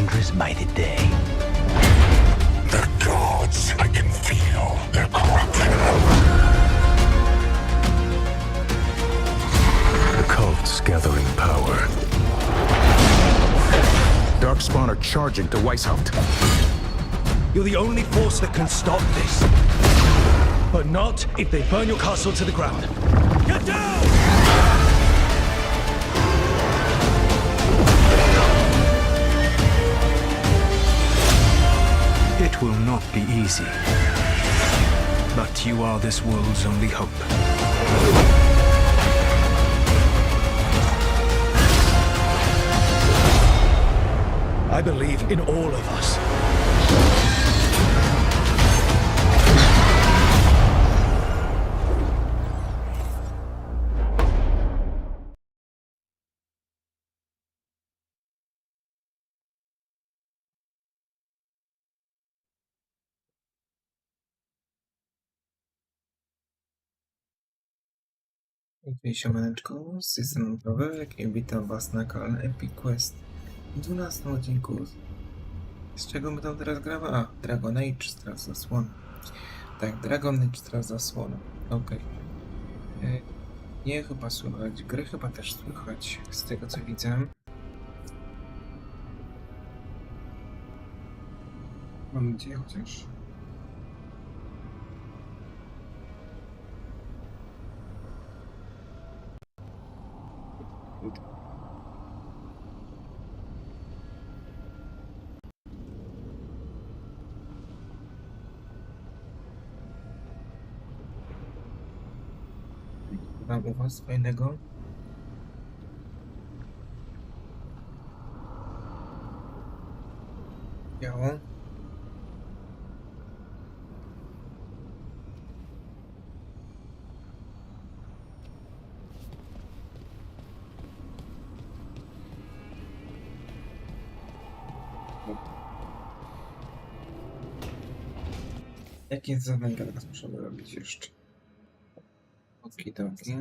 intruders made it there. The gods, I can feel their corruption. The cult's gathering power. Darkspawn are charging to Weishaupt. You're the only force that can stop this. But not if they burn your castle to the ground. Get down! It will not be easy. But you are this world's only hope. I believe in all of us. Siemaneczko, z tej strony Pawełek i witam was na kanale Epic Quest w 12 odcinku. Z czego my tam teraz gramy? A, Dragon Age, Straż Zasłony. Tak, Dragon Age, Straż Zasłony. Okej. Nie chyba słychać, gry chyba też słychać, z tego co widzę. Mam nadzieję chociaż. Mam u was fajnego. Biało. Jakie zadania teraz musimy robić jeszcze? Okidoki.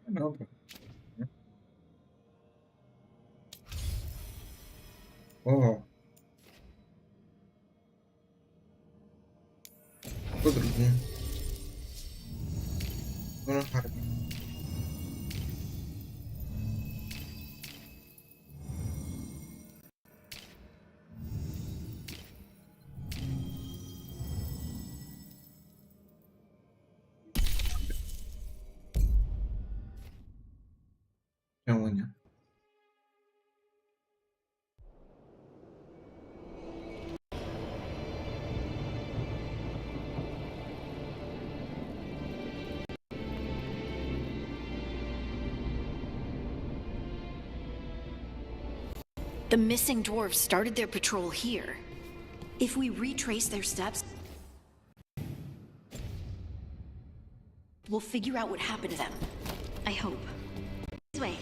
Dobra. O. Po drugie. Hardy. Czemu nie? The missing dwarves started their patrol here. If we retrace their steps, we'll figure out what happened to them. I hope. This way.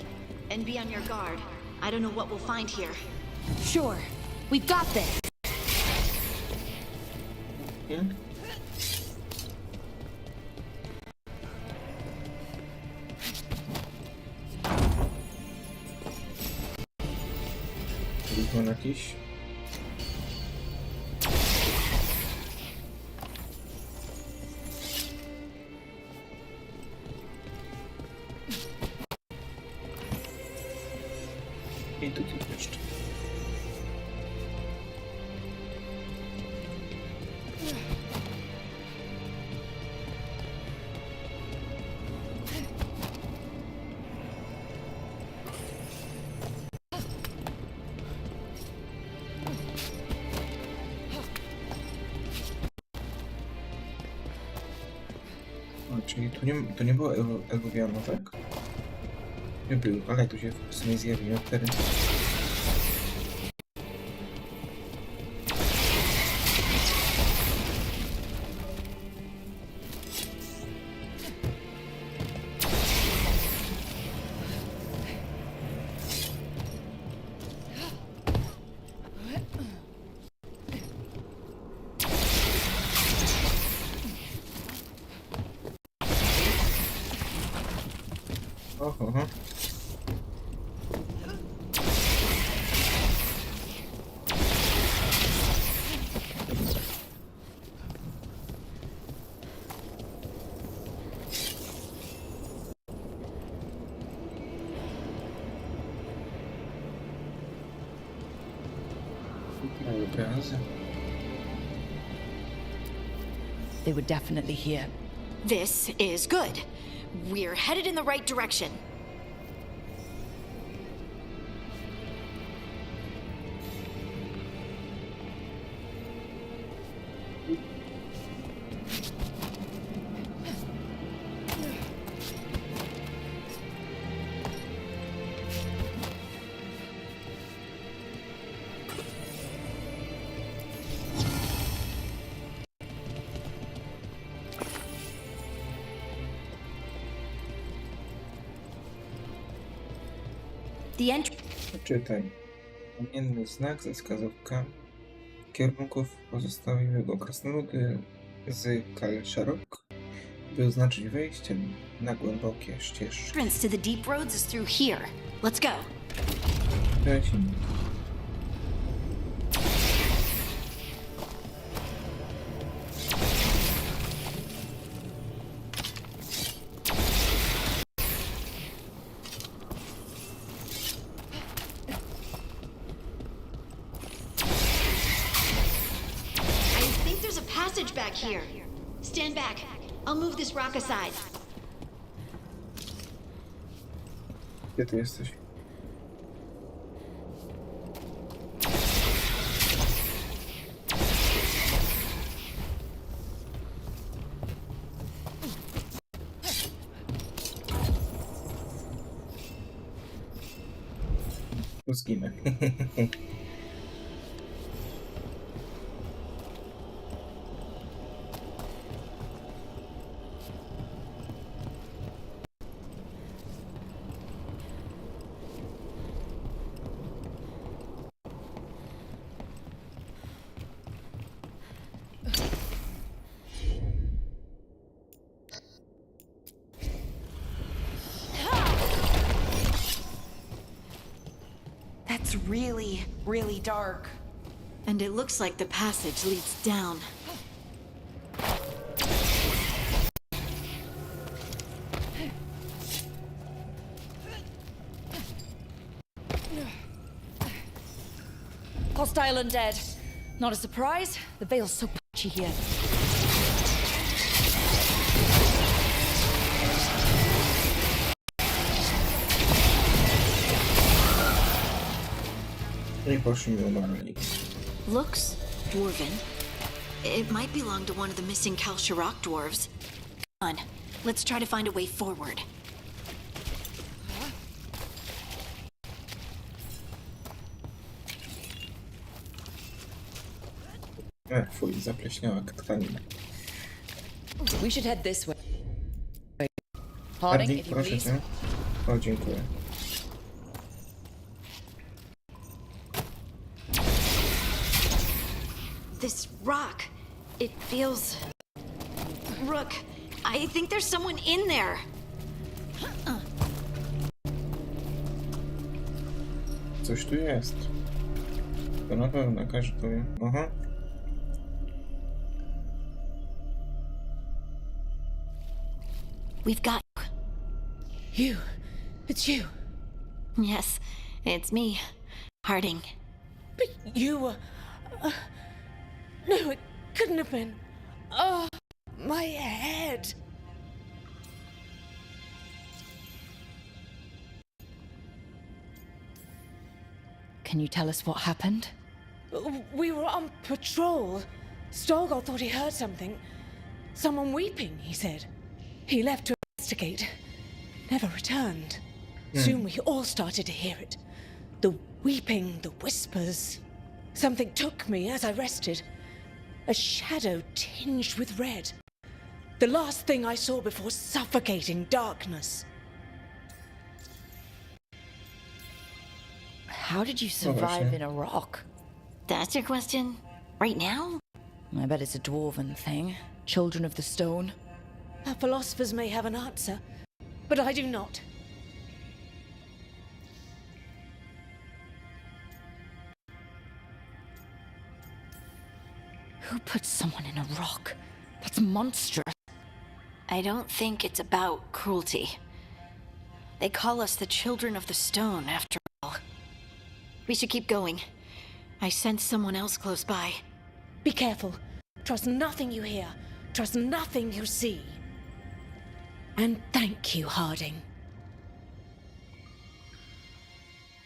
And be on your guard. I don't know what we'll find here. Sure. We've got this. Yeah. Telefon jakiś. I tu coś jeszcze. Czyli tu nie było Elgowiano, tak? Nie był, ale tu się w sumie zjawiło wtedy. Oho. Krajobrazy. They were definitely here. This is good. We're headed in the right direction. The entry. Czytaj. Kamienny znak ze wskazówkami kierunków pozostawiły krasnoludy z Kalszarok, by oznaczyć wejście na głębokie ścieżki. Entrance to the deep roads is through here. Let's go. Lecimy. Back here. Stand back. I'll move this rock aside. Gdzie ty jesteś? Tu zginę. That's really, really dark. And it looks like the passage leads down. Hostile undead. Not a surprise. The veil's so patchy here. I poszli umarli. Looks dwarven. It might belong to one of the missing Kalsharok dwarves. Come on, let's try to find a way forward. Fuj, zapleśniała tkanina. We should head this way. Harding, Harding, if you proszę please. cię. O, dziękuję. This rock, it feels... Rook, I think there's someone in there. Coś tu jest. To na pewno każdy. Aha. We've got... You. It's you. Yes, it's me, Harding. But you were... no, it couldn't have been. Oh, my head. Can you tell us what happened? We were on patrol. Storgol thought he heard something. Someone weeping, he said. He left to investigate. Never returned. Soon we all started to hear it. The weeping, the whispers. Something took me as I rested. A shadow tinged with red. The last thing I saw before suffocating darkness. How did you survive in a rock? That's your question? Right now? I bet it's a dwarven thing. Children of the stone. Our philosophers may have an answer, but I do not. Who puts someone in a rock? That's monstrous. I don't think it's about cruelty. They call us the children of the stone, after all. We should keep going. I sense someone else close by. Be careful. Trust nothing you hear. Trust nothing you see. And thank you, Harding.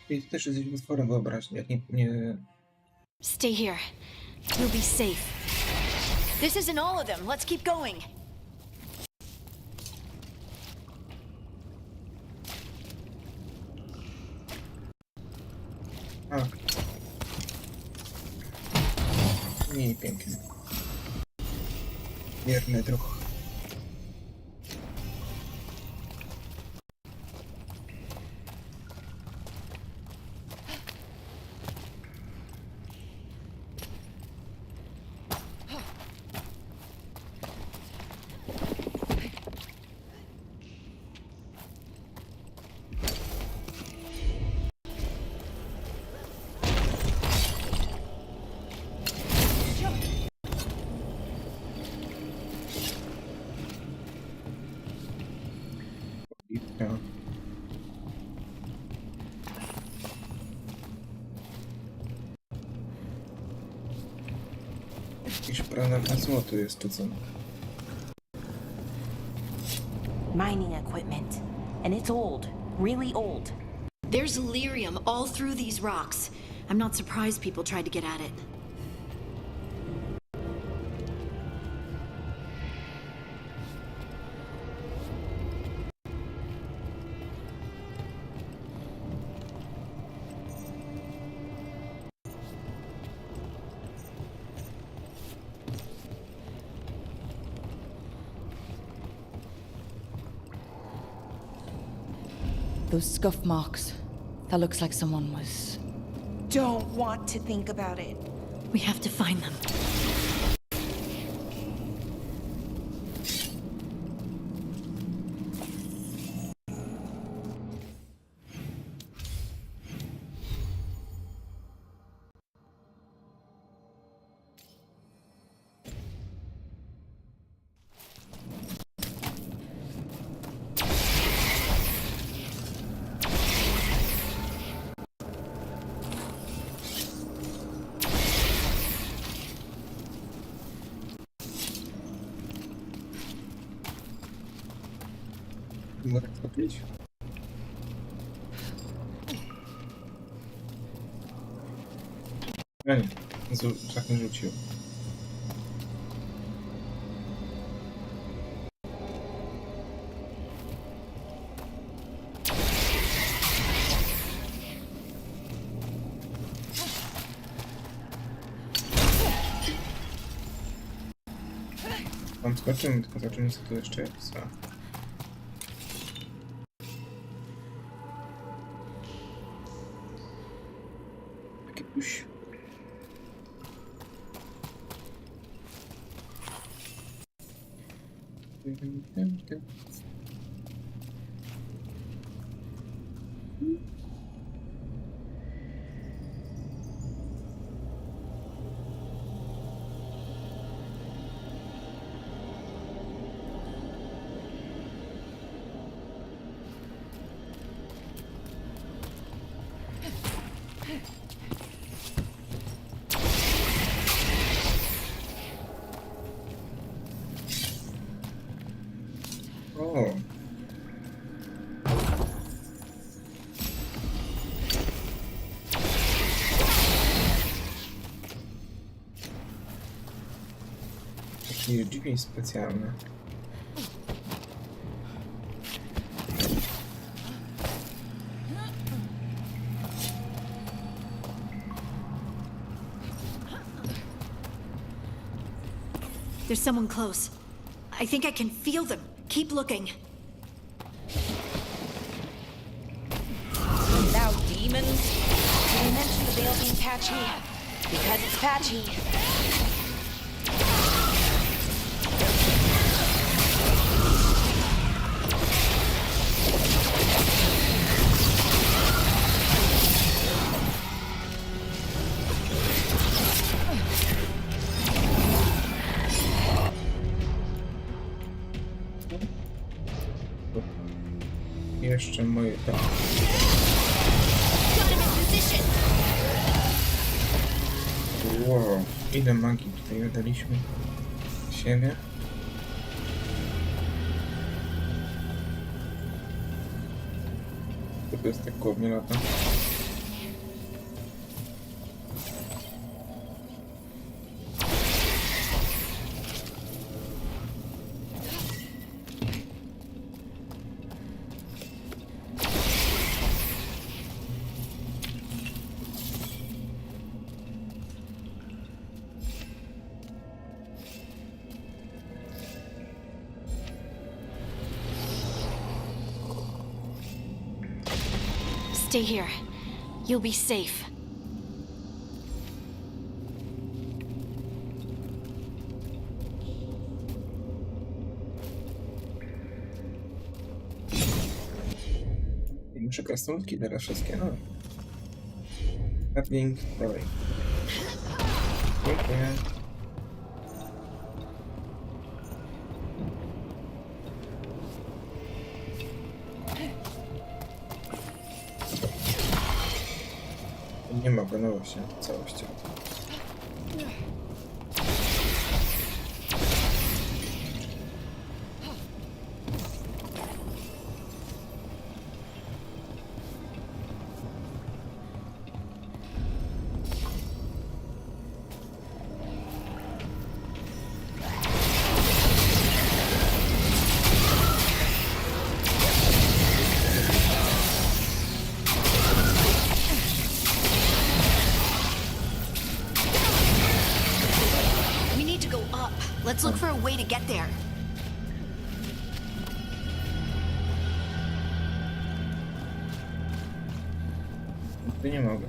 I to też jest gdzieś utworem wyobraźni, jak nie... Stay here. You'll be safe. This isn't all of them. Let's keep going. A. Nie, pięknie. Mierny druh. Ja. Jakiś pranak na złoto jest, czy co? Mining equipment. And it's old. Really old. There's lyrium all through these rocks. I'm not surprised people tried to get at it. Those scuff marks. That looks like someone was... Don't want to think about it. We have to find them. Mogę kupić? Ja nie, tak nie rzucił. Tam skoczymy, tylko zobaczymy co tu jeszcze jest. Jakieś... O. Takie drzwi specjalne. There's someone close. I think I can feel them. Keep looking. Thou demons. Did I mention the veil being patchy? Because it's patchy. Jeszcze moje tak. Wow, ile magii tutaj wydaliśmy siebie. To jest tak głównie lata. Stay here. You'll be safe. Muszę krasnoludki teraz wszystkie, no. Link, dawaj. Dziękuję. Nie mogę, no właśnie, całością. Let's look for a way to get there. Tu nie mogę.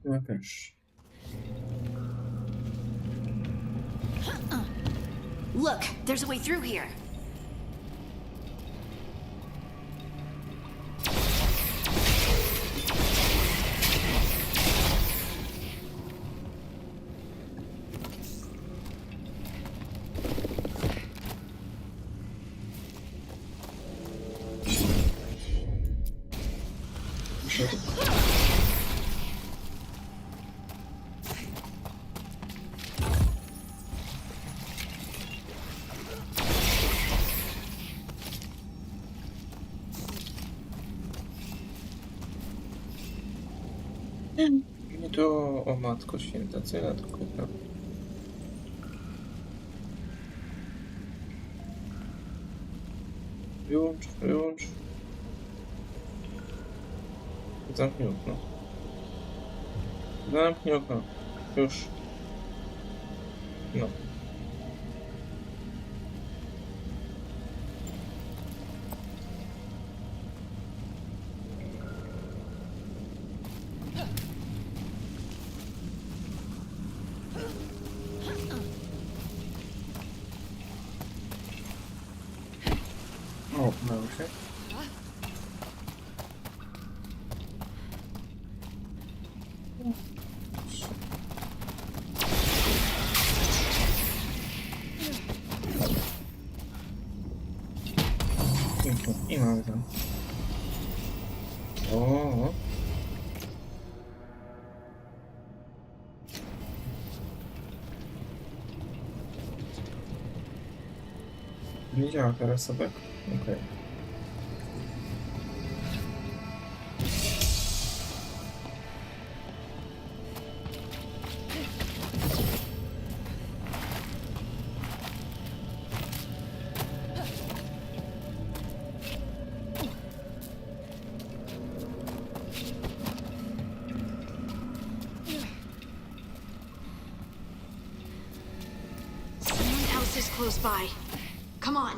Ja też. Look, there's a way through here. Nie to, o matko święta, co ja to kupię? Wyłącz, wyłącz. Zamknij okno. Zamknij okno. Już. No. O, udało się. I mamy tam. O. Nie działa teraz sobie. Okej. close by. Come on.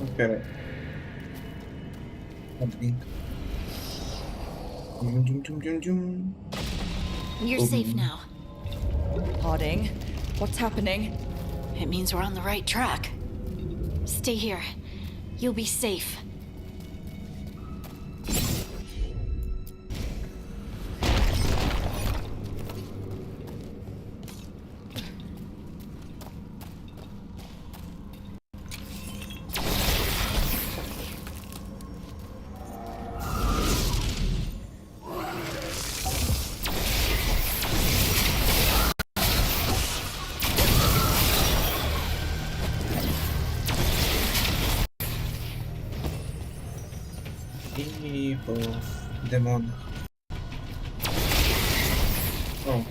Otwieraj. Odwink. You're safe now. Harding, what's happening? It means we're on the right track. Stay here. You'll be safe. I po demonach. O.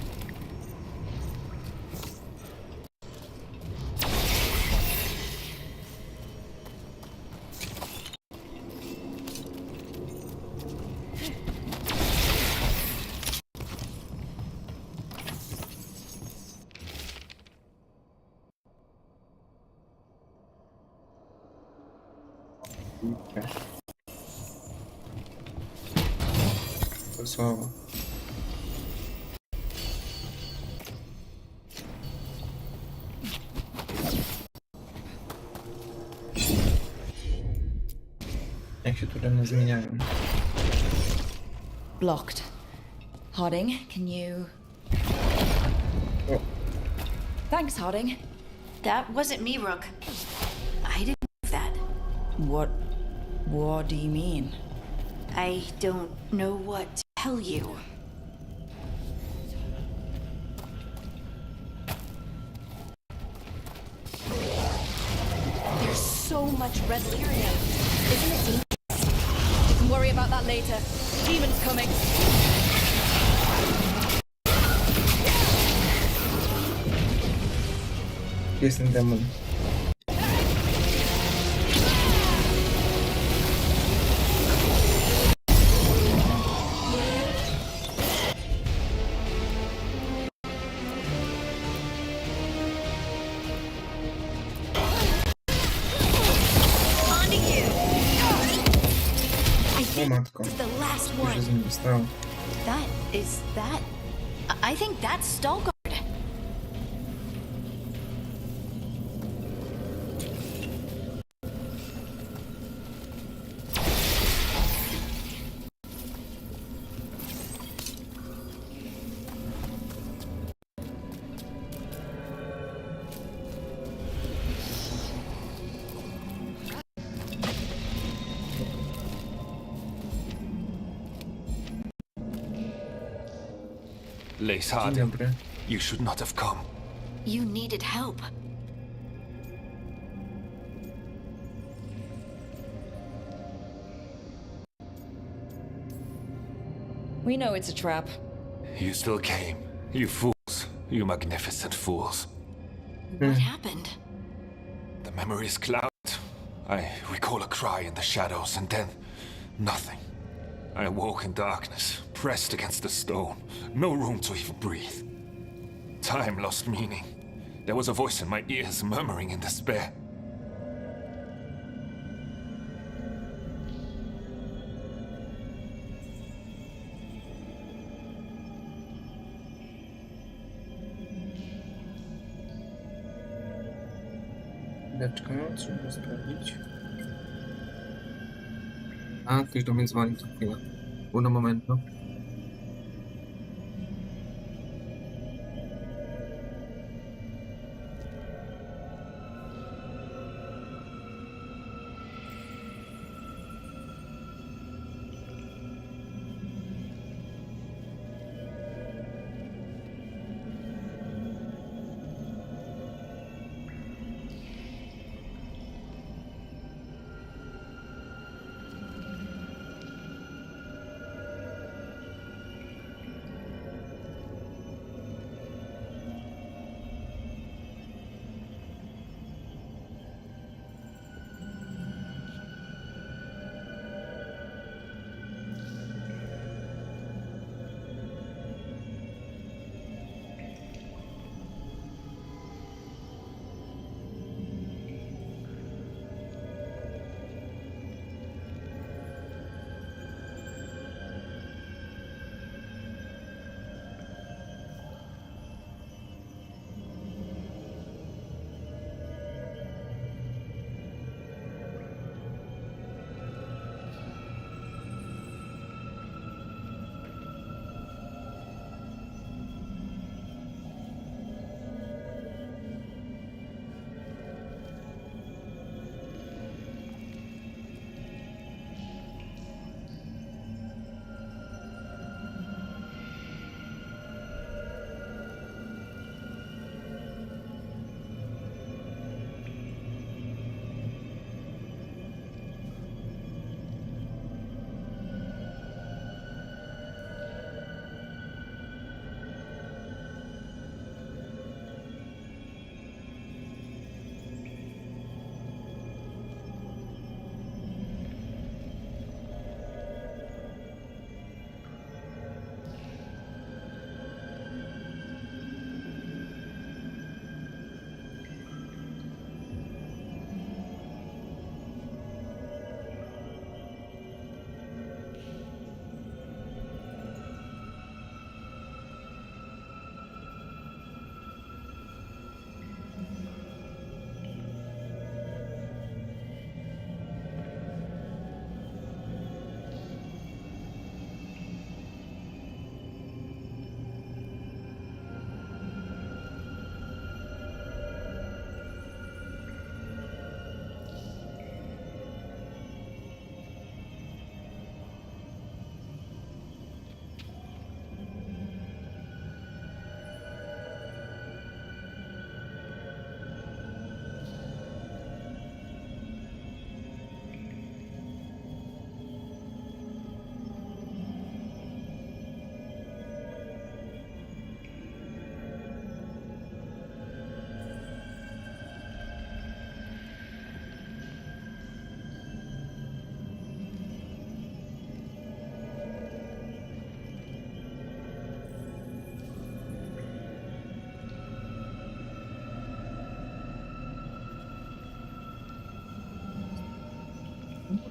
To słowo. Jak się tu rany zmieniają. Blocked. Harding, can you... O. Thanks, Harding. That wasn't me, Rook. I didn't do that. What do you mean? I don't know what to tell you. There's so much red lyrium. Isn't it dangerous? You can worry about that later. Demon's coming. Jest ten demon. O matko, The last co się z one. nim stało? That. I think that's Stalguard. Lace Dzień Harding, dobry. you should not have come. You needed help. We know it's a trap. You still came. You fools. You magnificent fools. What happened? The memory is clouded. I recall a cry in the shadows, and then nothing. I awoke in darkness, pressed against the stone. No room to even breathe. Time lost meaning. There was a voice in my ears murmuring in despair. Chwileczkę, trzeba sprawdzić. A, ktoś do mnie dzwoni co chwilę. Uno momento.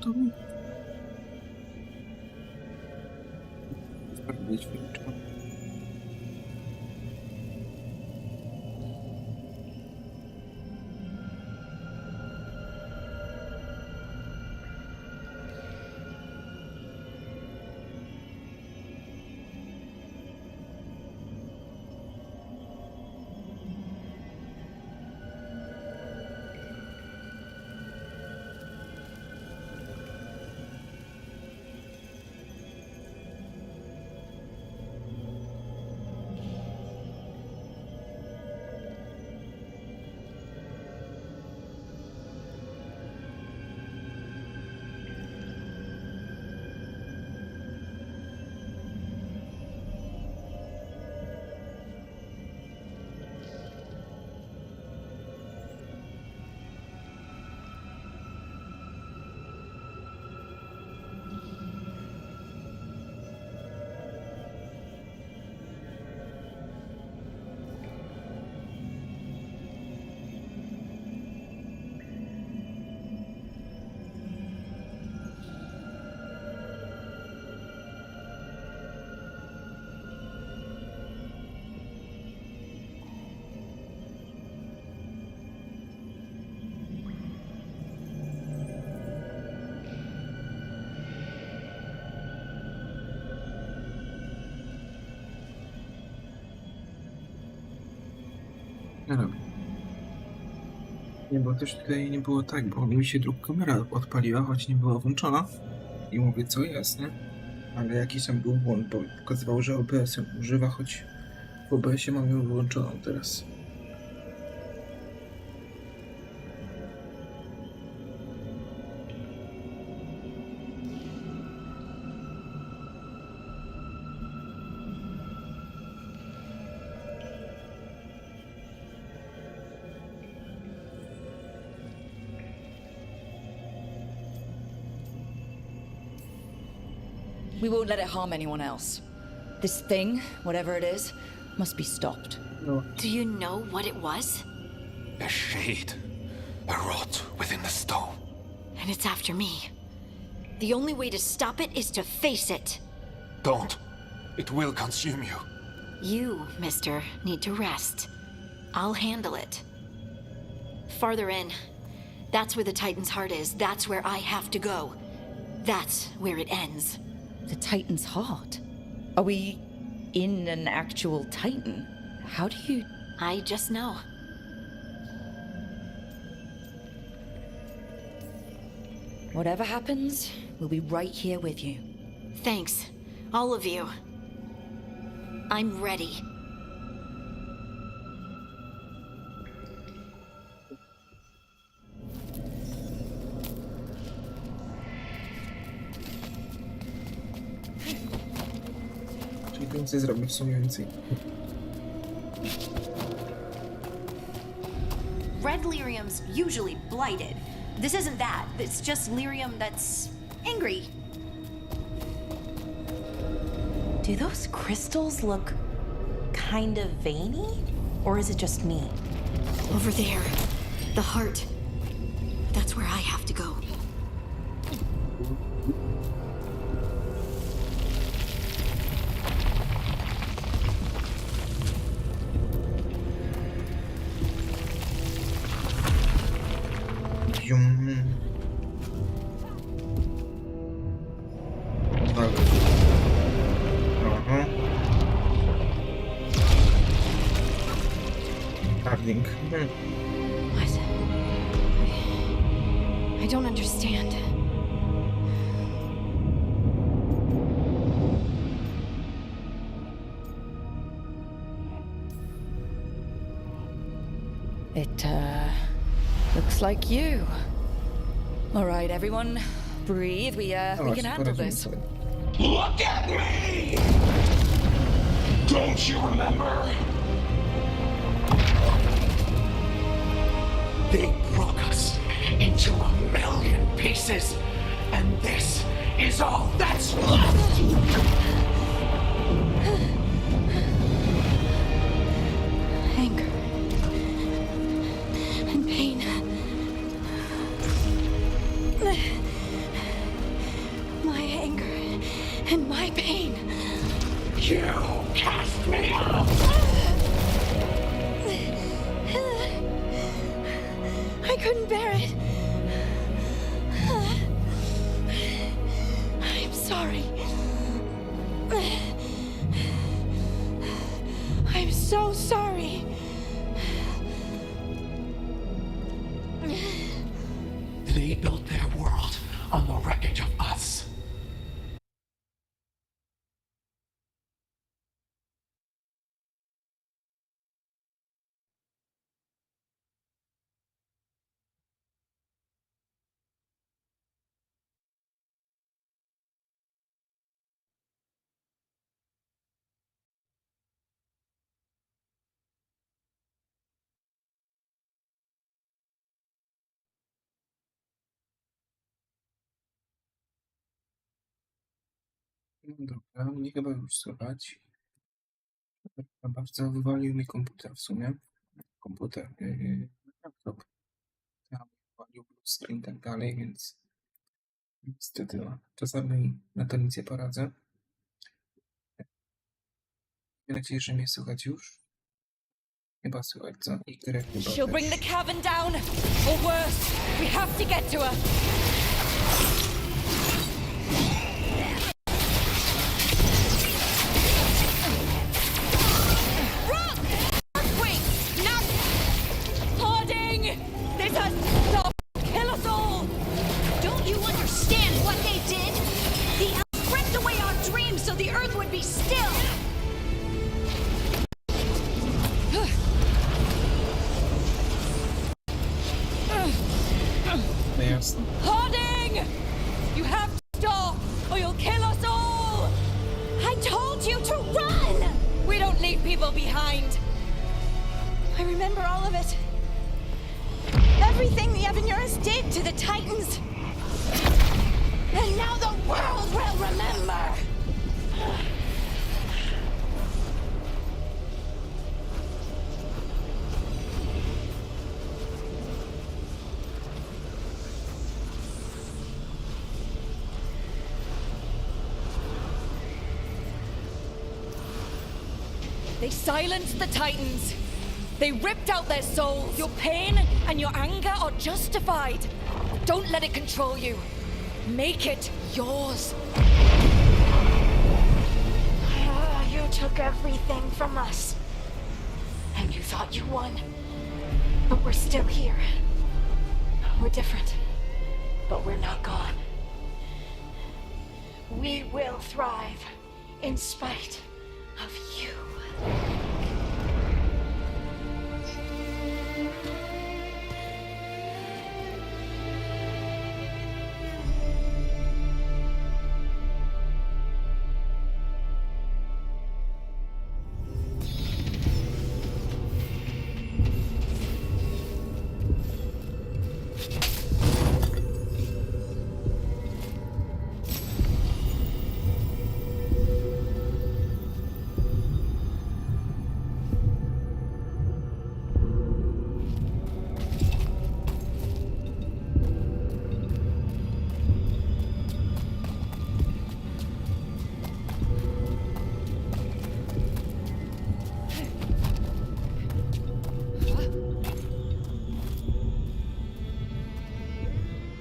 to był? Sprawdzić chwileczkę. Ja robię. Nie, bo też tutaj nie było tak, bo mi się druga kamera odpaliła, choć nie była włączona. I mówię, co jest, nie? Ale jakiś tam był błąd, bo pokazywał, że OBS ją używa, choć w OBS-ie mam ją wyłączoną teraz. We won't let it harm anyone else. This thing, whatever it is, must be stopped. No. Do you know what it was? A shade. A rot within the stone. And it's after me. The only way to stop it is to face it. Don't. It will consume you. You, mister, need to rest. I'll handle it. Farther in. That's where the Titan's heart is. That's where I have to go. That's where it ends. The Titan's heart? Are we in an actual Titan? How do you... I just know. Whatever happens, we'll be right here with you. Thanks, all of you. I'm ready. Czyli więcej zrobię w sumie więcej. Red lyrium's usually blighted. This isn't that. It's just lyrium that's angry. Do those crystals look kind of veiny? Or is it just me? Over there. The heart. That's where I have to go. Aha. Harding. What? I don't understand. It, looks like you. All right, everyone, breathe. We can handle this. Look at me! Don't you remember? They broke us into a million pieces, and this is all that's left! Anger. And pain. and my pain. You cast me out! I couldn't bear it. I'm sorry. I'm so sorry. They built their world on the wreckage of us. No dobra, mnie chyba już słychać. Bardzo wywalił mi komputer w sumie. Komputer, laptop. Tam wywalił blue screen i tak dalej, więc niestety czasami na to nic nie poradzę. Mam nadzieję, że mnie słychać już. Chyba słychać, co? I grę chyba She'll bring the też. cabin down, or worse, we have to get to her. Rock! Earthquake! Not flooding! This has to kill us all! Don't you understand what they did? The elves ripped away our dreams so the earth would be still. No jasne. Harding! You have to stop, or you'll kill us all! I told you to run! We don't leave people behind. I remember all of it. Everything the Avenures did to the Titans. And now the world will remember. They silenced the Titans. They ripped out their souls. Your pain and your anger are justified. Don't let it control you. Make it yours. You took everything from us. And you thought you won. But we're still here. We're different. But we're not gone. We will thrive in spite of you.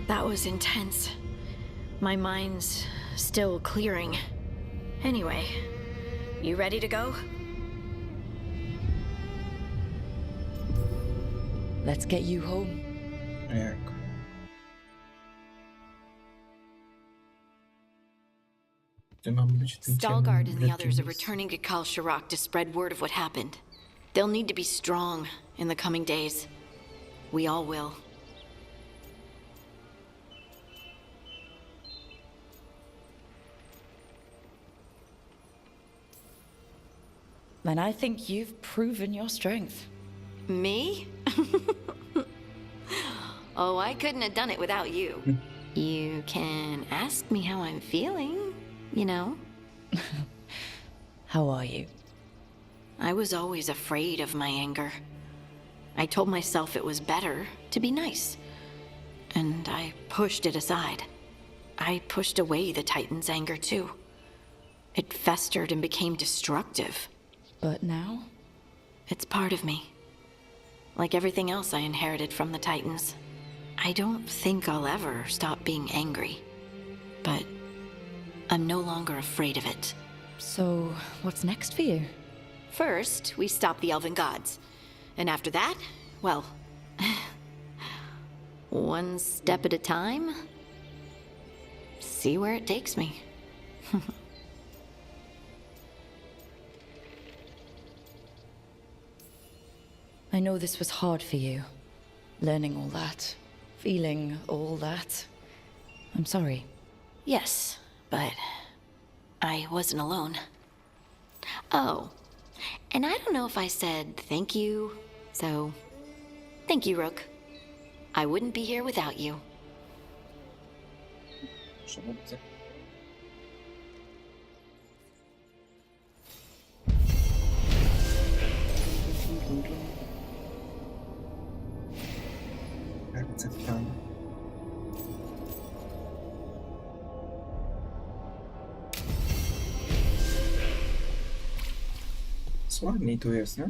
That was intense. My mind's still clearing. Anyway, you ready to go? Let's get you home. A jak? Gdzie mam być tym Veilguard and the ciemnym, others are wielkim returning to Kal Shirak to spread word of what happened. They'll need to be strong in the coming days. We all will. And I think you've proven your strength. Me? Oh, I couldn't have done it without you. You can ask me how I'm feeling, you know. How are you? I was always afraid of my anger. I told myself it was better to be nice. And I pushed it aside. I pushed away the Titan's anger too. It festered and became destructive. But now? It's part of me. Like everything else I inherited from the Titans. I don't think I'll ever stop being angry. But I'm no longer afraid of it. So, what's next for you? First, we stop the elven gods. And after that, well, one step at a time. See where it takes me. I know this was hard for you. Learning all that. Feeling all that. I'm sorry. Yes, but I wasn't alone. Oh, and I don't know if I said thank you, so thank you, Rook. I wouldn't be here without you. Proszę bardzo. Akceptowany. Ładniej tu jest, nie?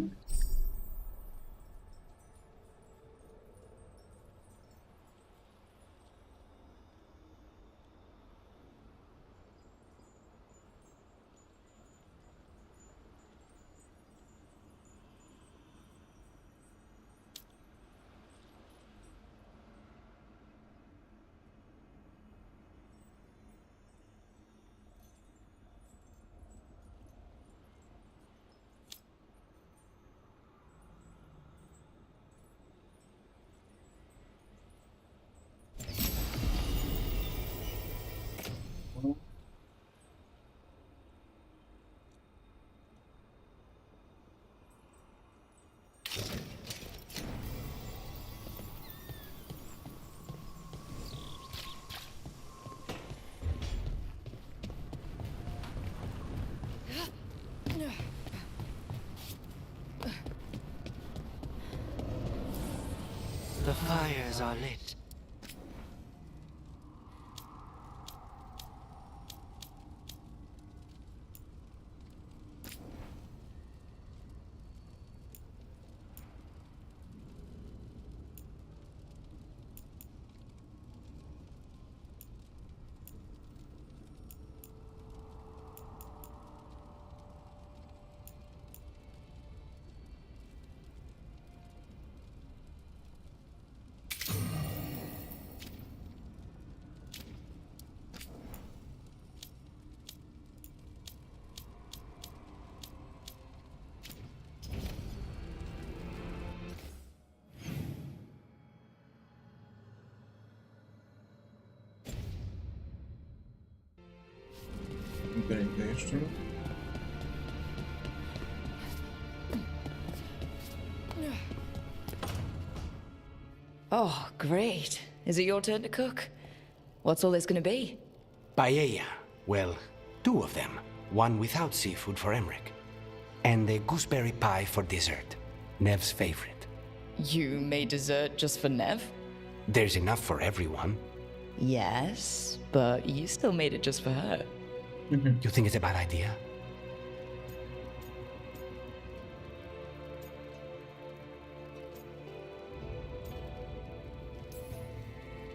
The fires are lit. Kolejny jeszcze. Oh, great. Is it your turn to cook? What's all this gonna be? Paella. Well, two of them. One without seafood for Emmerich. And the gooseberry pie for dessert. Nev's favorite. You made dessert just for Nev? There's enough for everyone. Yes, but you still made it just for her. You think it's a bad idea?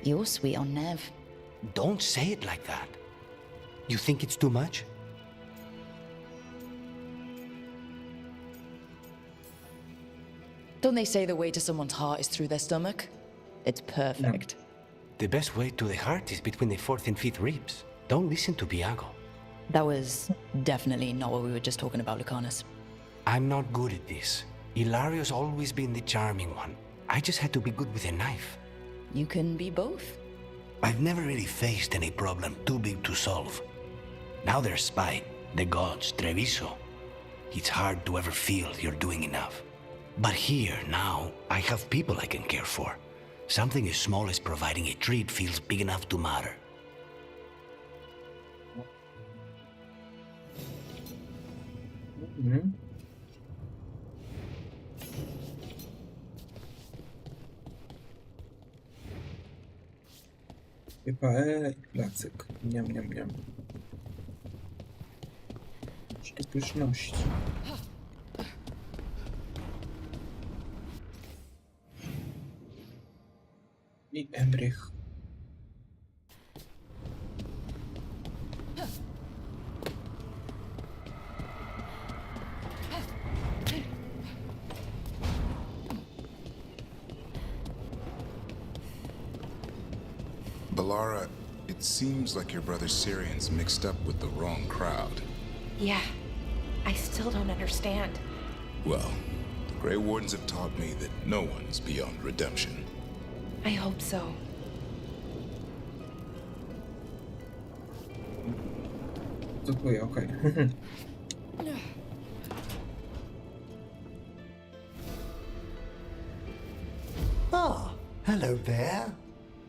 You're sweet on Nev. Don't say it like that. You think it's too much? Don't they say the way to someone's heart is through their stomach? It's perfect. The best way to the heart is between the fourth and fifth ribs. Don't listen to Biago. That was definitely not what we were just talking about, Lucanus. I'm not good at this. Hilario's always been the charming one. I just had to be good with a knife. You can be both. I've never really faced any problem too big to solve. Now there's spite, the gods, Treviso. It's hard to ever feel you're doing enough. But here, now, I have people I can care for. Something as small as providing a treat feels big enough to matter. Paella i placyk. Niam, niam, niam. Pyszności. I Emrych. Balara, it seems like your brother Syrian's mixed up with the wrong crowd. Yeah, I still don't understand. Well, the Grey Wardens have taught me that no one's beyond redemption. I hope so. Dziękuję, okej. Ah, hello there.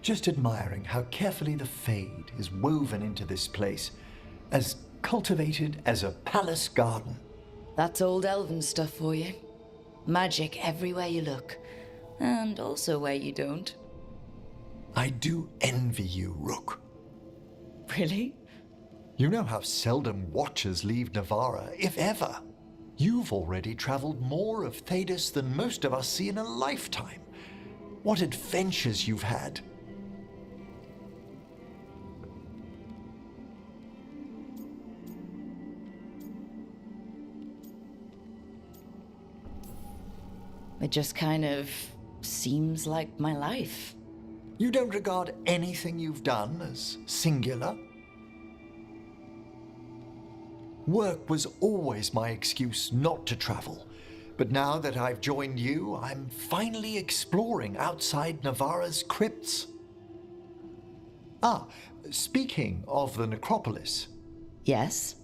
Just admiring how carefully the Fade is woven into this place, as cultivated as a palace garden. That's old elven stuff for you. Magic everywhere you look, and also where you don't. I do envy you, Rook. Really? You know how seldom watchers leave Navarra, if ever. You've already traveled more of Thedas than most of us see in a lifetime. What adventures you've had. It just kind of seems like my life. You don't regard anything you've done as singular? Work was always my excuse not to travel, but now that I've joined you, I'm finally exploring outside Navarra's crypts. Ah, speaking of the necropolis. Yes?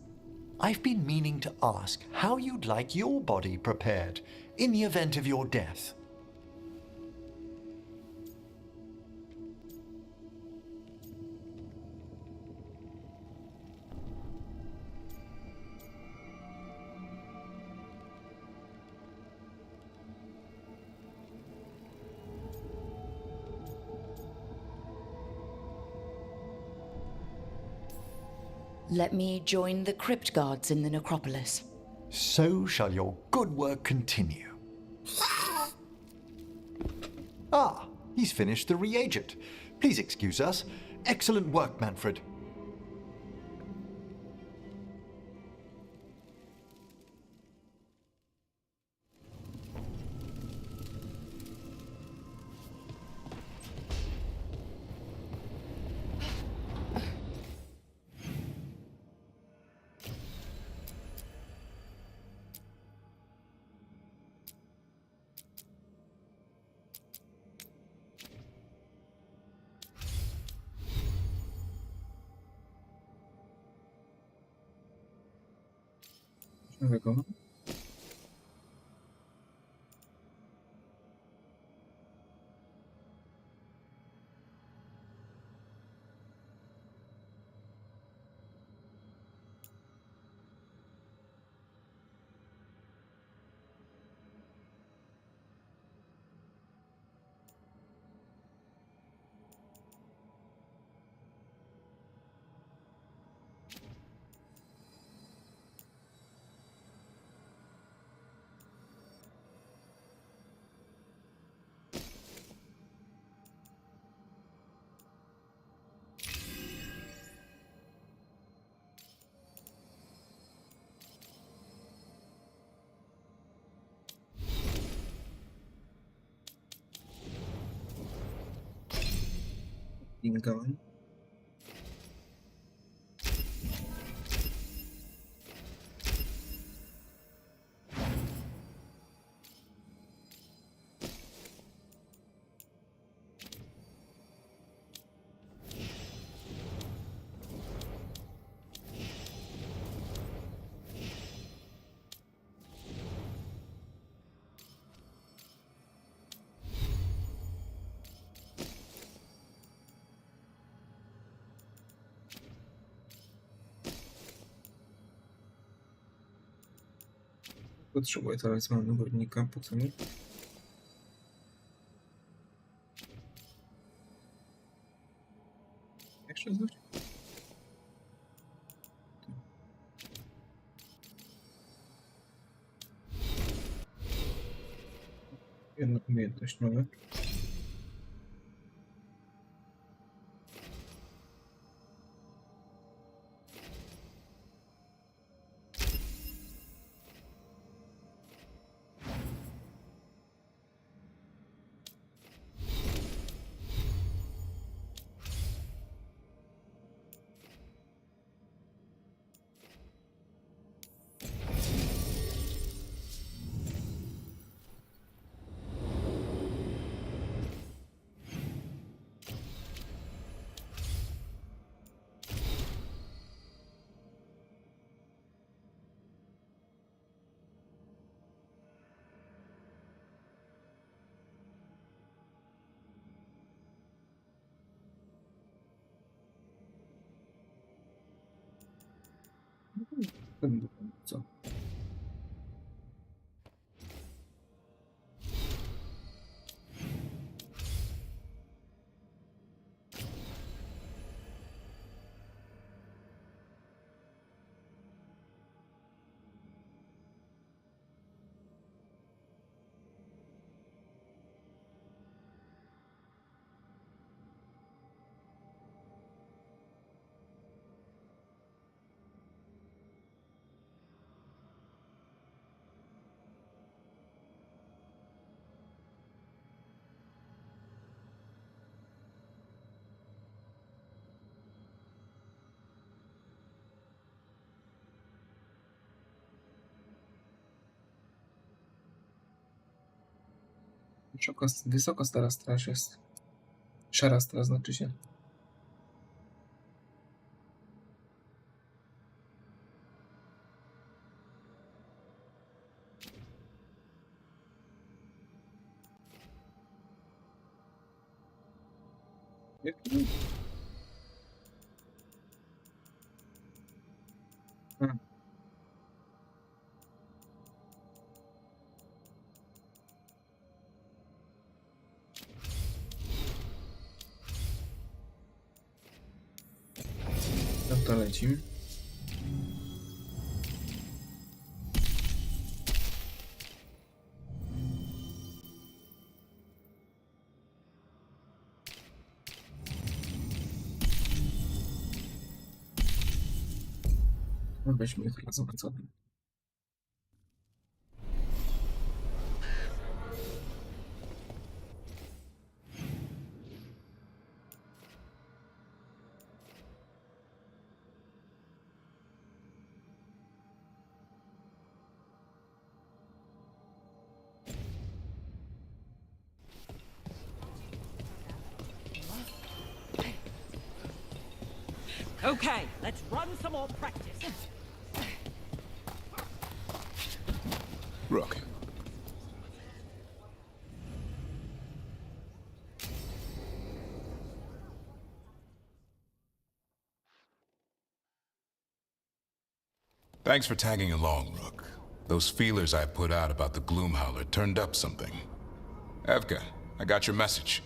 I've been meaning to ask how you'd like your body prepared in the event of your death. Let me join the crypt guards in the necropolis. So shall your good work continue. Ah, he's finished the reagent. Please excuse us. Excellent work, Manfred. Nowego. Going. Potrzebuję talizmanu górnika, po co mi? Jeszcze coś? Jedną umiejętność mamy. Co? Wysoko stara straż jest. Szara straż znaczy się. Jaki? No to lecimy. No weźmy ich razem, co? Okay, let's run some more practice. Rook. Thanks for tagging along, Rook. Those feelers I put out about the Gloomhowler turned up something. Evka, I got your message.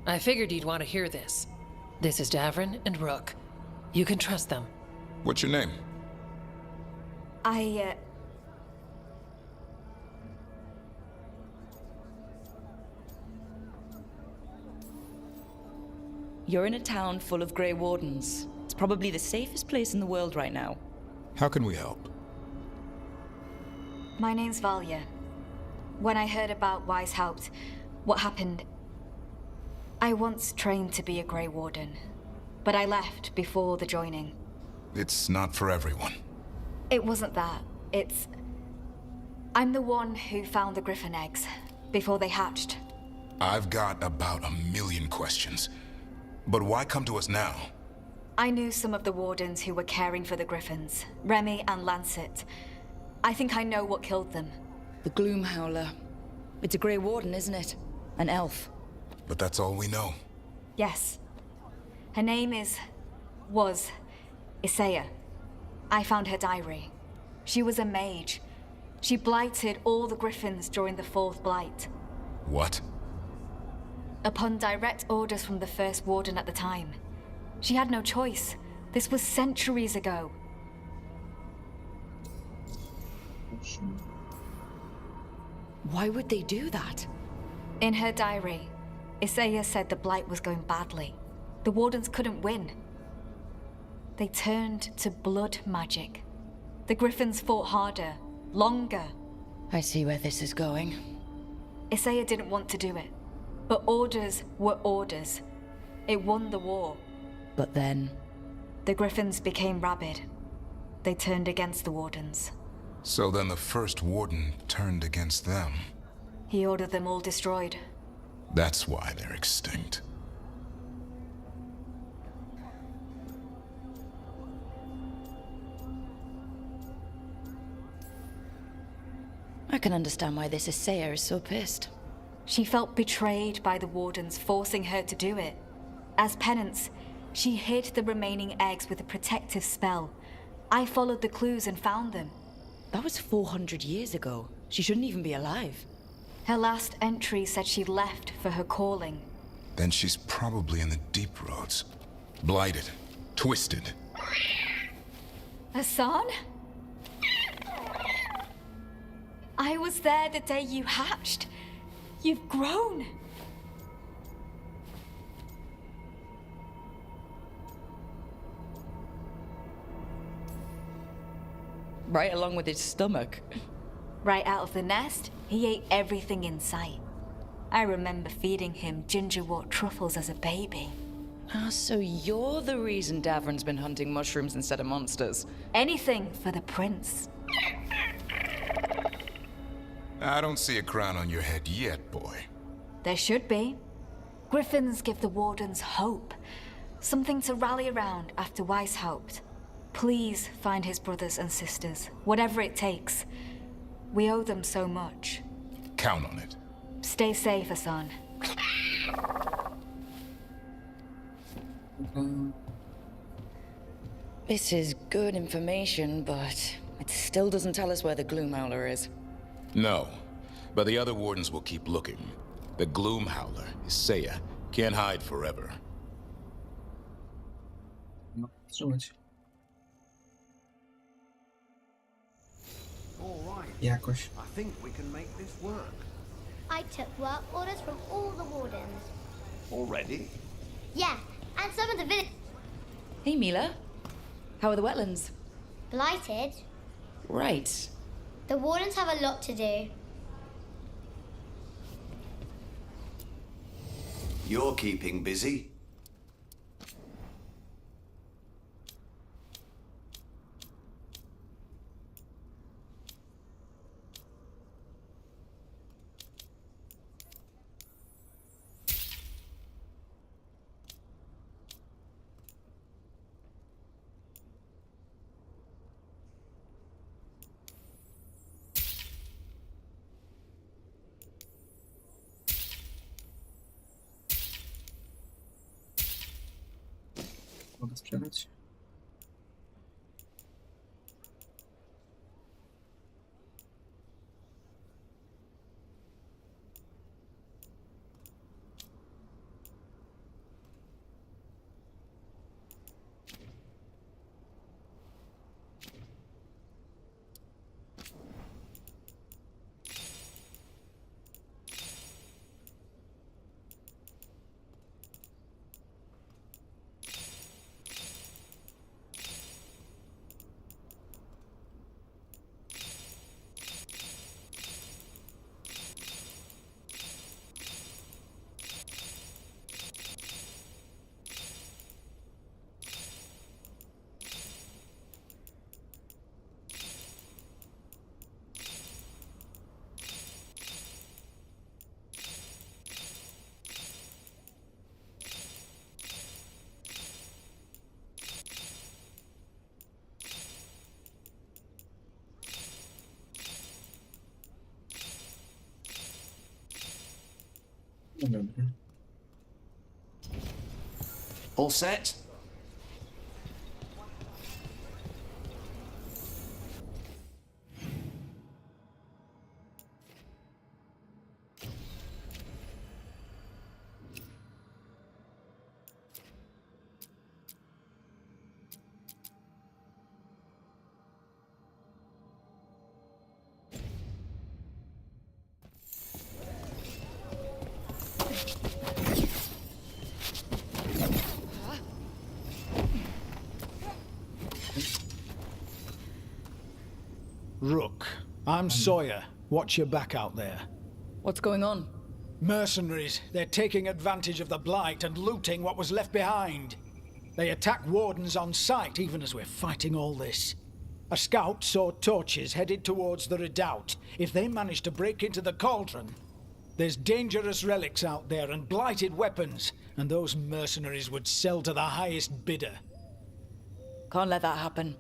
I figured you'd want to hear this. This is Davrin and Rook. You can trust them. What's your name? You're in a town full of Grey Wardens. It's probably the safest place in the world right now. How can we help? My name's Valya. When I heard about Weishaupt, what happened, I once trained to be a Grey Warden, but I left before the joining. It's not for everyone. It wasn't that. I'm the one who found the griffin eggs before they hatched. I've got about 1,000,000 questions. But why come to us now? I knew some of the wardens who were caring for the griffins, Remy and Lancet. I think I know what killed them. The Gloomhowler. It's a Grey Warden, isn't it? An elf. But that's all we know. Yes. Her name was Isaiah. I found her diary. She was a mage. She blighted all the griffins during the fourth blight. What? Upon direct orders from the first warden at the time. She had no choice. This was centuries ago. Why would they do that? In her diary, Isaiah said the Blight was going badly. The Wardens couldn't win. They turned to blood magic. The Griffins fought harder, longer. I see where this is going. Isaiah didn't want to do it, but orders were orders. It won the war. But then... The Griffins became rabid. They turned against the Wardens. So then the first Warden turned against them. He ordered them all destroyed. That's why they're extinct. I can understand why this Isaiah is so pissed. She felt betrayed by the Wardens forcing her to do it. As penance, she hid the remaining eggs with a protective spell. I followed the clues and found them. That was 400 years ago. She shouldn't even be alive. Her last entry said she left for her calling. Then she's probably in the deep roads. Blighted. Twisted. Hassan? I was there the day you hatched. You've grown. Right along with his stomach. Right out of the nest, he ate everything in sight. I remember feeding him gingerwort truffles as a baby. Ah, so you're the reason Davron's been hunting mushrooms instead of monsters. Anything for the prince. I don't see a crown on your head yet, boy. There should be. Griffins give the Wardens hope. Something to rally around after Weishaupt. Please find his brothers and sisters, whatever it takes. We owe them so much. Count on it. Stay safe, Hassan. This is good information, but it still doesn't tell us where the Gloomhowler is. No, but the other Wardens will keep looking. The Gloomhowler, Isaiah, can't hide forever. Jakoś. I think we can make this work. I took work orders from all the Wardens. Already? Yeah, and some of the village... Hey, Mila. How are the wetlands? Blighted. Right. The Wardens have a lot to do. You're keeping busy. Mogę sprzedać? No dobra. All set? Rook, I'm Sawyer. Watch your back out there. What's going on? Mercenaries. They're taking advantage of the Blight and looting what was left behind. They attack wardens on sight, even as we're fighting all this. A scout saw torches headed towards the redoubt. If they manage to break into the cauldron, there's dangerous relics out there and blighted weapons, and those mercenaries would sell to the highest bidder. Can't let that happen.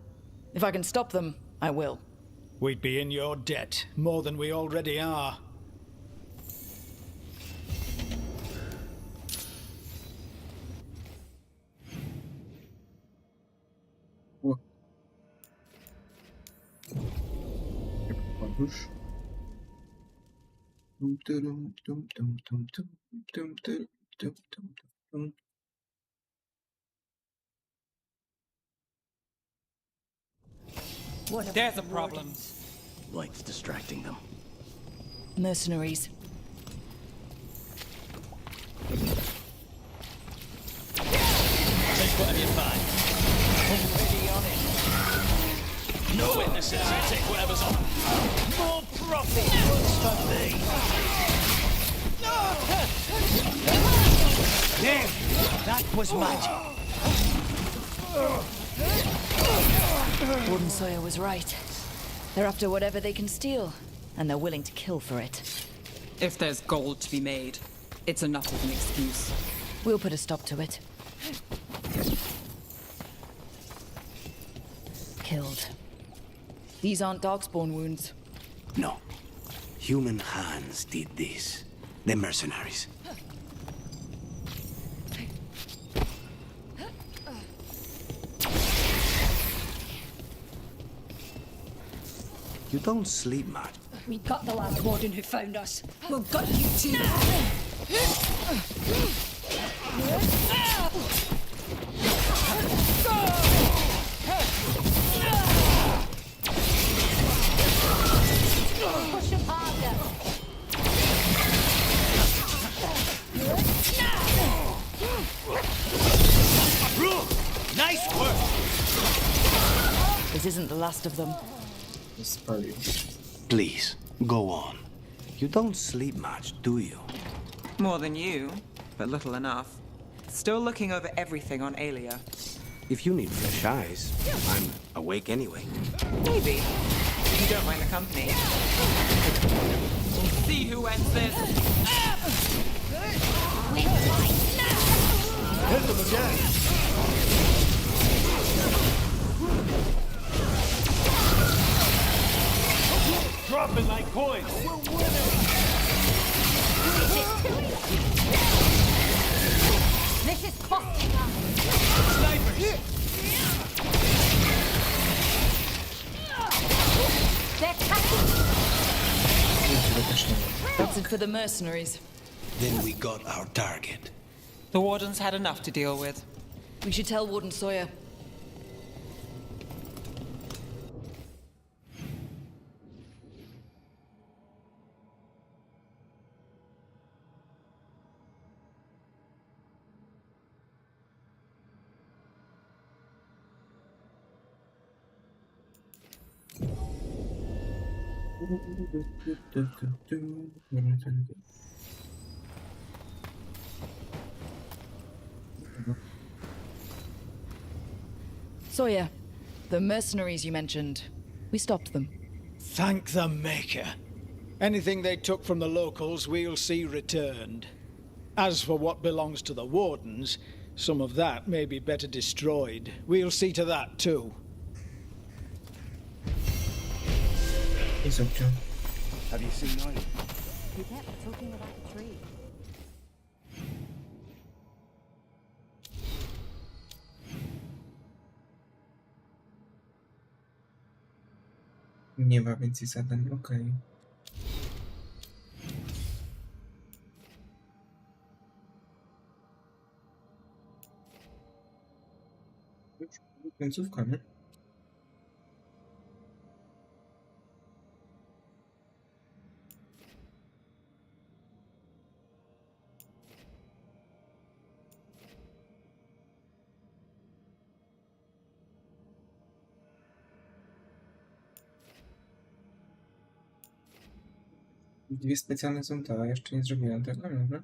If I can stop them, I will. We'd be in your debt, more than we already are. Podróż. Tum, turum, tum, tum, tum, tum, tum, turum, tum, tum, tum. There's a problem. Light's distracting them. Mercenaries. Take whatever you find. Already on it. No witnesses. You take whatever's on. More profit. What's for thee? There! That was magic. Warden Sawyer was right. They're after whatever they can steal, and they're willing to kill for it. If there's gold to be made, it's enough of an excuse. We'll put a stop to it. Killed. These aren't darkspawn wounds. No. Human hands did this. The mercenaries. You don't sleep much. We got the last warden who found us. We've got you too. Push him harder. Nice work! This isn't the last of them. Please, go on. You don't sleep much, do you? More than you, but little enough. Still looking over everything on Aelia. If you need fresh eyes, I'm awake anyway. Maybe. If you don't mind the company. We'll see who ends this. Hit them again! Dropping like coins! We're winning! This is costing us. Snipers! They're catching. That's it for the mercenaries. Then we got our target. The wardens had enough to deal with. We should tell Warden Sawyer. Sawyer, the mercenaries you mentioned, we stopped them. Thank the Maker. Anything they took from the locals, we'll see returned. As for what belongs to the Wardens, some of that may be better destroyed. We'll see to that, too. It's okay. Have you seen Nolan? You kept talking about the tree. Nie ma więcej zadań, okej. Końcówka, nie? Dwie specjalne są to, a jeszcze nie zrobiłem tego, dobra.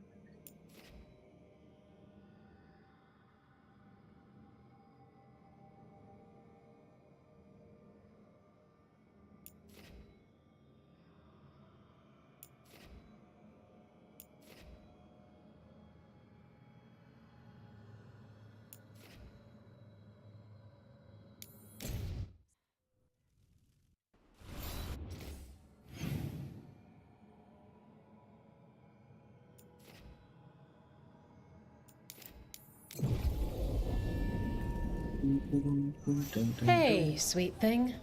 Hey, sweet thing.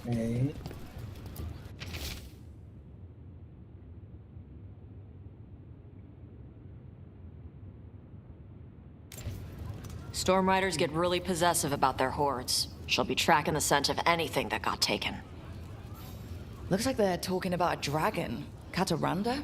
Hey. Storm Riders get really possessive about their hordes. She'll be tracking the scent of anything that got taken. Looks like they're talking about a dragon. Cataranda?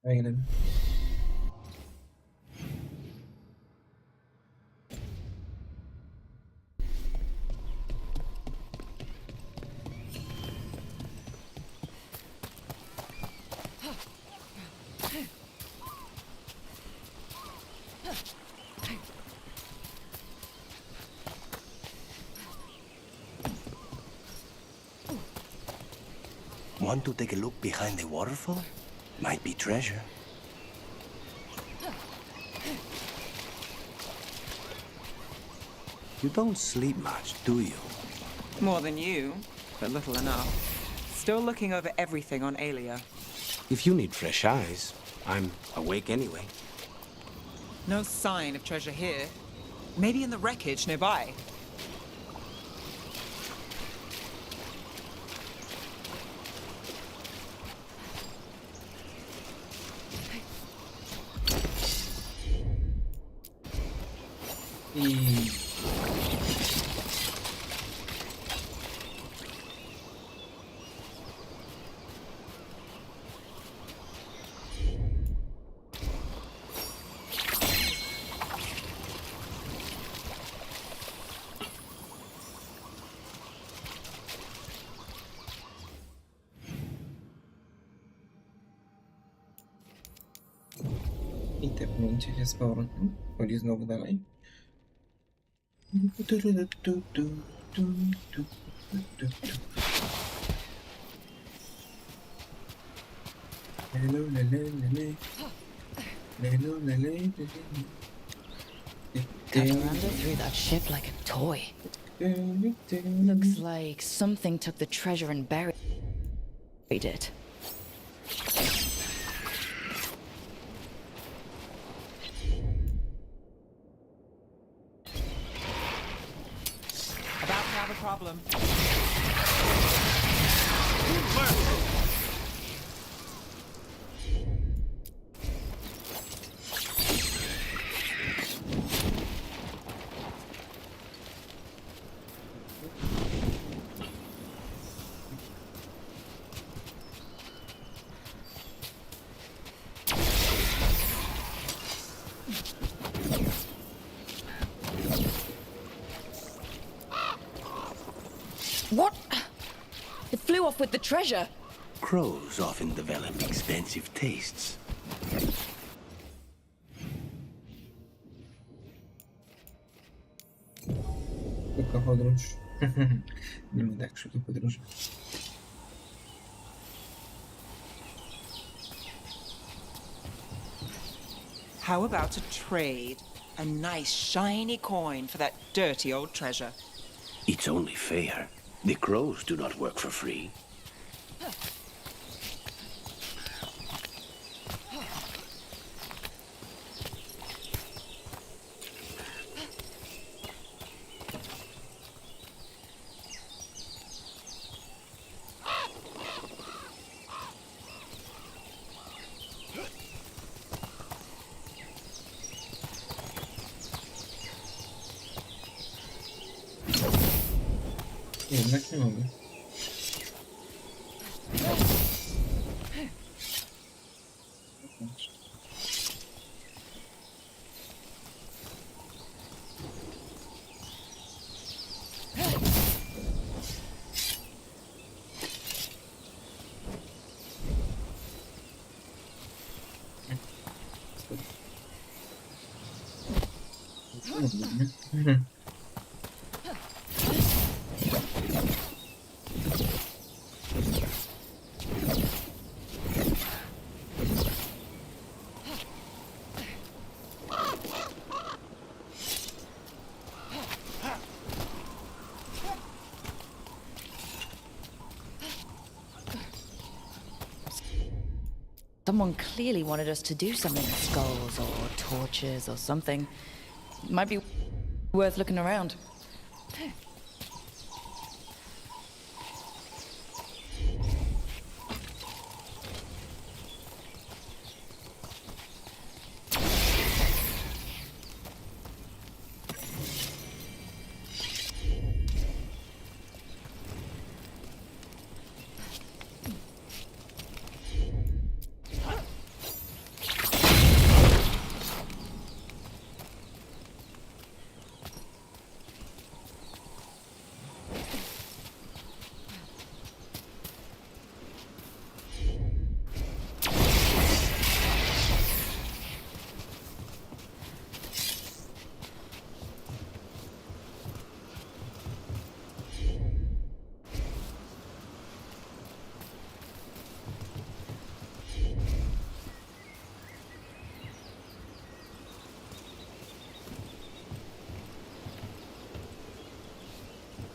Kolejny. Want to take a look behind the waterfall? Might be treasure. You don't sleep much, do you? More than you, but little enough. Still looking over everything on Aelia. If you need fresh eyes, I'm awake anyway. No sign of treasure here. Maybe in the wreckage nearby. I tepnięcie się z powrotem. Chodzi znowu dalej. Cataranda threw that ship like a toy. Looks like something took the treasure and buried it. About to have a problem. What? It flew off with the treasure. Crows often develop expensive tastes. Szybka podróż. Nie ma tak szybkiej podróży. How about a trade? A nice shiny coin for that dirty old treasure. It's only fair. The crows do not work for free. Jednak nie mogę. Someone clearly wanted us to do something with skulls or torches or something. Might be worth looking around.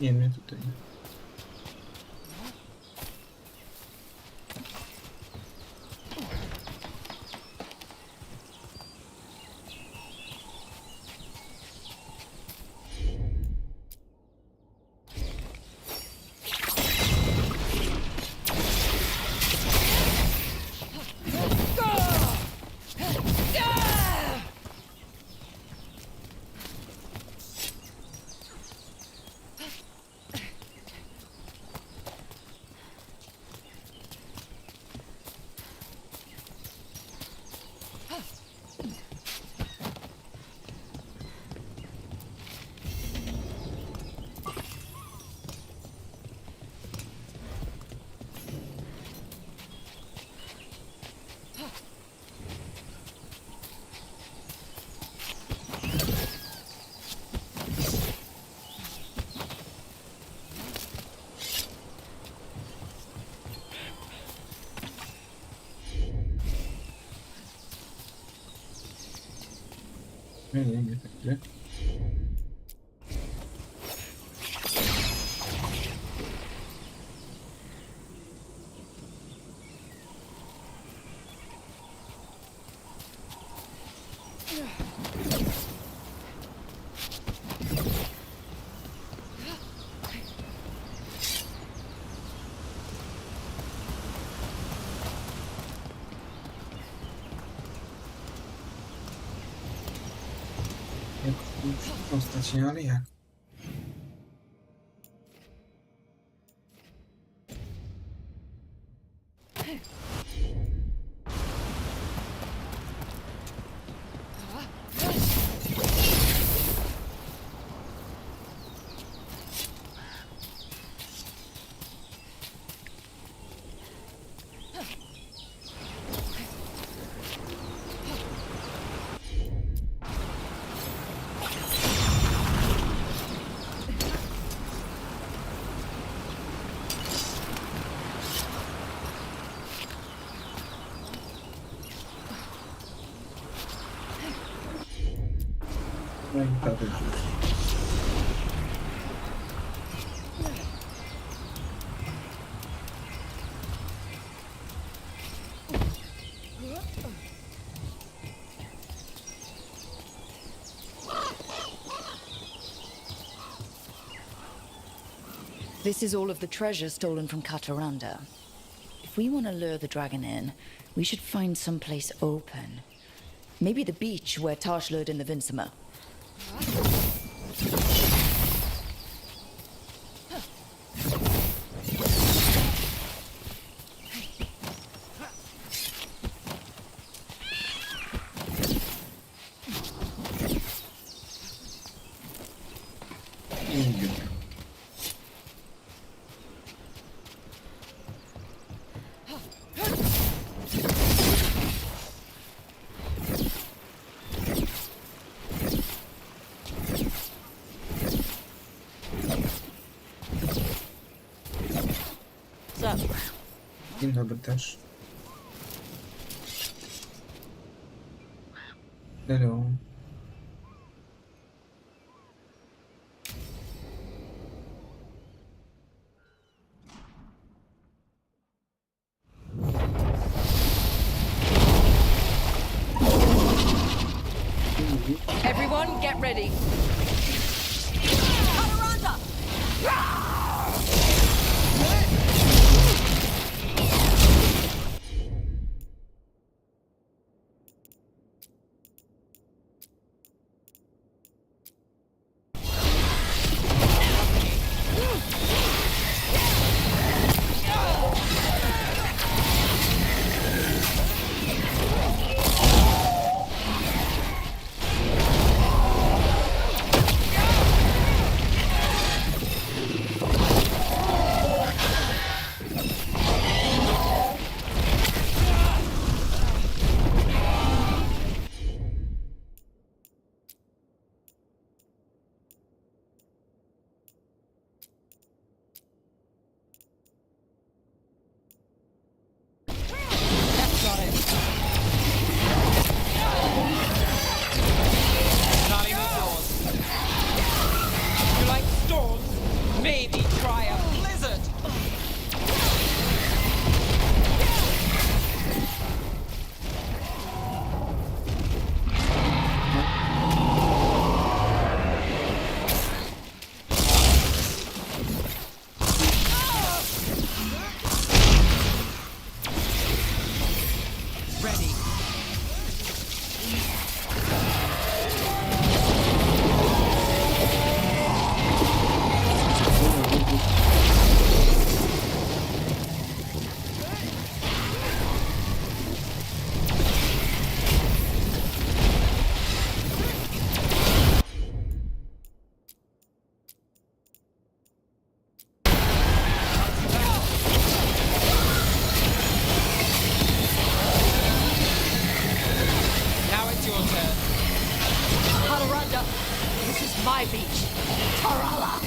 Jemy tutaj. Nie tak źle. Postać, nie, ale jak? This is all of the treasure stolen from Kataranda. If we want to lure the dragon in, we should find someplace open. Maybe the beach where Tash lured in the Vinsima. Dzień dobry też. Hello. Everyone, get ready. my beach. Tarala!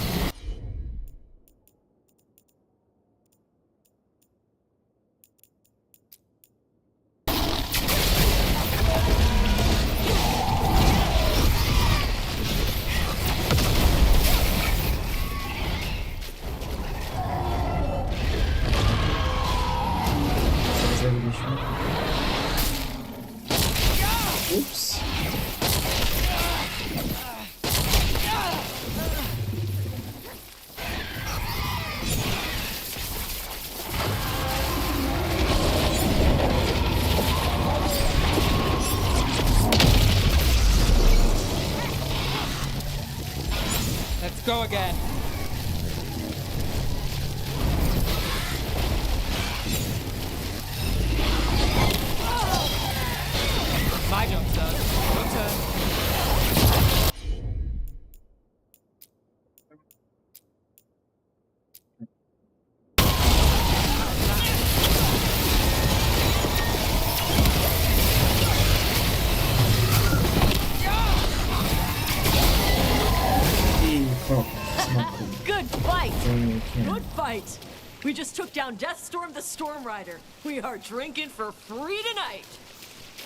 Ups. Let's go again. My job, sir. Your turn. Good fight! Good fight! We just took down Deathstorm the Storm Rider. We are drinking for free tonight!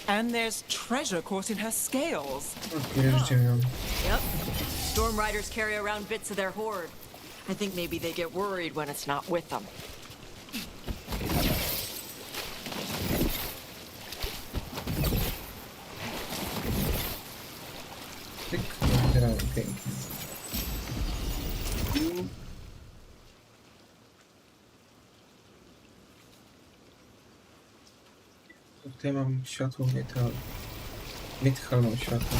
And there's treasure caught in her scales. Yep. Storm Riders carry around bits of their hoard. I think maybe they get worried when it's not with them. Tutaj mam światło metal. Metal mam światło.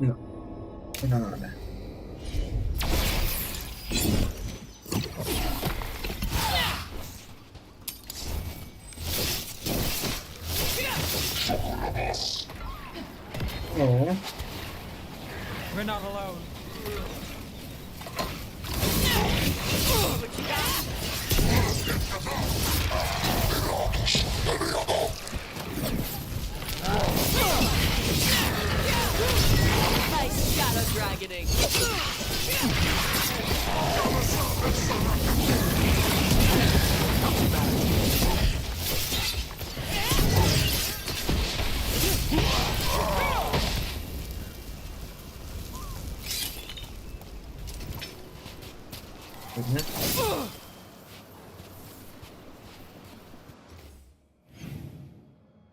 No. Banane. Oh. We're not alone.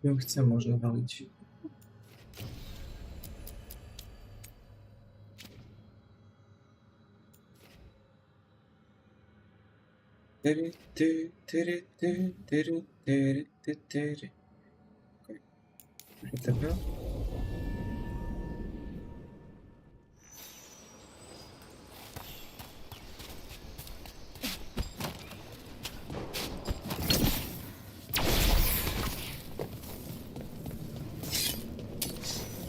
ją chce, można walić. Tyry, ty, tyry, ty, tyry, tyry, ty, tyry. Okej. Dobra.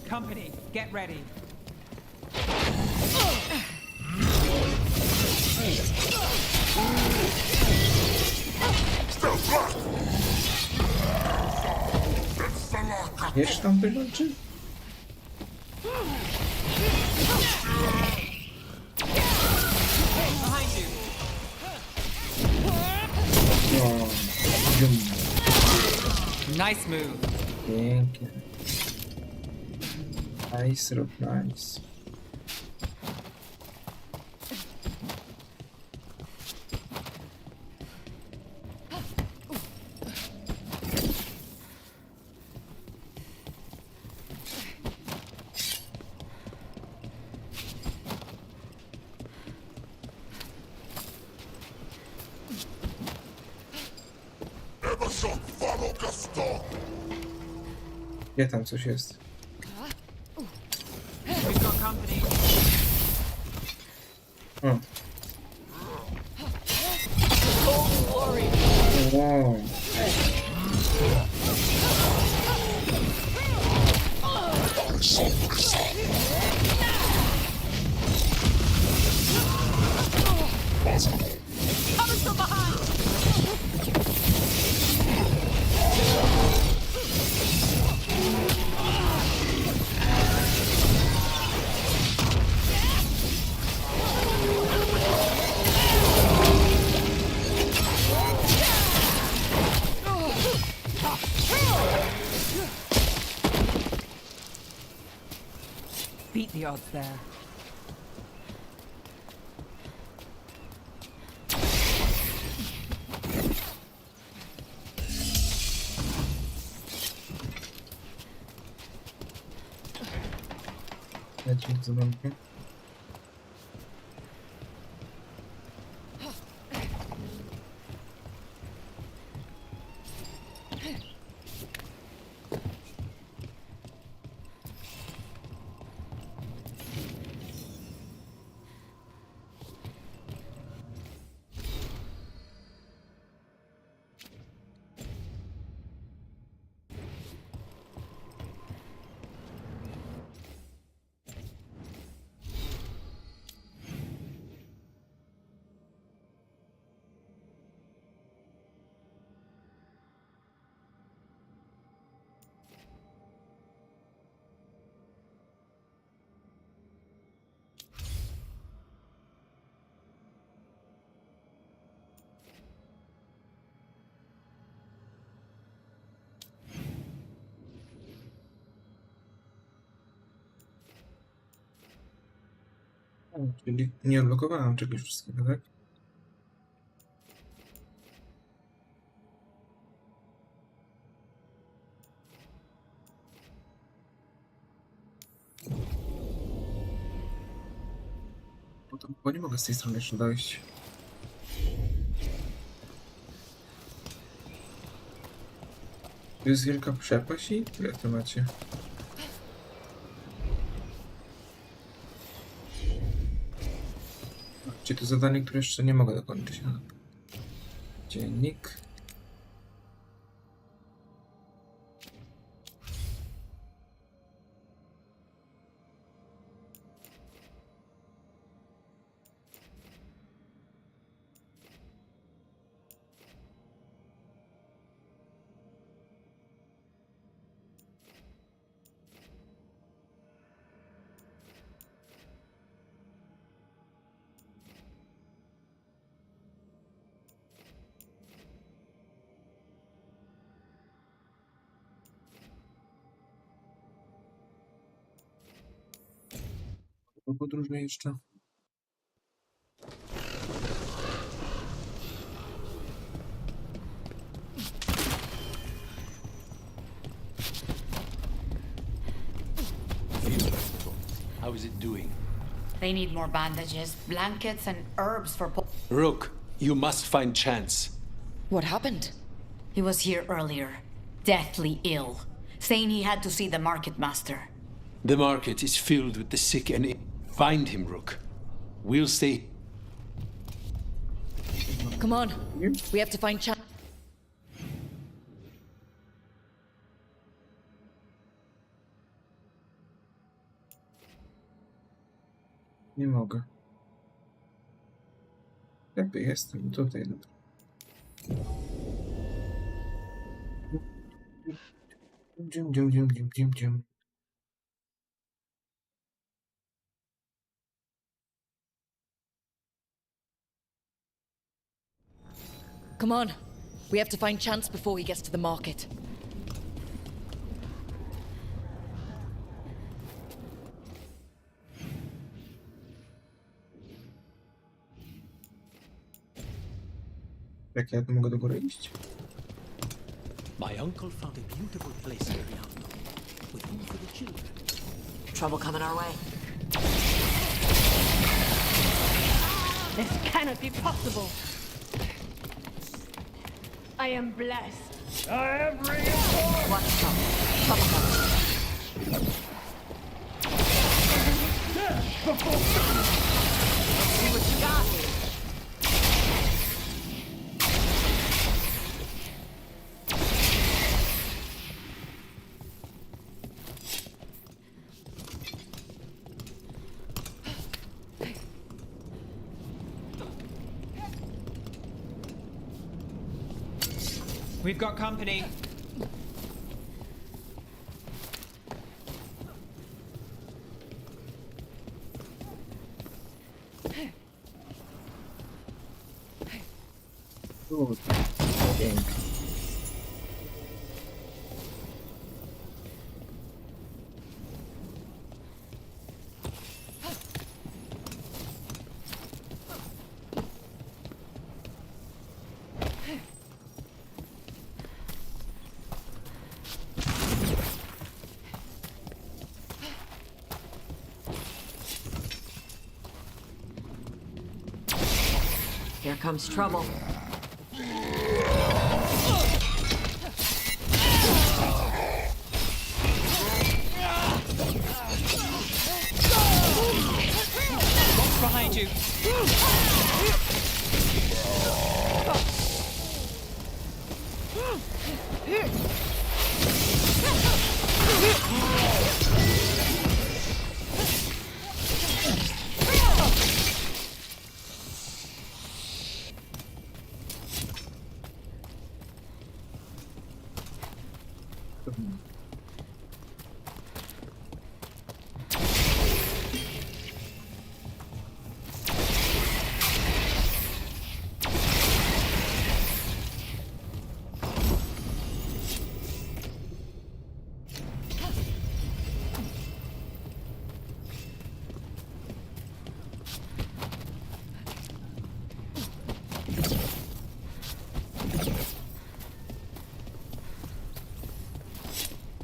Company, get ready. Jeszcze tam wyłączy? Behind you. No. Jum. Nice move. Pięknie. Nice, rob nice. Gdzie tam coś jest? We've got company. O. Wow. Coming from behind! Beat the odds there. Lecimy za domkiem. Czyli nie odblokowałem czegoś wszystkiego, tak? Bo nie mogę z tej strony jeszcze dojść. Tu jest wielka przepaść i ile to macie? Czy to zadanie, które jeszcze nie mogę dokończyć? Dziennik. Podróżny jeszcze. How is it doing? They need more bandages, blankets, and herbs for Rook, you must find Chance. What happened? He was here earlier, deathly ill, saying he had to see the market master. The market is filled with the sick and ill. Find him, Rook. We'll stay. Come on. We have to find Chance. Nie mogę. Jakby jestem tutaj. Dzim. Come on. We have to find Chance before he gets to the market. Jak ja tu mogę do góry iść? My uncle found a beautiful place in the outdoor, with room for the children. Trouble coming our way. This cannot be possible. I am blessed. I am reinforced. Watch trouble coming. Let's see what you got here. We've got company. Here comes trouble. What's behind you?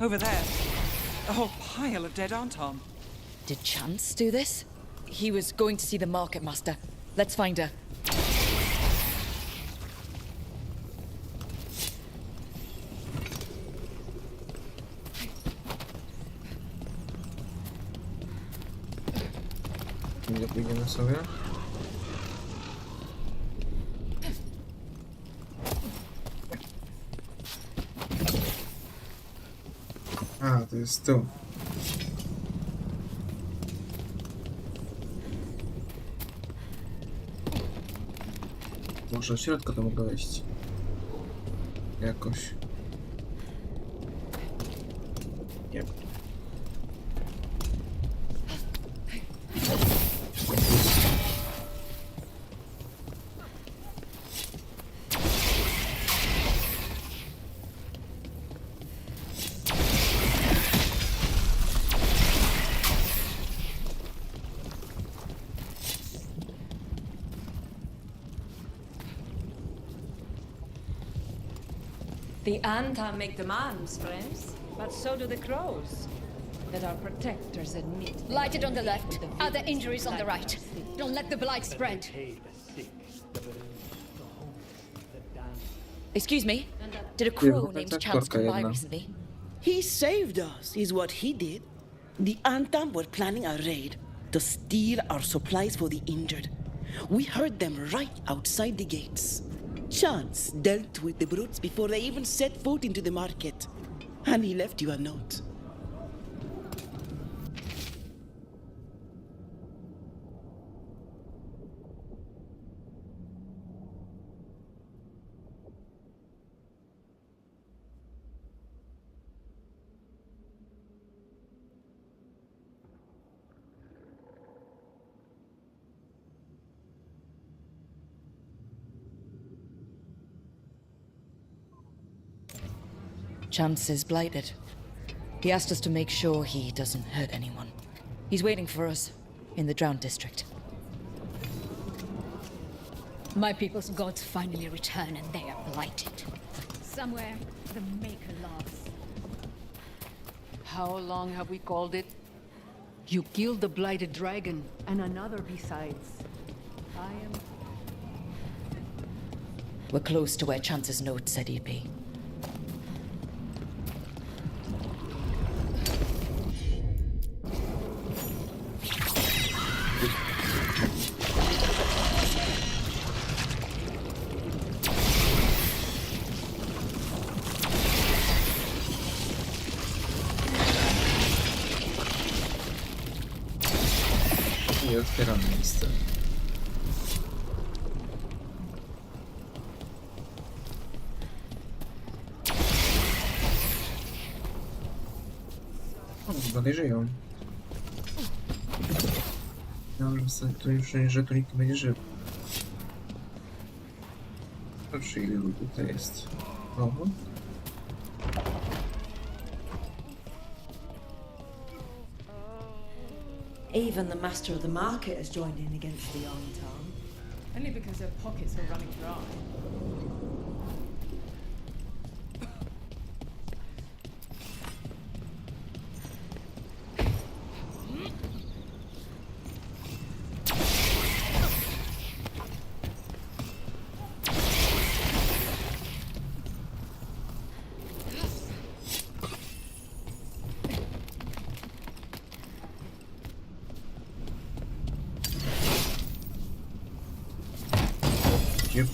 Over there. A whole pile of dead Anton. Did Chance do this? He was going to see the market master. Let's find her. Gdzie pójdziemy sobie? A, to jest tu. Może od środka to mogę wejść. Jakoś. Nie. The Anta make demands, friends, but so do the crows. that our protectors admit. Light it on the left. Other injuries on the right. Don't let the blight spread. Excuse me? Did a crow named Chance come by recently? He saved us, is what he did. The Antam were planning a raid to steal our supplies for the injured. We heard them right outside the gates. Chance dealt with the brutes before they even set foot into the market. And he left you a note. Chance is blighted. He asked us to make sure he doesn't hurt anyone. He's waiting for us in the Drowned District. My people's gods finally return and they are blighted. Somewhere, the Maker loves. How long have we called it? You killed the blighted dragon, and another besides. I am... We're close to where Chance's note said he'd be. I otwieram miejsce. O, chyba nie żyją. Że tu nikt nie będzie żył. Proszę, ile tutaj jest. O. Even the master of the market has joined in against the Antam. Only because their pockets are running dry. Yep.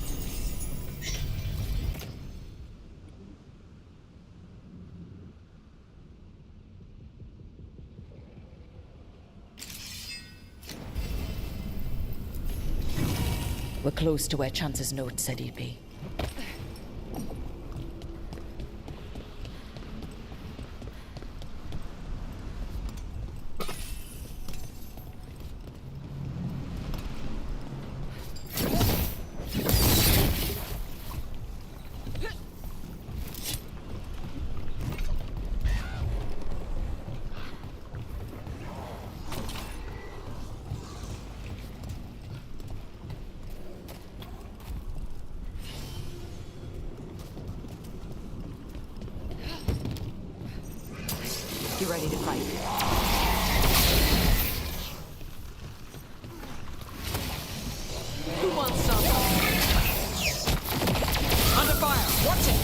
We're close to where Chance's note said he'd be. You ready to fight? Who wants some? Under fire! Watch it!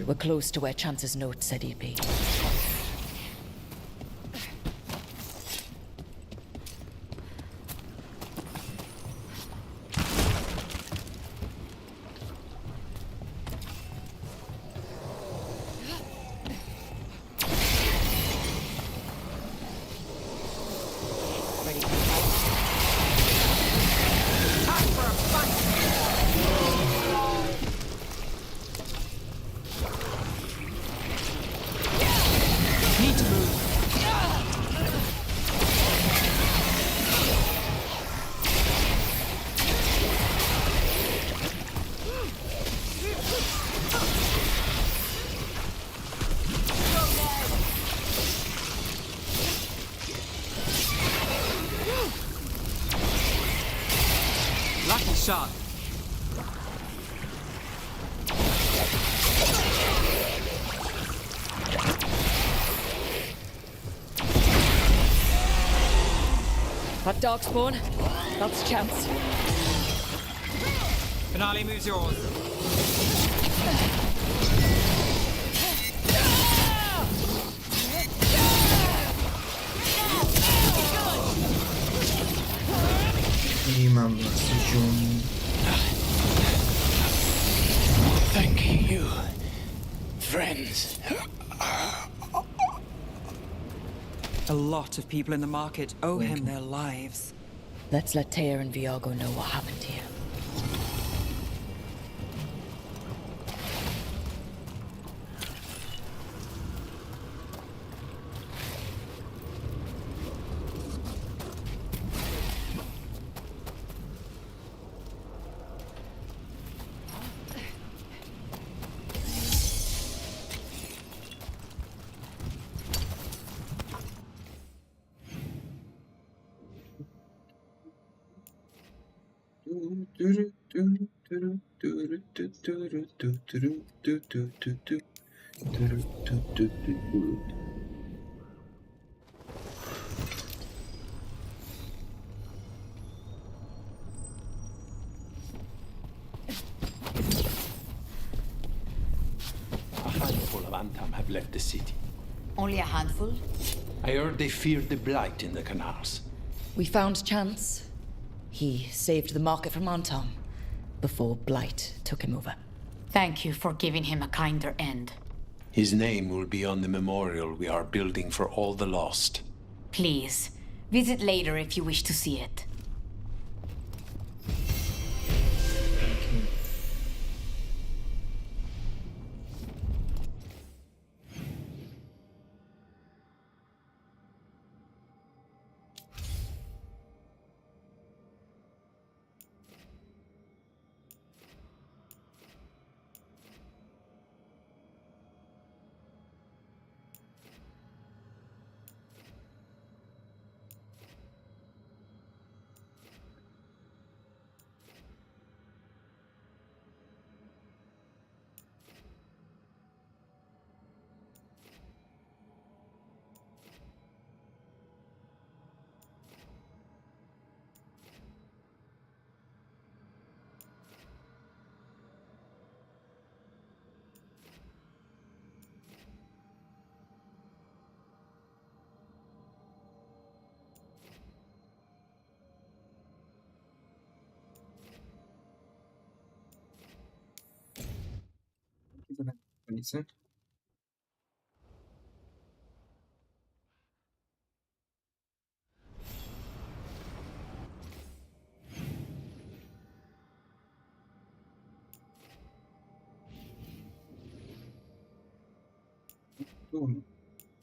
We're close to where Chance's note said he'd be. Shot. That darkspawn, that's a chance. Finale moves yours. I mam was ziom. Thank you, friends. A lot of people in the market owe him their lives. Let's let Taya and Viago know what happened here. A handful of Antam have left the city. Only a handful? I heard they feared the blight in the canals. We found Chance. He saved the market from Antam before Blight took him over. Thank you for giving him a kinder end. His name will be on the memorial we are building for all the lost. Please, visit later if you wish to see it. Ulicy.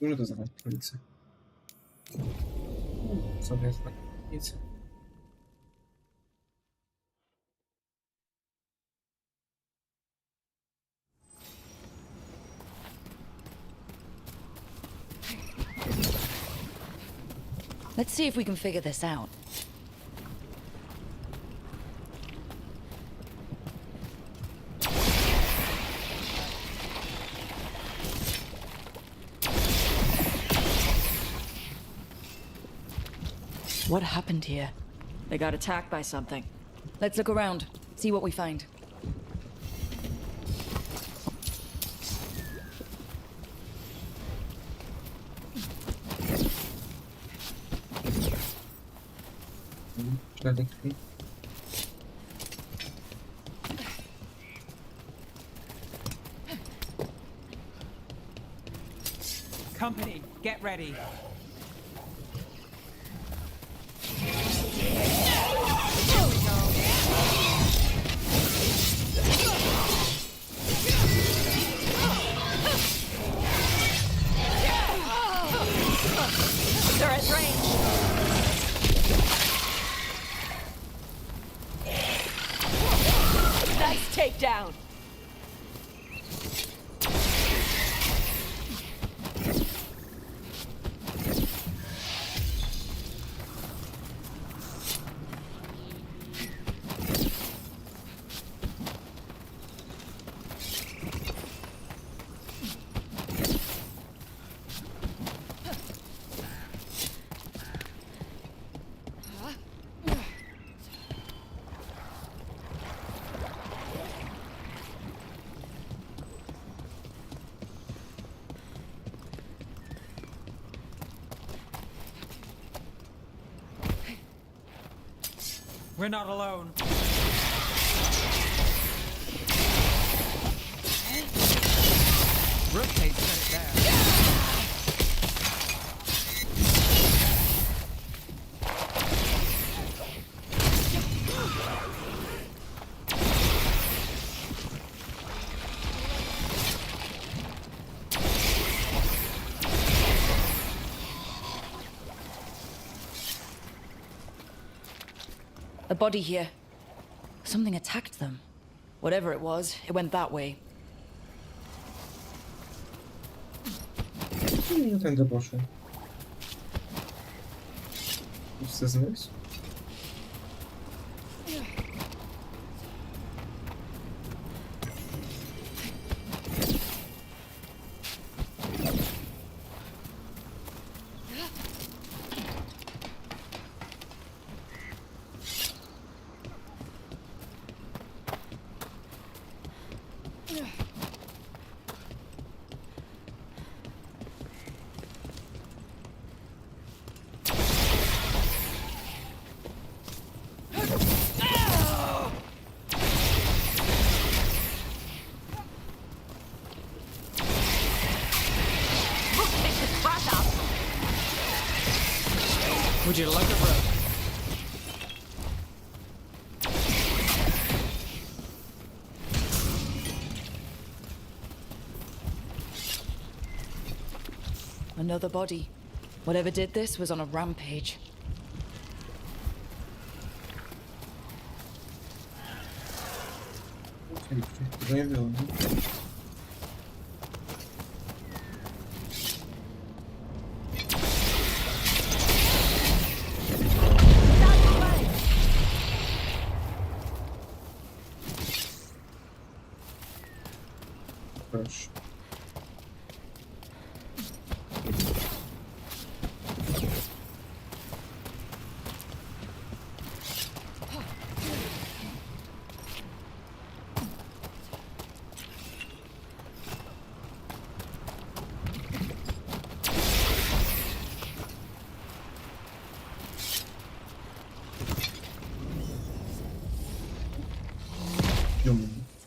Dużo to zaraz w ulicy. Sobie jest na ulicy. Let's see if we can figure this out. What happened here? They got attacked by something. Let's look around, see what we find. Company, get ready. They're at range. Nice takedown. We're not alone. Rotate it there. A body here. Something attacked them. Whatever it was, it went that way. Nie tędy poszedł. Pusty zmysł? Would you like a break? Another body. Whatever did this was on a rampage. Tego nie było, nie? Proszę.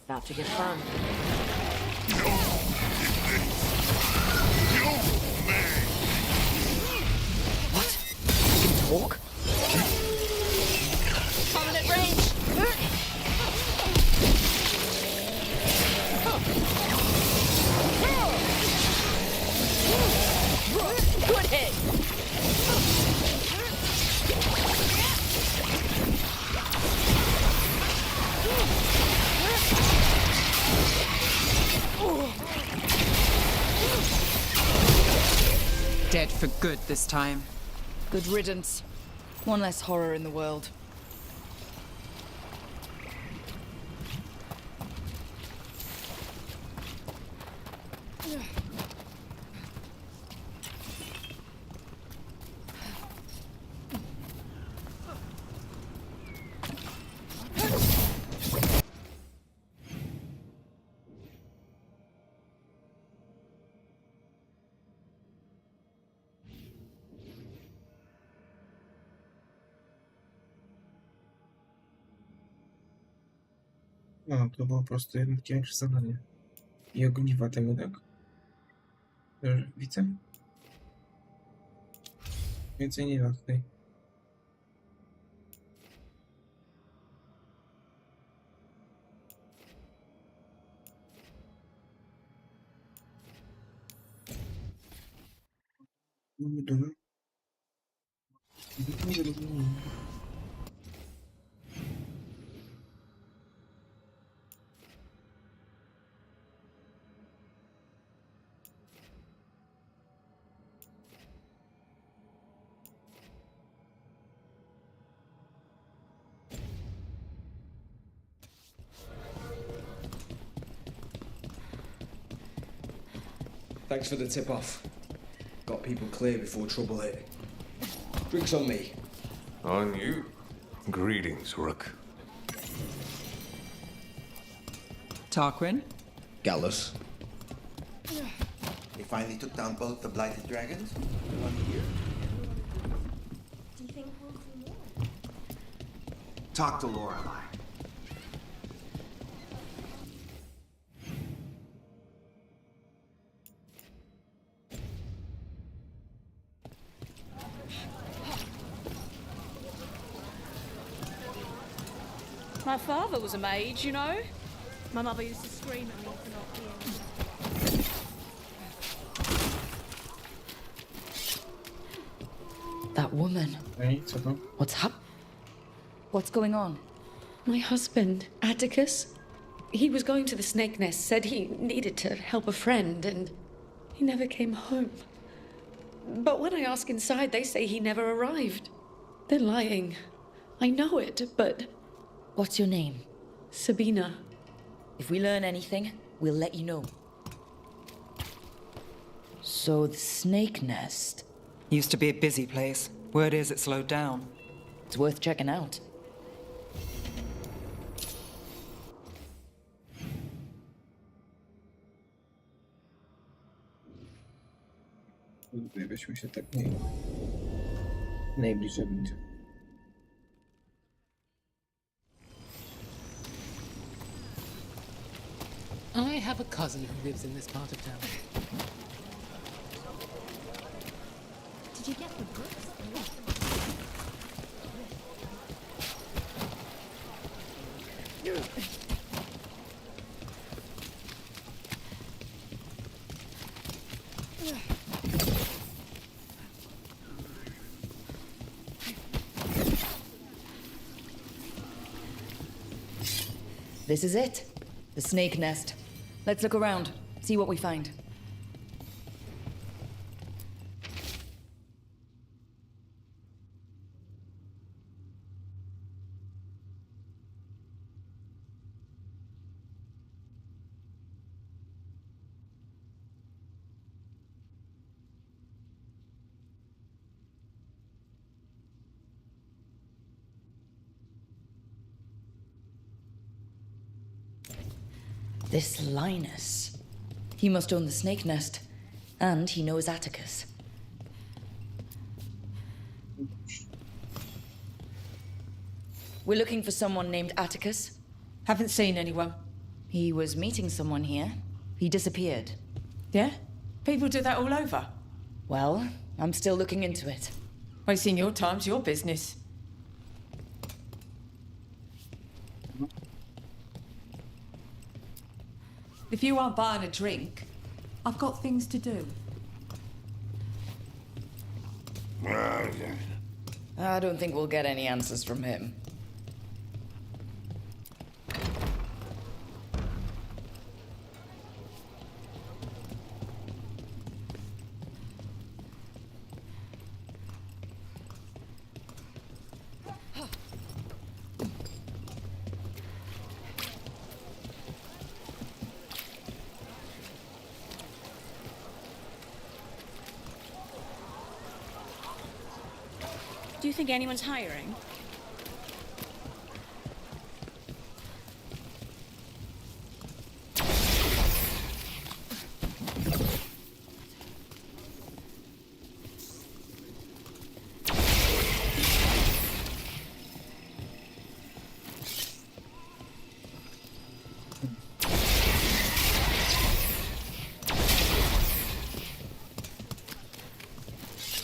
About to get fun. What? You can talk? Coming at range. Good hit. Dead for good this time. Good riddance. One less horror in the world. No, to było po prostu jedno większe zadanie. I ogniwa tego, tak? Dobrze, widzę? Więcej nie ma tutaj. Mamy dom. Thanks for the tip-off. Got people clear before trouble hit. Drinks on me. On you. Greetings, Rook. Tarquin? Gallus. They finally took down both the blighted dragons? One here? Do you think we'll see more? talk to Lorelei. My father was a mage, you know. My mother used to scream at me for not being. That woman. Ej, co to? What's going on? My husband, Atticus, he was going to the snake nest, said he needed to help a friend, and he never came home. But when I ask inside, they say he never arrived. They're lying. I know it, but... What's your name? Sabina. If we learn anything, we'll let you know. So the snake nest... Used to be a busy place. Word is it slowed down. It's worth checking out. Byśmy się tak najbliżej będzie. I have a cousin who lives in this part of town. Did you get the books? This is it. The snake nest. Let's look around, see what we find. This Linus. He must own the snake nest. And he knows Atticus. We're looking for someone named Atticus. Haven't seen anyone. He was meeting someone here. He disappeared. Yeah? People do that all over. Well, I'm still looking into it. Wasting your time's your business. If you aren't buying a drink, I've got things to do. I don't think we'll get any answers from him. Do you think anyone's hiring?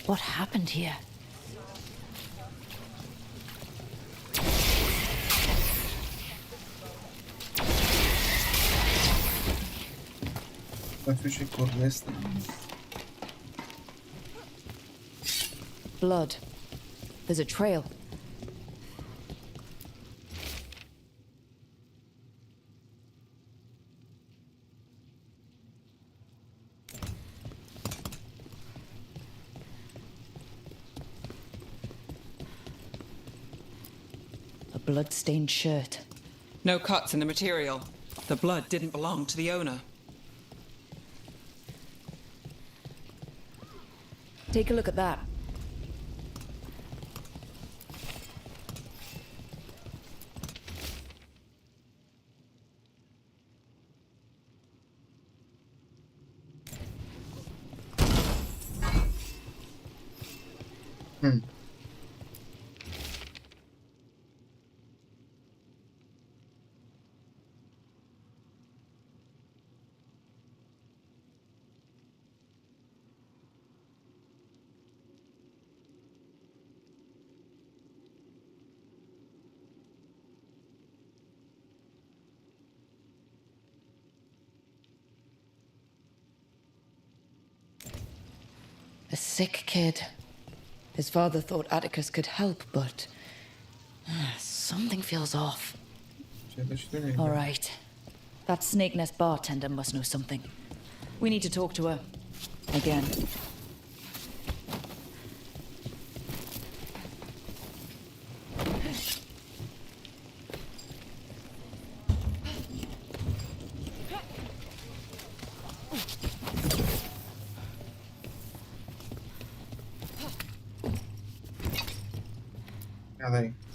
What happened here? Blood. There's a trail. A blood-stained shirt. No cuts in the material. The blood didn't belong to the owner. Take a look at that. A sick kid. His father thought Atticus could help, but something feels off. All right. That Snake Nest bartender must know something. We need to talk to her. Again.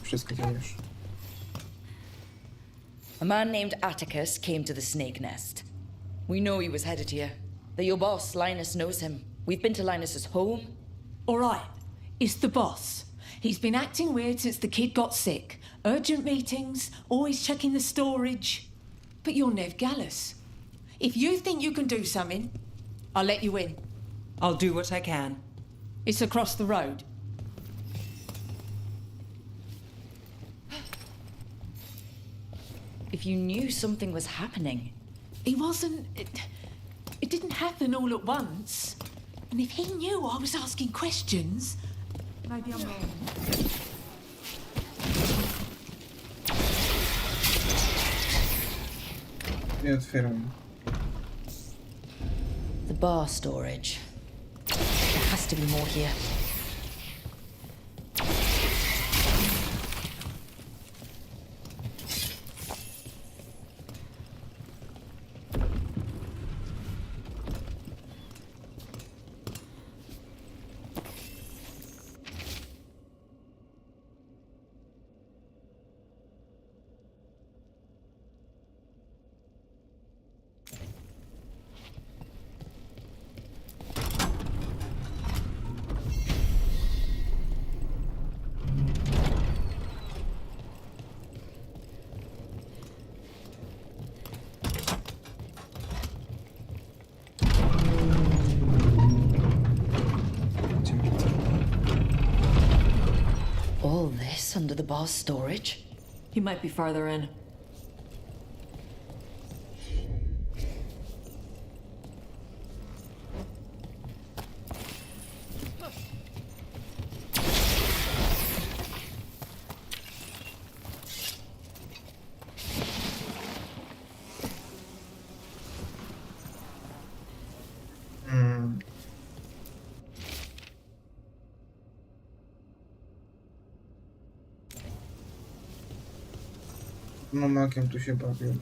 Wszystko to wiesz. A man named Atticus came to the Snake Nest. We know he was headed here. That your boss, Linus, knows him. We've been to Linus's home. All right, it's the boss. He's been acting weird since the kid got sick. Urgent meetings, always checking the storage. But you're Nev Gallus. If you think you can do something, I'll let you in. I'll do what I can. It's across the road. If you knew something was happening. He wasn't... It didn't happen all at once. And if he knew I was asking questions, maybe I'm wrong. Nie otwieram. The bar storage. There has to be more here. All this under the bar's storage? He might be farther in. No makiem tu się bawię.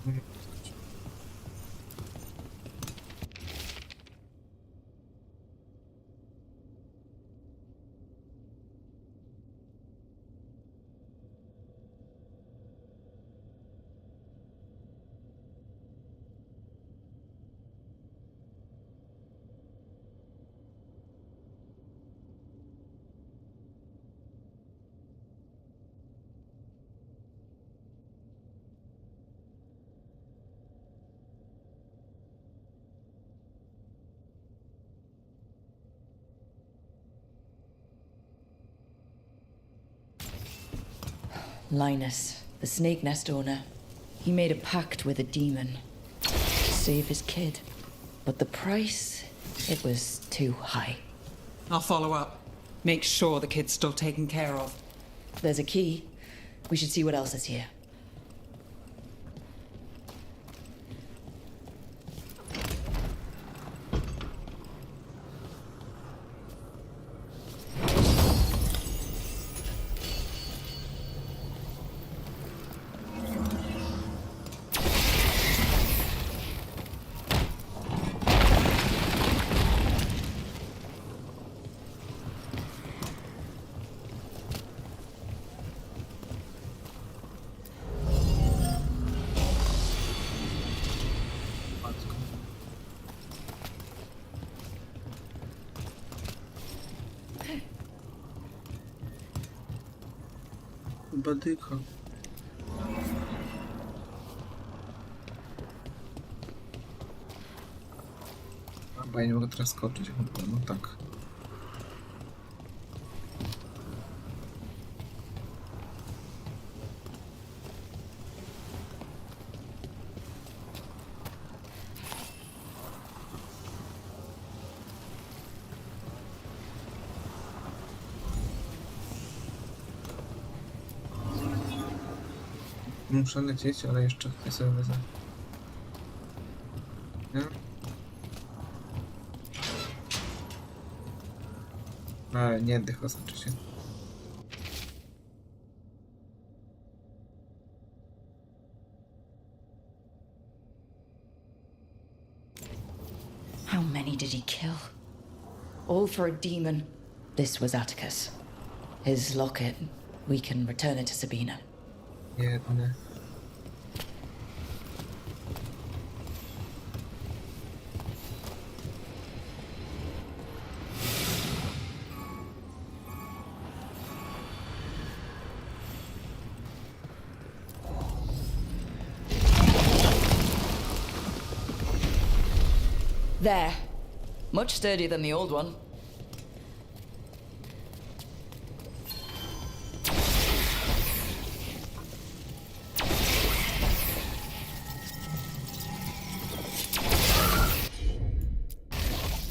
Linus, the Snake Nest owner. He made a pact with a demon to save his kid. But the price, it was too high. I'll follow up. Make sure the kid's still taken care of. There's a key. We should see what else is here. Badyka. Chyba ja nie mogę teraz skoczyć, no tak. Muszę lecieć, ale jeszcze tutaj sobie wezmę. Nie? Ale nie dycha, znaczy się. How many did he kill? All for a demon. This was Atticus. His locket, we can return it to Sabina. Jedne. There. Much sturdier than the old one.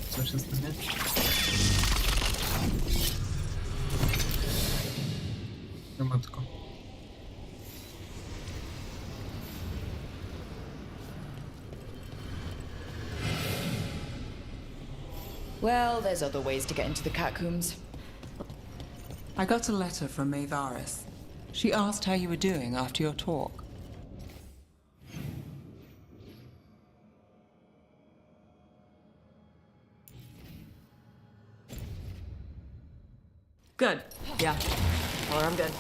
Co się stanie? No matko. Well, there's other ways to get into the catacombs. I got a letter from Maevaris. She asked how you were doing after your talk. Good. Yeah. Or I'm good.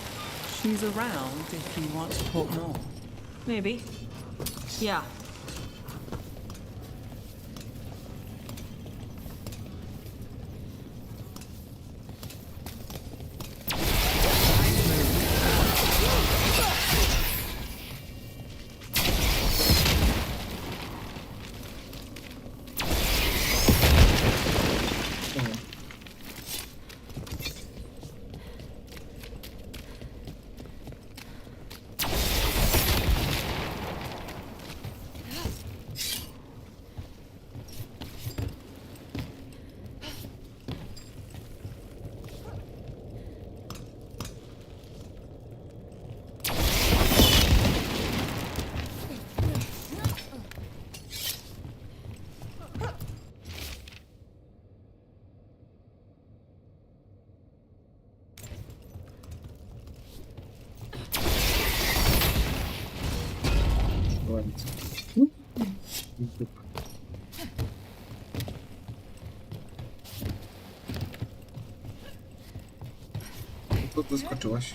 She's around if you want to talk more. Maybe. Yeah. Po to skoczyłaś.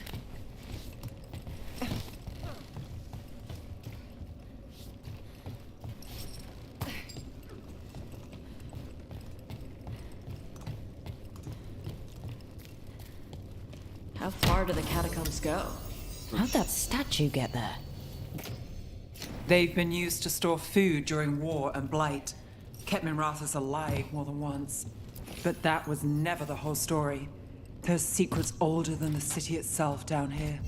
How far do the catacombs go? How'd that statue get there? They've been used to store food during war and blight. Kept Minrathous alive more than once. But that was never the whole story. There's secrets older than the city itself down here.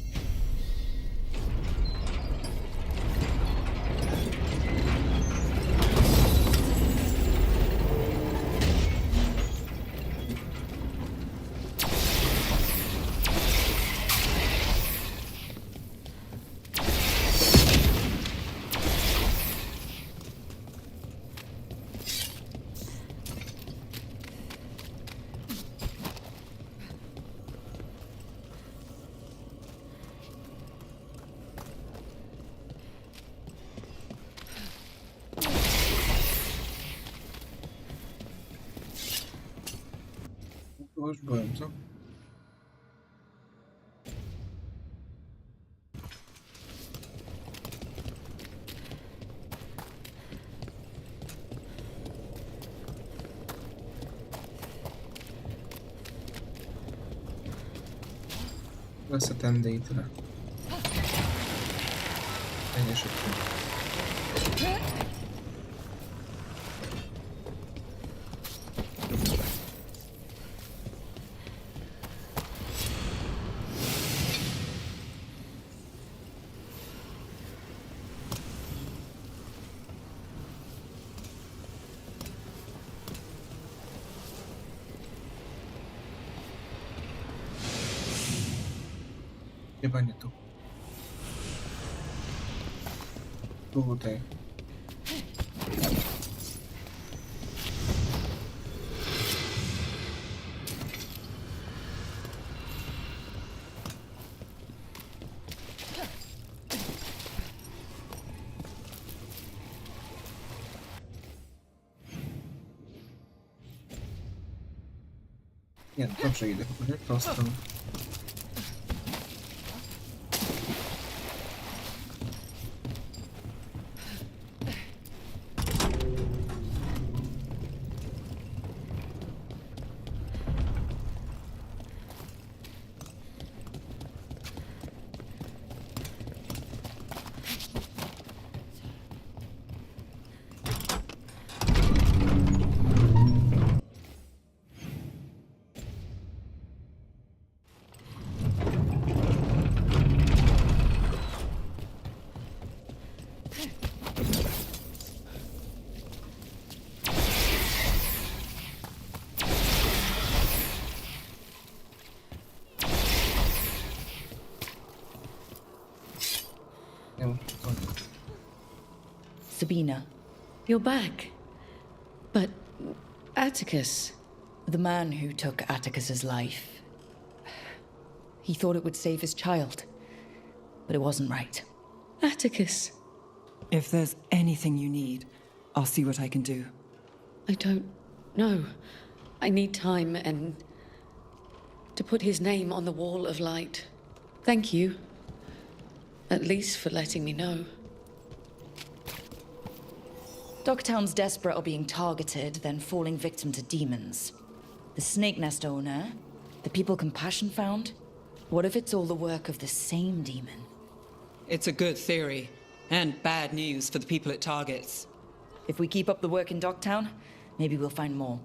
To już byłem, co? Lecę tędy i tyle. Będzie szybko. Chyba nie tu. Tutaj. Nie, dobrze idę, chyba nie prosto. Sabina. You're back. But Atticus. The man who took Atticus's life. He thought it would save his child, but it wasn't right. Atticus. If there's anything you need, I'll see what I can do. I don't know. I need time and to put his name on the wall of light. Thank you. At least for letting me know. Dogtown's desperate are being targeted, then falling victim to demons. The snake nest owner, the people Compassion found. What if it's all the work of the same demon? It's a good theory, and bad news for the people it targets. If we keep up the work in Dogtown, maybe we'll find more.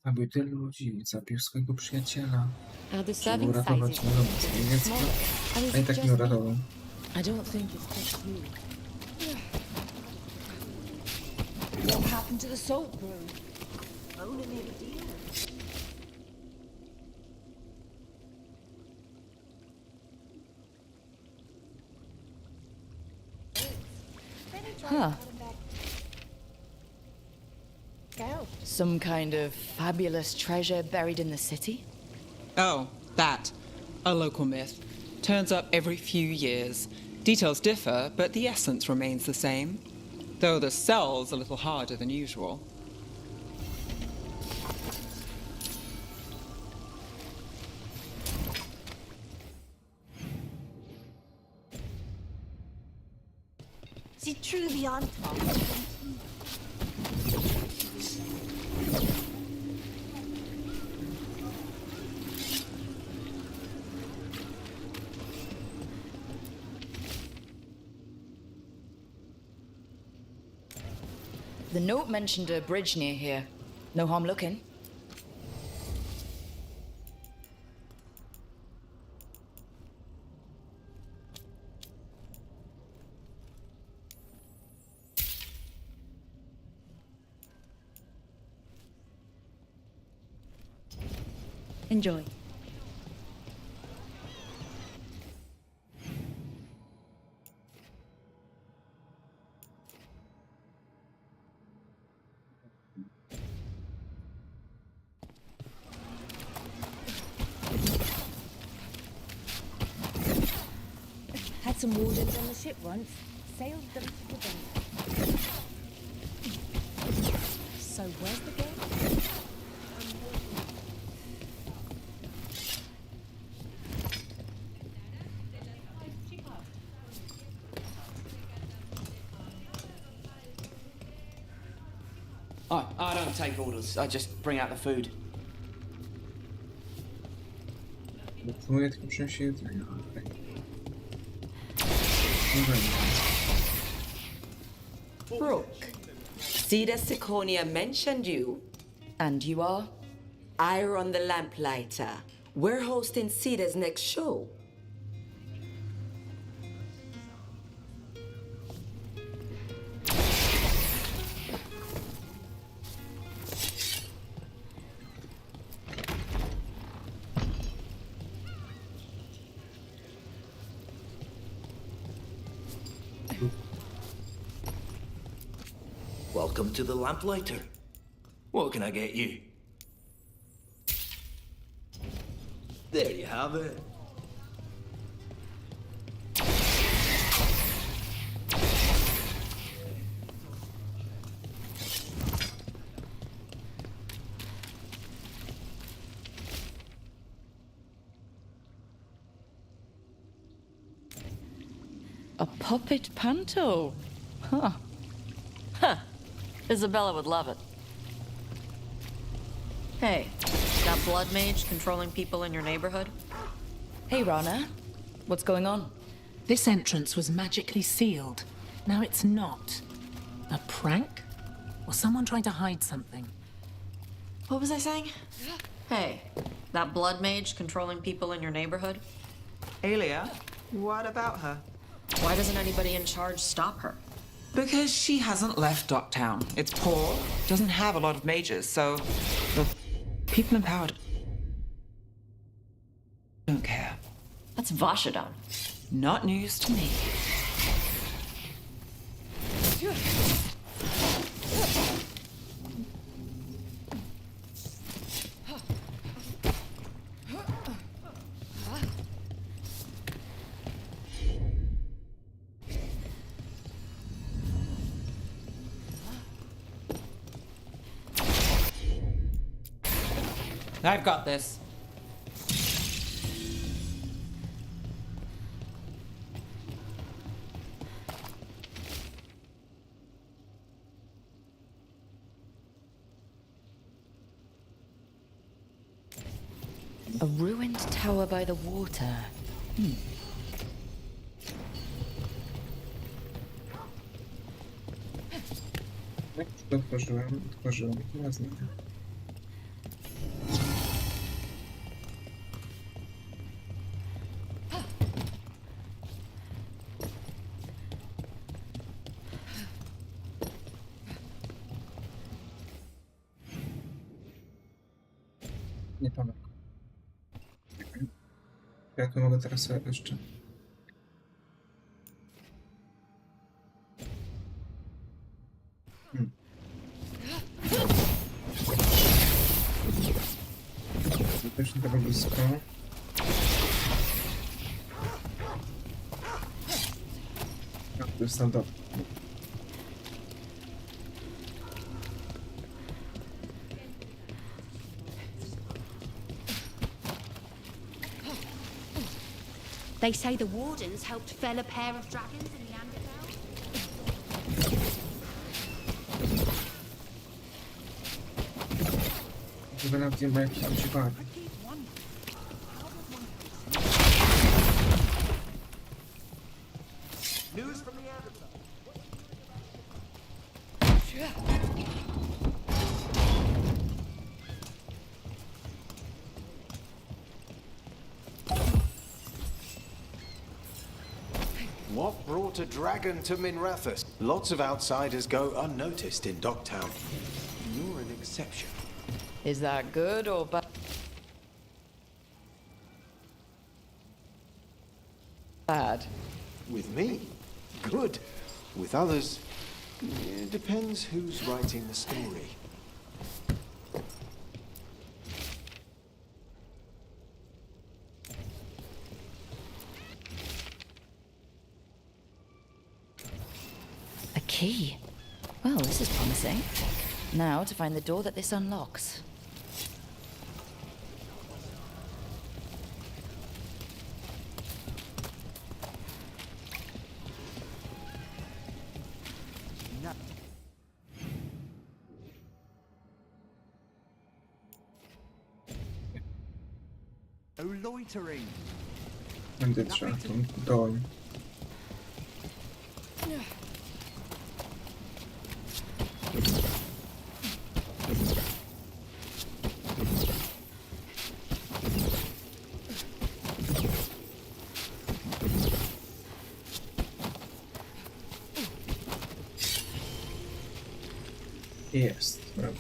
Zabił tylu ludzi, zabił swojego przyjaciela. The Żeby serving uratować size moją dziecko, a i tak nie uratował. I don't think it's just you. What happened to the salt broom? Only made a deal. Huh. Some kind of fabulous treasure buried in the city? Oh, that. A local myth. Turns up every few years. Details differ, but the essence remains the same. Though the sell's a little harder than usual. Is he truly on top? The note mentioned a bridge near here. No harm looking. Enjoy. Had some wardens on the ship once. Sailed them to them. So where's the gate? I don't take orders. I just bring out the food. Próbuję tylko przynieść jedzenie. Okay. Brooke, Thedas Siconia mentioned you. And you are? I run the Lamplighter. We're hosting Thedas' next show. Welcome to the Lamplighter. What can I get you? There you have it. A puppet panto. Huh. Huh. Isabella would love it. Hey, that blood mage controlling people in your neighborhood? Hey, Rana. What's going on? This entrance was magically sealed. Now it's not. A prank? Or someone trying to hide something? What was I saying? Hey, that blood mage controlling people in your neighborhood? Alia, what about her? Why doesn't anybody in charge stop her? Because she hasn't left Docktown. It's poor, doesn't have a lot of mages, so the people in power don't care. That's Vashadon. Not news to me. I've got this. A ruined tower by the water. Jak to otworzyłem? Otworzyłem. Chyba znajdę. Nie pamiętam. Ja tu mogę teraz sobie jeszcze. Też nie tak blisko. A, tu jest tam dół. They say the Wardens helped fell a pair of dragons in the underground. Chyba nawet nie ma jakichś uciekania. News from the Underground. What brought a dragon to Minrathous? Lots of outsiders go unnoticed in Docktown. You're an exception. Is that good or bad? Bad. With me, good. With others, it depends who's writing the story. A key. Well, this is promising. Now to find the door that this unlocks. No loitering. Będę trzeba tą doń. Jest, prawda.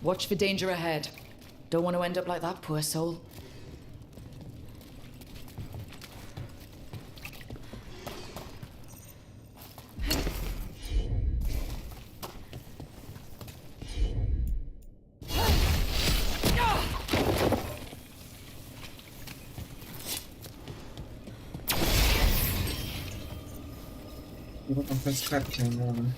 Watch for danger ahead. Don't want to end up like that poor soul. Chyba tam bez karty mamy.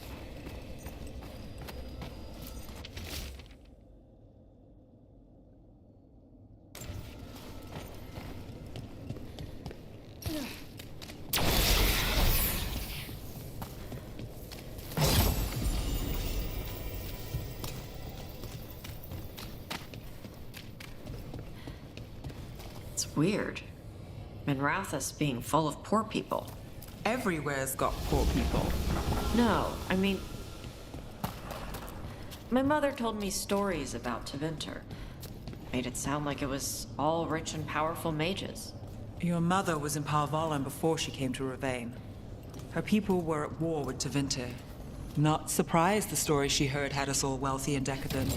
It's weird. Minrathous being full of poor people. Everywhere's got poor people. No, I mean... My mother told me stories about Tevinter. Made it sound like it was all rich and powerful mages. Your mother was in Parvalan before she came to Ravane. Her people were at war with Tevinter. Not surprised the story she heard had us all wealthy and decadent.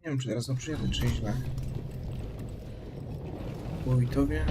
Nie wiem, czy teraz dobrze jadę, czy źle. Wójtowie.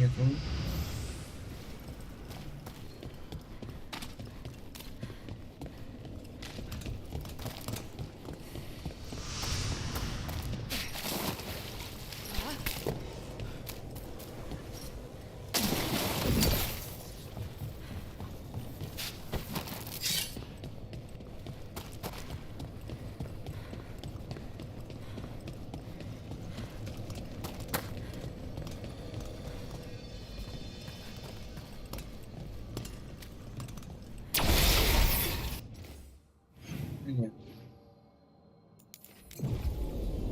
Nie tu. Nie.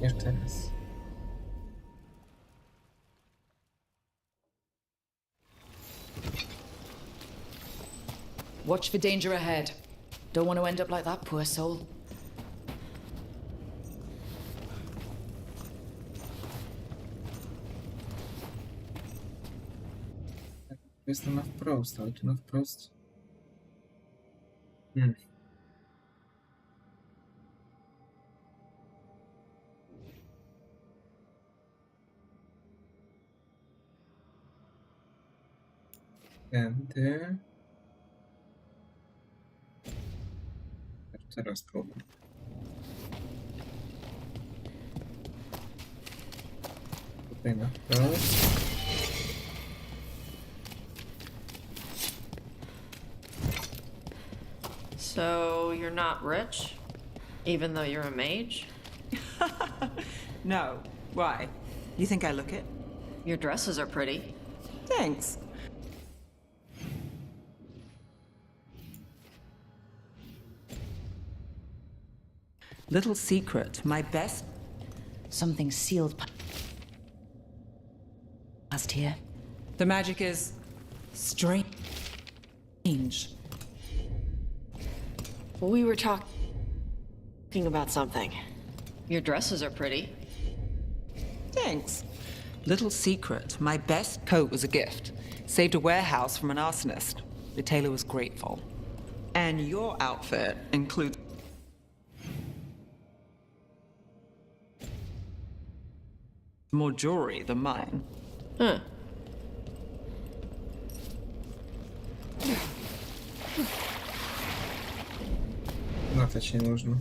Jeszcze raz. Watch for danger ahead. Don't want to end up like that poor soul. Jestem na wprost, ale tu na wprost. Tędy. Teraz spróbuj. Tutaj na wprost. So, you're not rich? Even though you're a mage? No. Why? You think I look it? Your dresses are pretty. Thanks. Little secret, my best... Something sealed past here. The magic is... strange. We were talking about something. Your dresses are pretty. Thanks. Little secret, my best coat was a gift. Saved a warehouse from an arsonist. The tailor was grateful. And your outfit includes... more jewelry than mine. Huh. Latać nie można.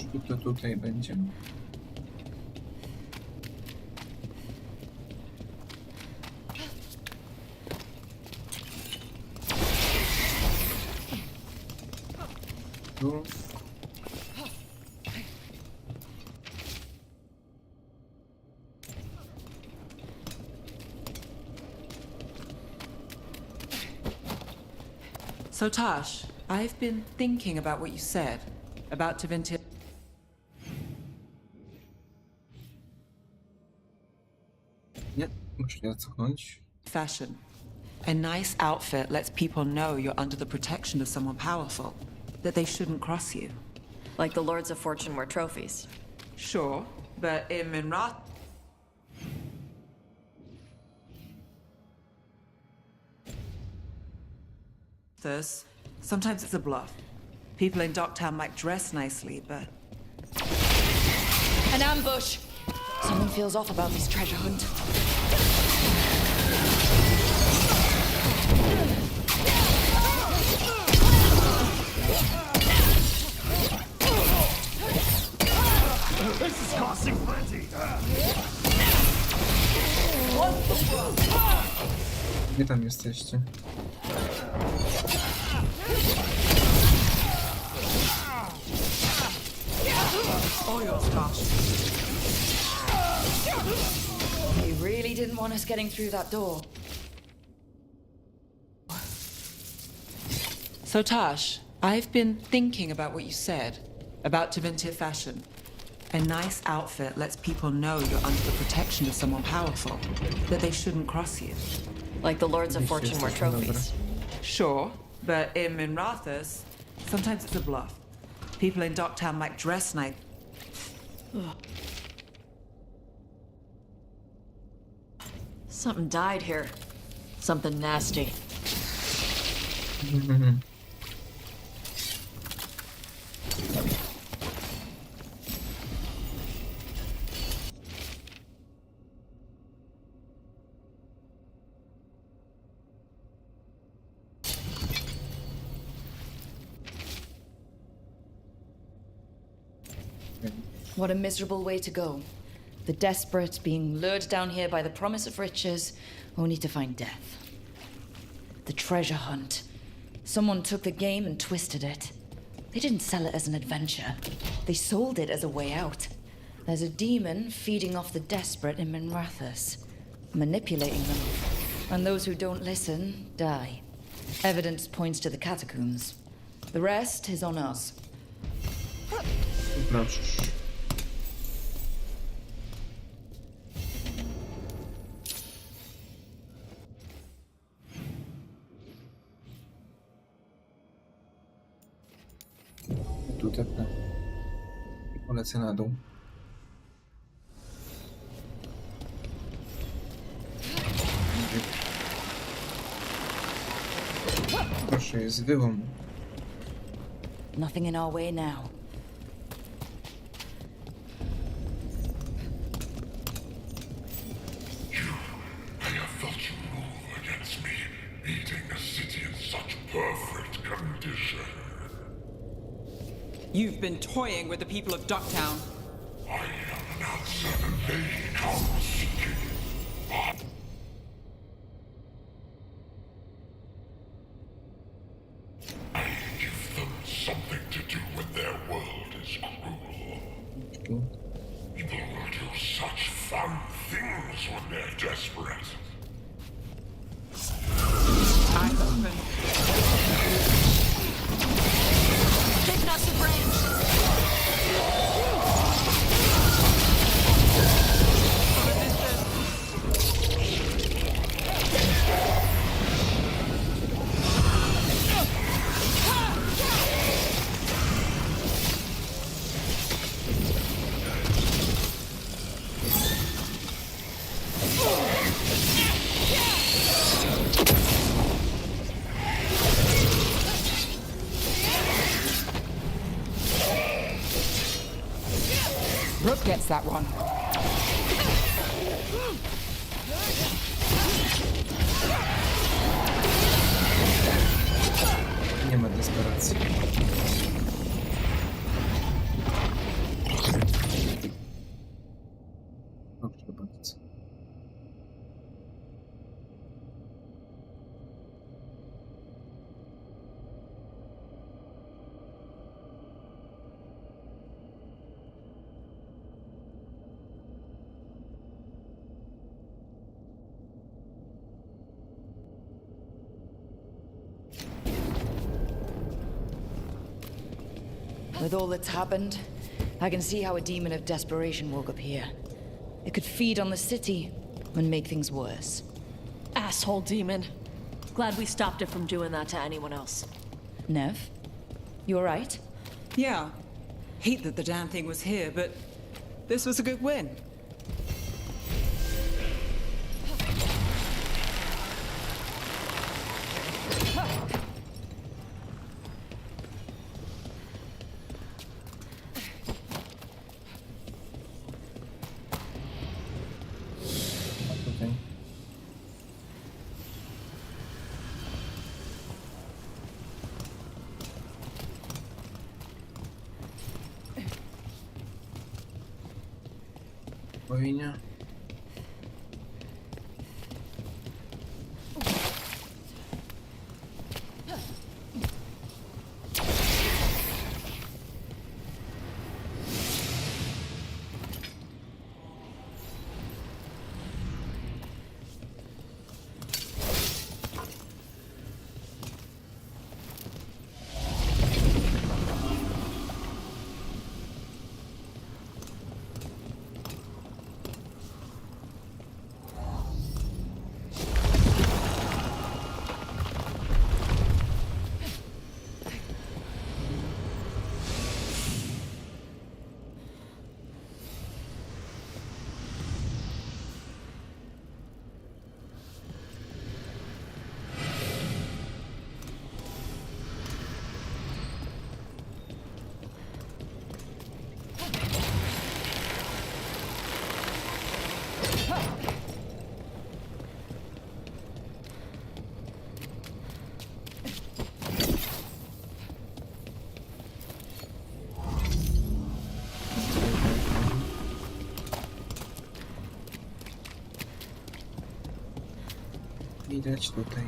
Czy to tutaj będzie? Tu. So, Tash, I've been thinking about what you said about Tevinter. Nie, muszę się cofnąć. Fashion. A nice outfit lets people know you're under the protection of someone powerful, that they shouldn't cross you. Like the Lords of Fortune wear trophies. Sure, but in Mroku, sometimes it's a bluff. People in Docktown might dress nicely, but... An ambush! Something feels off about this treasure hunt. This is costing plenty. Gdzie tam jesteście? All yours, Tash. They really didn't want us getting through that door. So, Tash, I've been thinking about what you said about Tevinter fashion. A nice outfit lets people know you're under the protection of someone powerful, that they shouldn't cross you. Like the Lords of Fortune wear trophies. Sure, but in Mroku, sometimes it's a bluff. People in Docktown might dress nice. Something died here. Something nasty. What a miserable way to go. The desperate being lured down here by the promise of riches, only to find death. The treasure hunt. Someone took the game and twisted it. They didn't sell it as an adventure. They sold it as a way out. There's a demon feeding off the desperate in Mroku, manipulating them. And those who don't listen, die. Evidence points to the catacombs. The rest is on us. Proszę. Tu tepnę i polecę na dół. Proszę, jest wyłom. Nothing in our way now. I have felt you rule against me, beating a city in such perfect condition. You've been toying with the people of Docktown. I am an answer that they come seeking. I give them something to do when their world is cruel. People will do such fun things when they're desperate. Eyes open. Take us a branch. Brooke gets that one. Nie ma desperacji. With all that's happened, I can see how a demon of desperation woke up here. It could feed on the city and make things worse. Asshole demon. Glad we stopped it from doing that to anyone else. Nev, you alright? Yeah. Hate that the damn thing was here, but this was a good win. Powinien. Widać tutaj.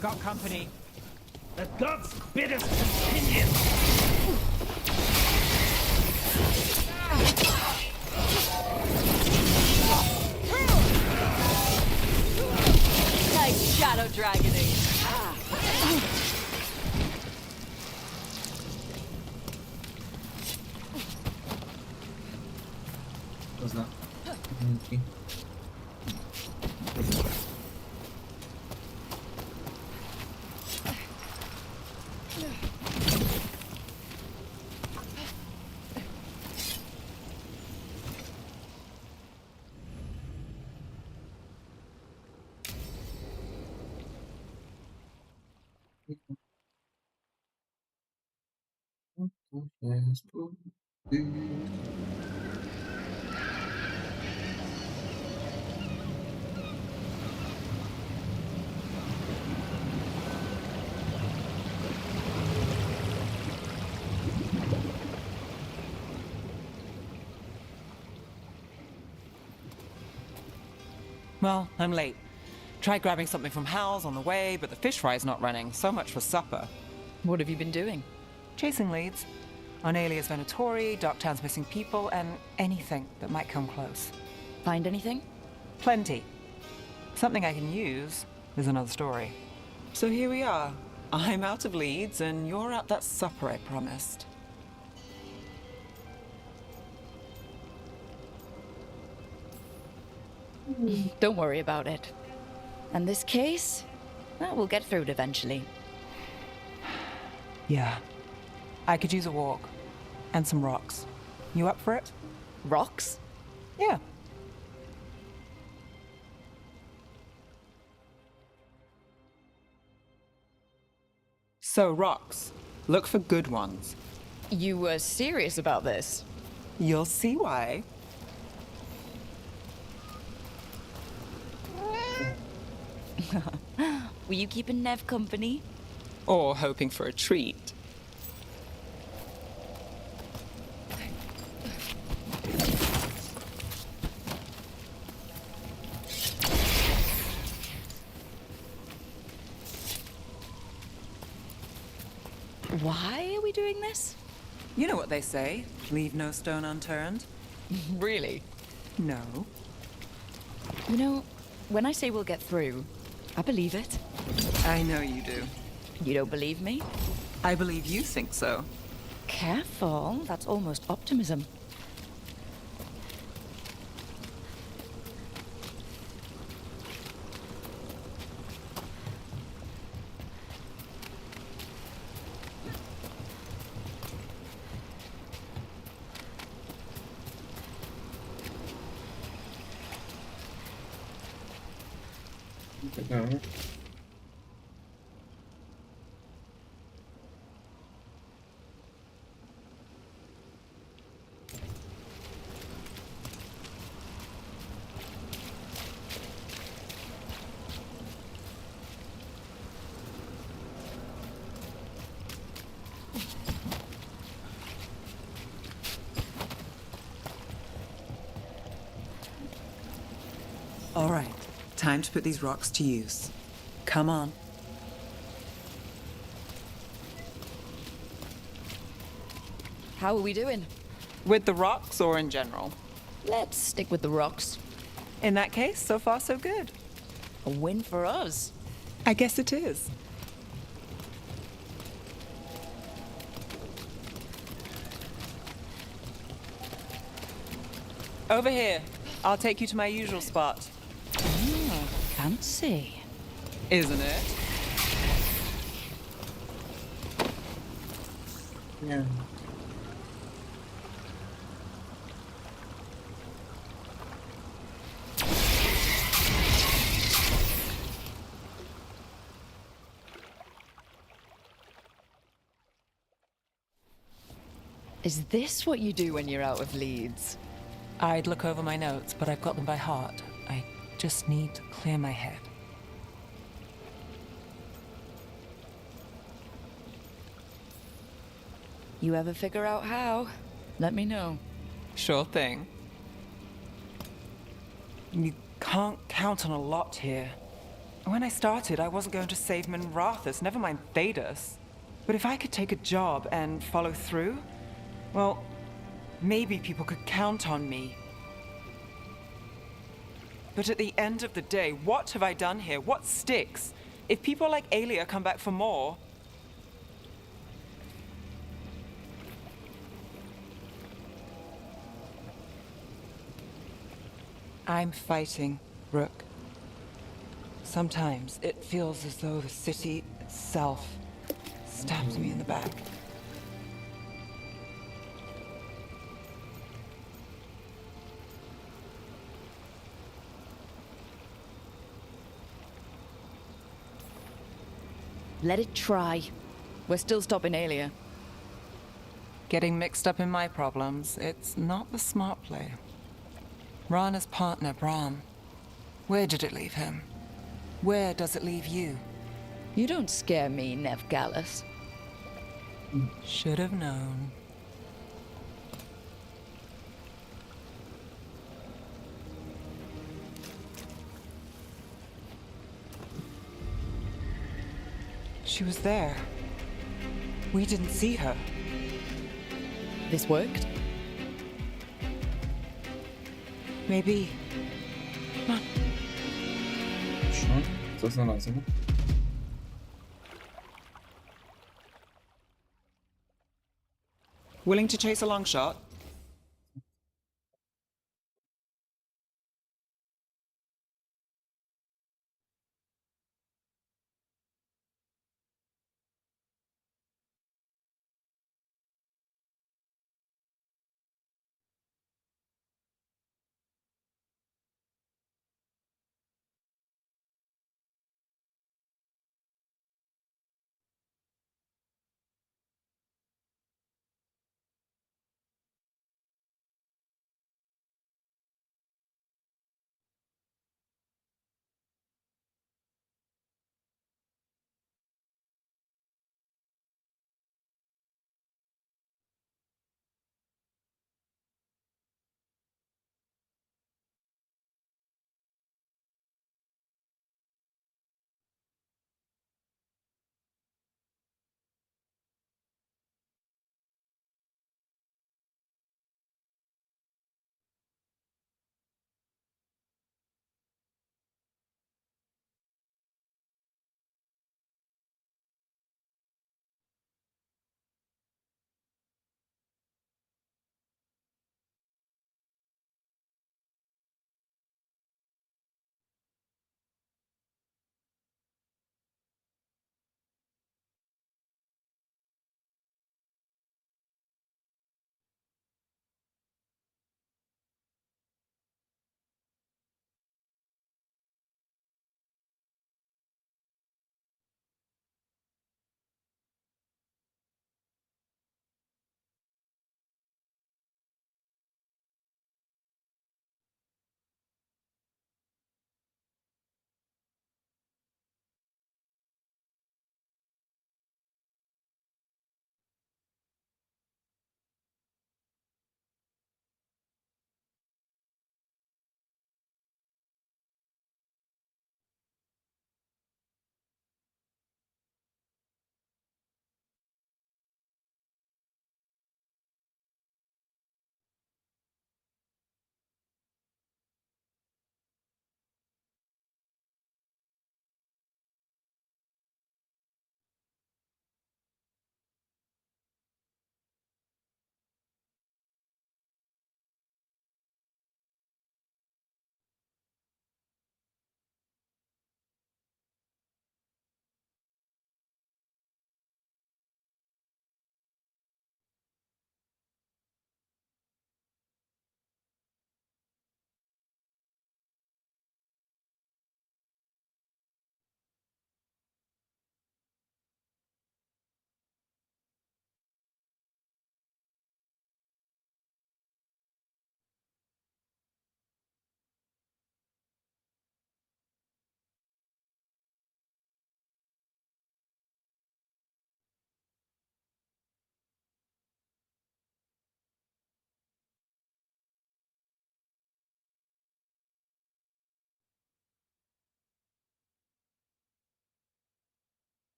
Got company. The gods bid us continue. Nice shadow dragoning. Pozna. Well, I'm late. Tried grabbing something from Hal's on the way, but the fish fry's not running. So much for supper. What have you been doing? Chasing leads. On alias Venatori, Docktown's missing people, and anything that might come close. Find anything? Plenty. Something I can use is another story. So here we are. I'm out of leads, and you're at that supper I promised. Don't worry about it. And this case, well, we'll get through it eventually. Yeah. I could use a walk. And some rocks. You up for it? Rocks? Yeah. So, rocks. Look for good ones. You were serious about this? You'll see why. Were you keeping Nev company? Or hoping for a treat. Why are we doing this? You know what they say, leave no stone unturned. Really? No. You know, when I say we'll get through, I believe it. I know you do. You don't believe me? I believe you think so. Careful, that's almost optimism. No. All right, time to put these rocks to use. Come on. How are we doing? With the rocks or in general? Let's stick with the rocks. In that case, so far so good. A win for us. I guess it is. Over here. I'll take you to my usual spot. Oh, fancy. Isn't it? Yeah. Is this what you do when you're out of leads? I'd look over my notes, but I've got them by heart. I just need to clear my head. You ever figure out how? Let me know. Sure thing. You can't count on a lot here. When I started, I wasn't going to save Minrathus, never mind Thedas. But if I could take a job and follow through, well, maybe people could count on me. But at the end of the day, what have I done here? What sticks? If people like Aelia come back for more... I'm fighting, Rook. Sometimes it feels as though the city itself stabs me in the back. Let it try. We're still stopping Aelia. Getting mixed up in my problems, it's not the smart play. Rana's partner, Brahm. Where did it leave him? Where does it leave you? You don't scare me, Nev Gallus. Should have known. She was there. We didn't see her. This worked? Maybe. Come on. Proszę, co znalazłem? Willing to chase a long shot?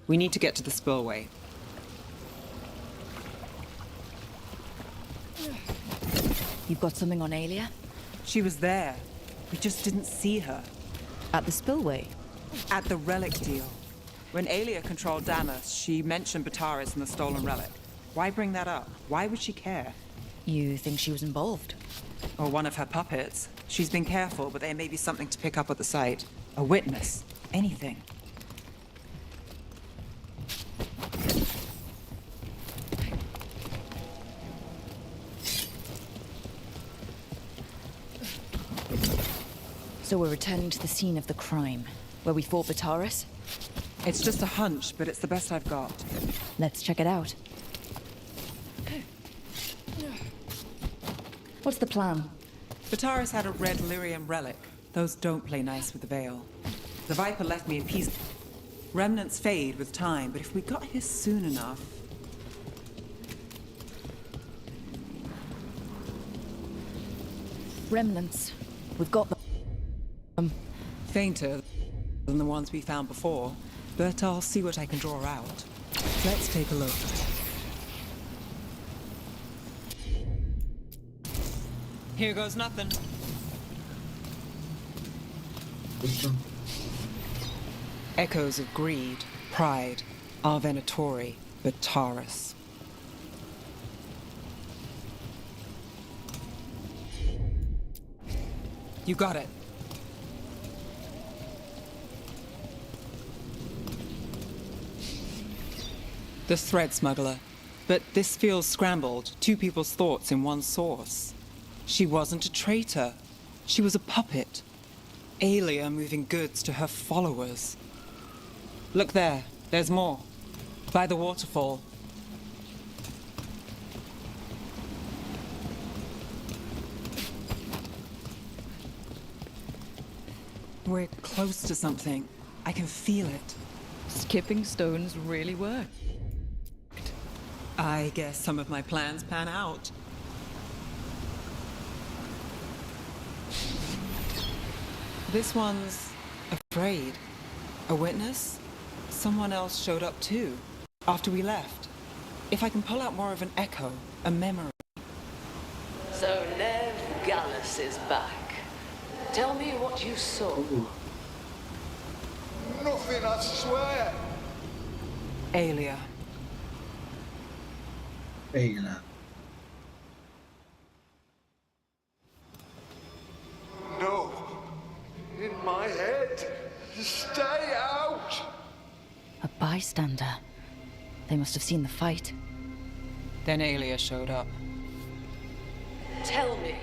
We need to get to the spillway. You got something on Alia? She was there. We just didn't see her. At the spillway? At the relic deal. When Aelia controlled Damas, she mentioned Bataris and the stolen relic. Why bring that up? Why would she care? You think she was involved? Or one of her puppets. She's been careful, but there may be something to pick up at the site. A witness. Anything. So we're returning to the scene of the crime, where we fought Bataris? It's just a hunch, but it's the best I've got. Let's check it out. What's the plan? Bataris had a red lyrium relic. Those don't play nice with the Veil. The Viper left me a piece. Remnants fade with time, but if we got here soon enough... Remnants. We've got them. Fainter than the ones we found before, but I'll see what I can draw out. Let's take a look. Here goes nothing. Echoes of greed, pride, our Venatori, Bataris. You got it. The thread smuggler. But this feels scrambled. Two people's thoughts in one source. She wasn't a traitor. She was a puppet. Aelia moving goods to her followers. Look there. There's more. By the waterfall. We're close to something. I can feel it. Skipping stones really work. I guess some of my plans pan out. This one's afraid. A witness? Someone else showed up too, after we left. If I can pull out more of an echo, a memory. So Nev Gallus is back. Tell me what you saw. Nothing, I swear. Aelia. Aelia. No. In my head. Stay out. A bystander. They must have seen the fight. Then Aelia showed up. Tell me,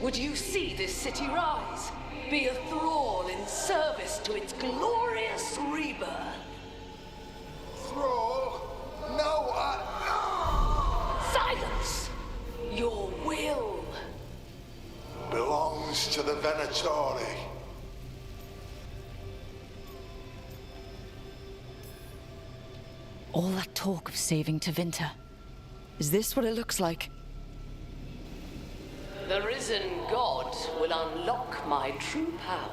would you see this city rise? Be a thrall in service to its glorious rebirth? Thrall? No, Silence! Your will belongs to the Venatori. All that talk of saving Tevinter. Is this what it looks like? The risen god will unlock my true power.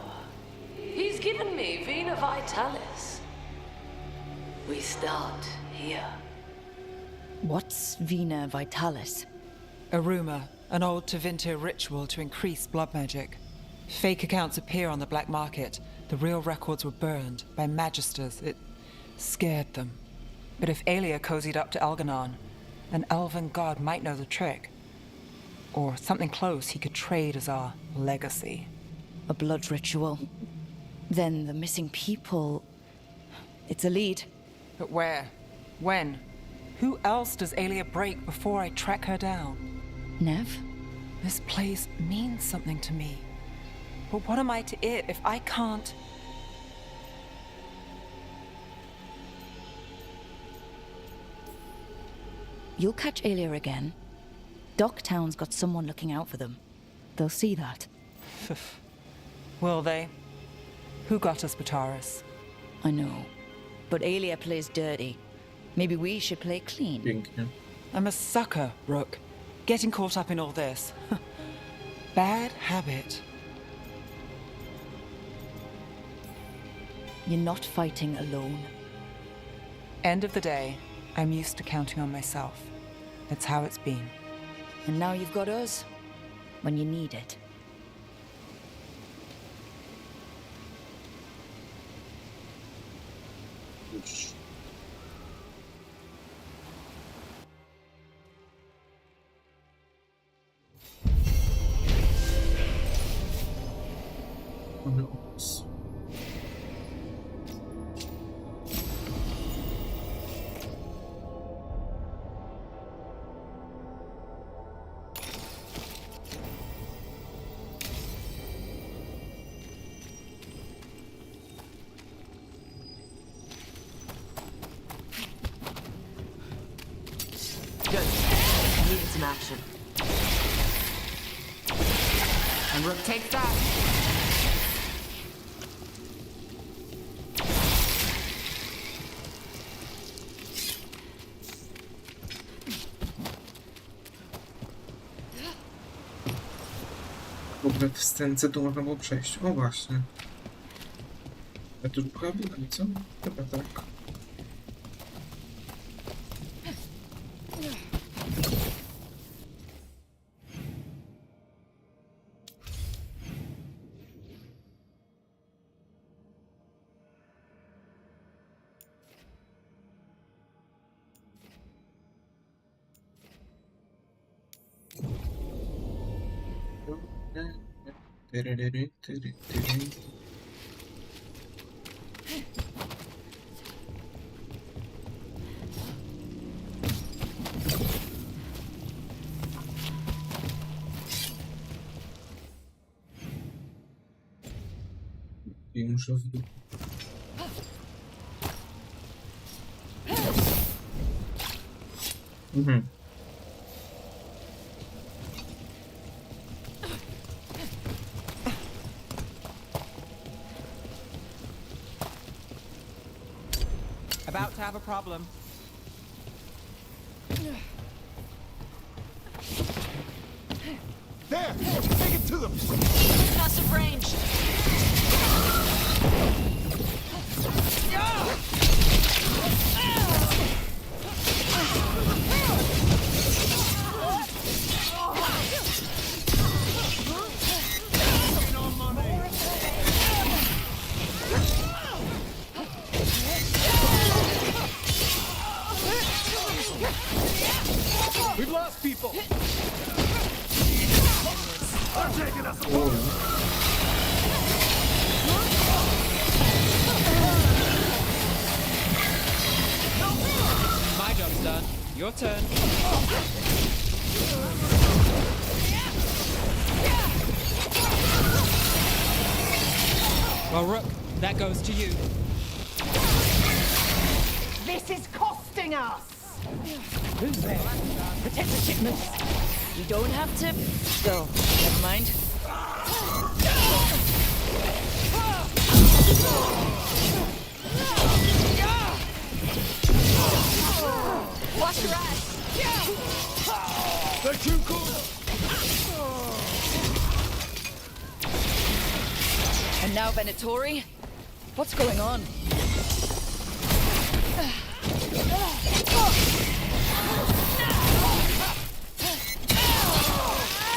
He's given me Vena Vitalis. We start here. What's Vena Vitalis? A rumor, an old Tevinter ritual to increase blood magic. Fake accounts appear on the black market. The real records were burned by magisters. It scared them. But if Aelia cozied up to Algernon, an elven god might know the trick. Or something close he could trade as our legacy. A blood ritual. Then the missing people... It's a lead. But where? When? Who else does Aelia break before I track her down? Nev? This place means something to me. But what am I to it if I can't... You'll catch Aelia again. Docktown's got someone looking out for them. They'll see that. Will they? Who got us Bataris? I know. But Aelia plays dirty. Maybe we should play clean. I'm a sucker, Rook. Getting caught up in all this. Bad habit. You're not fighting alone. End of the day, I'm used to counting on myself. That's how it's been. And now you've got us, when you need it. Już. Mamy opis. Needed some action. And Rook takes that. W ogóle w scence tu można było przejść. O właśnie. Ja tu prawie, no i co? Chyba tak. I muszę w dół. About to have a problem. There! Take it to them! Massive range! We've lost people! They're taking us apart! My job's done. Your turn. Well, Rook, that goes to you. This is costing us! Who's there? Protect the shipments! You don't have to go. Never mind. Watch your ass! They're too cool! And now Venatori? What's going on?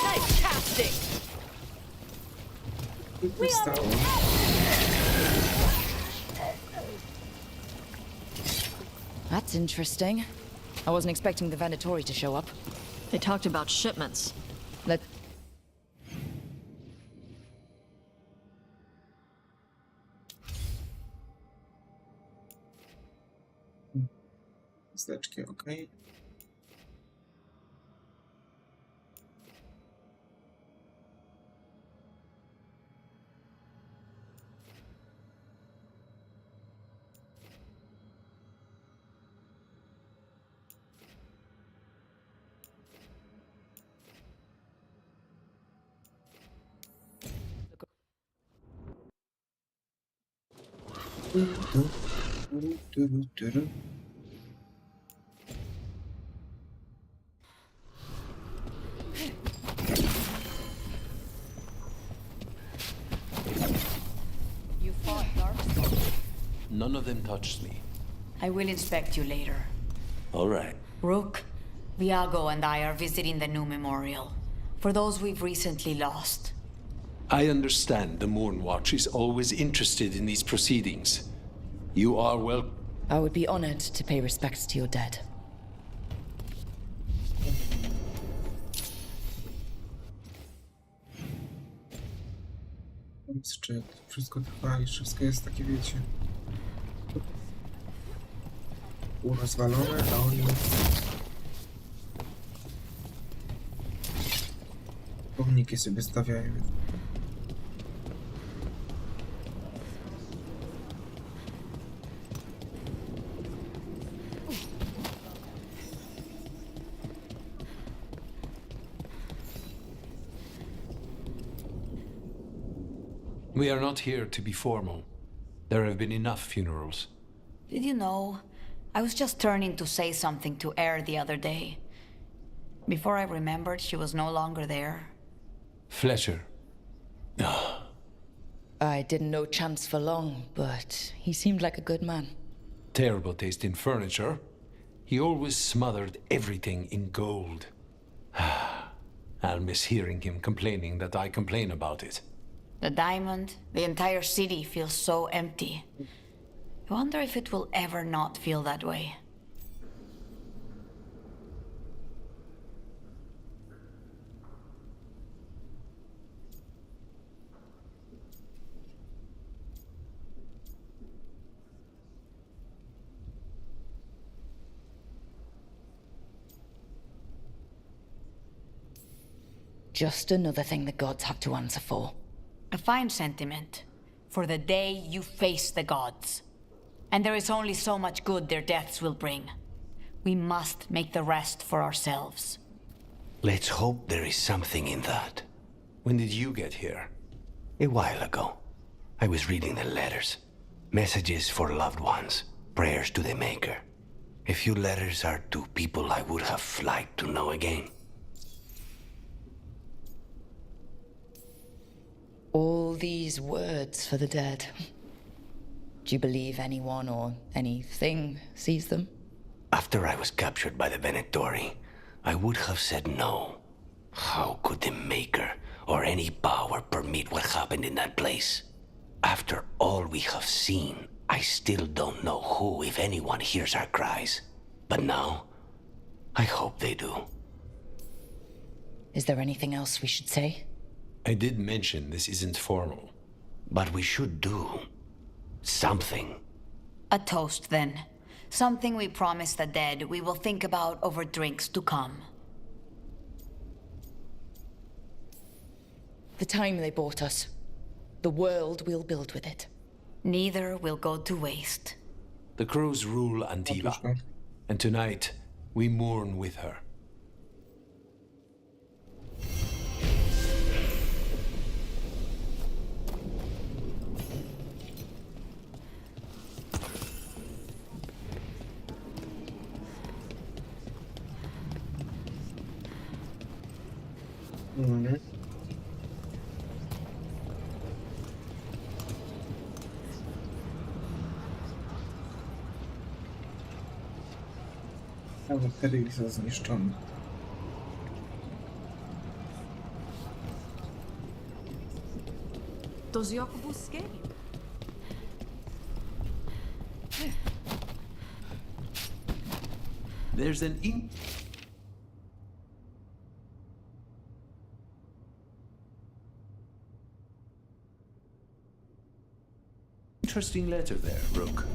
Nice casting! That's interesting. I wasn't expecting the Venatori to show up. They talked about shipments. Let... Znaczki, okej. You fought Darkspawn. None of them touched me. I will inspect you later. All right. Rook, Viago and I are visiting the new memorial for those we've recently lost. I understand the Mournwatch is always interested in these proceedings. You are I would be honored to pay respects to your dead. Jeszcze wszystko trwa i wszystko jest takie, wiecie, rozwalone, a oni pomniki sobie stawiają. We are not here to be formal. There have been enough funerals. Did you know? I was just turning to say something to Air the other day. Before I remembered, she was no longer there. Fletcher. I didn't know Chance for long, but he seemed like a good man. Terrible taste in furniture. He always smothered everything in gold. I'll miss hearing him complaining that I complain about it. The diamond, the entire city feels so empty. I wonder if it will ever not feel that way. Just another thing the gods have to answer for. A fine sentiment. For the day you face the gods. And there is only so much good their deaths will bring. We must make the rest for ourselves. Let's hope there is something in that. When did you get here? A while ago. I was reading the letters. Messages for loved ones. Prayers to the Maker. A few letters are to people I would have liked to know again. All these words for the dead. Do you believe anyone or anything sees them? After I was captured by the Venatori, I would have said no. How could the Maker or any power permit what happened in that place? After all we have seen, I still don't know who, if anyone, hears our cries. But now, I hope they do. Is there anything else we should say? I did mention this isn't formal. But we should do something. A toast, then. Something we promise the dead we will think about over drinks to come. The time they bought us. The world we'll build with it. Neither will go to waste. The crows rule Antiva, and tonight we mourn with her. Cały peryk zniszczony. Does Jakobus scare you? There's an interesting letter there, Rook.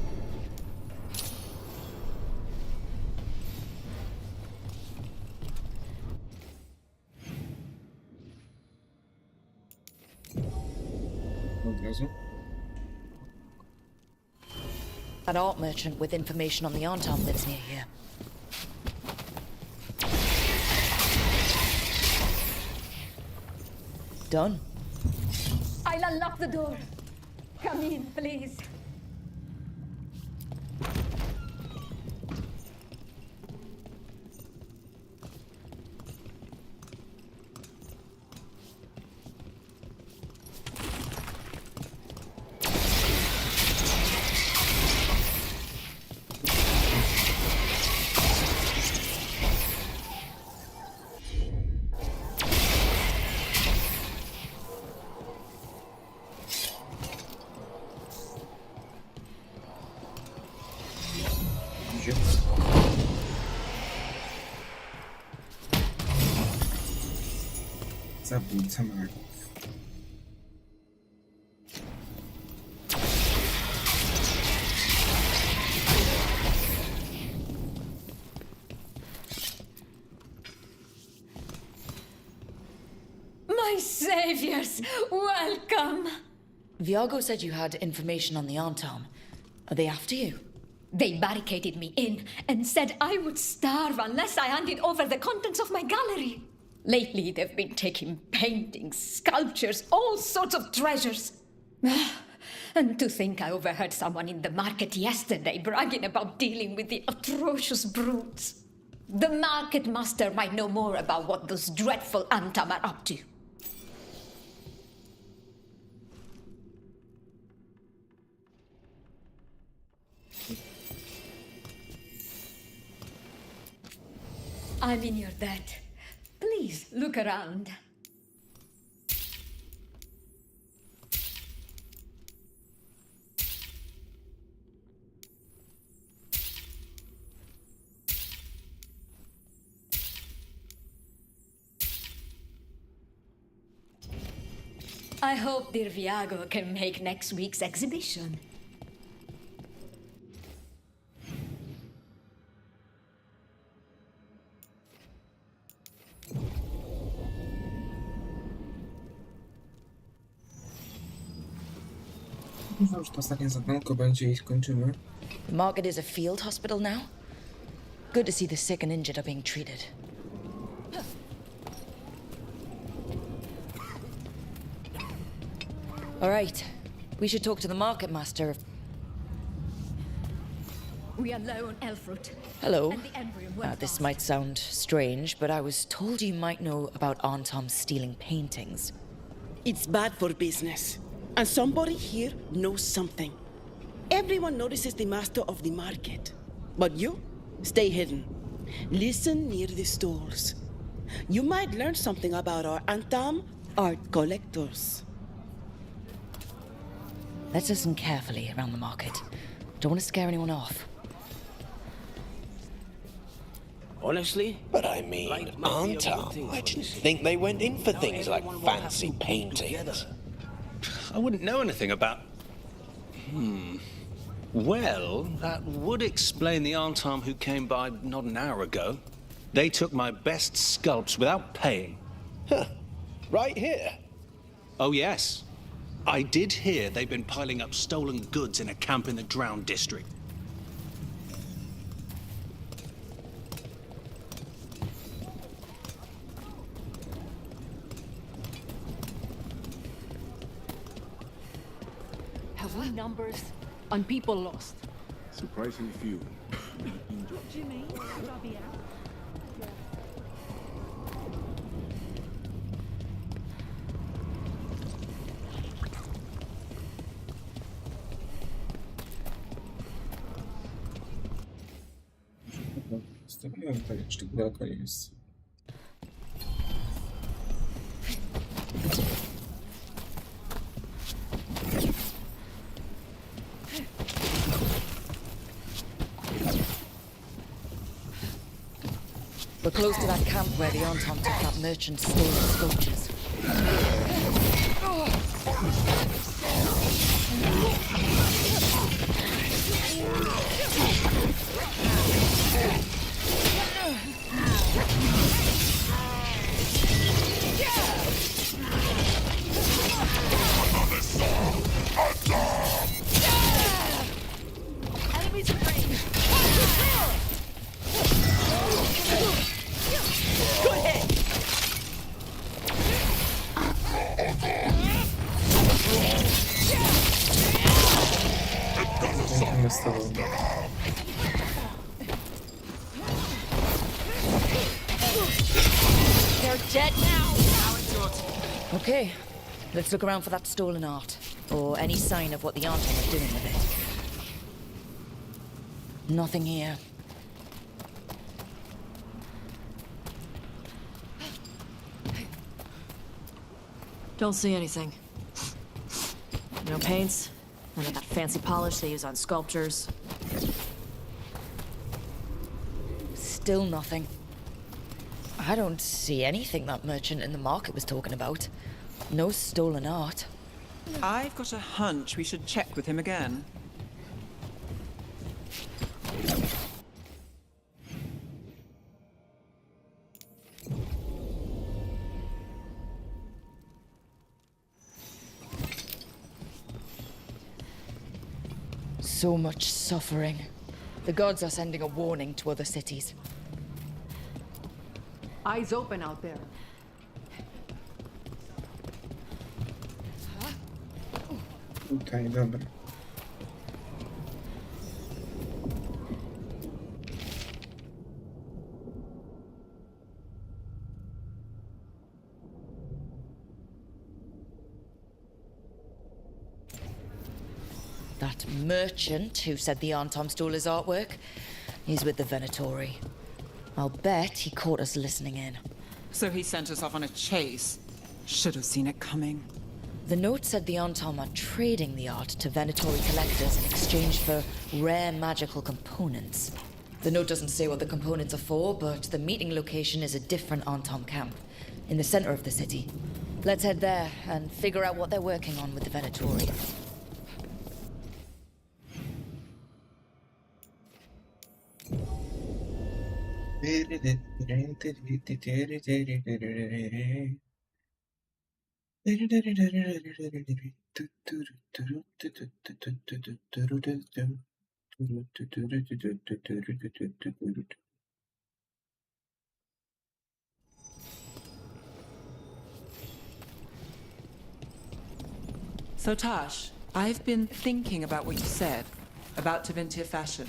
Od razu. An art merchant with information on the Arntown lives near here. Done. I'll unlock the door. Come in, please. Zabójca magów. My saviors, welcome! Viago said you had information on the Arntom. Are they after you? They barricaded me in and said I would starve unless I handed over the contents of my gallery. Lately, they've been taking paintings, sculptures, all sorts of treasures. And to think I overheard someone in the market yesterday bragging about dealing with the atrocious brutes. The market master might know more about what those dreadful Antam are up to. I'm in your debt. Please look around. I hope dear Viago can make next week's exhibition. Myślałem, że to ostatnie zadanko będzie i skończymy. The market is a field hospital now. Good to see the sick and injured are being treated. All right, we should talk to the market master. We alone, Elfrut. Hello. And the Embryon went This fast. might sound strange, but I was told you might know about Arntom stealing paintings. It's bad for business. And somebody here knows something. Everyone notices the master of the market. But you, stay hidden. Listen near the stalls. You might learn something about our Antam art collectors. Let's listen carefully around the market. Don't want to scare anyone off. Honestly? But I mean, Antam, I didn't think they went in for things like fancy paintings. I wouldn't know anything about... Well, that would explain the Arntom who came by not an hour ago. They took my best sculpts without paying. Huh. Right here? Oh, yes. I did hear they've been piling up stolen goods in a camp in the Drowned district. Have we numbers on people lost? Surprisingly few. What do you mean? Robbie out? Zostawiłem to jeszcze daleko jest. We're close to that camp where the Arntom took that merchant's stolen sculptures. Enemies in range. Good hit. Będziemy z tobą. They're dead now. Okay, let's look around for that stolen art, or any sign of what the Arntom are doing with it. Nothing here. Don't see anything. No paints, none of that fancy polish they use on sculptures. Still nothing. I don't see anything that merchant in the market was talking about. No stolen art. I've got a hunch we should check with him again. So much suffering. The gods are sending a warning to other cities. Eyes open out there. Tutaj, dobra. That merchant who said the Arntom stole his artwork, he's with the Venatori. I'll bet he caught us listening in. So he sent us off on a chase. Should have seen it coming. The note said the Arntom are trading the art to Venatori collectors in exchange for rare magical components. The note doesn't say what the components are for, but the meeting location is a different Arntom camp, in the center of the city. Let's head there and figure out what they're working on with the Venatori. So Tash, I've been thinking about what you said about Tevintia fashion.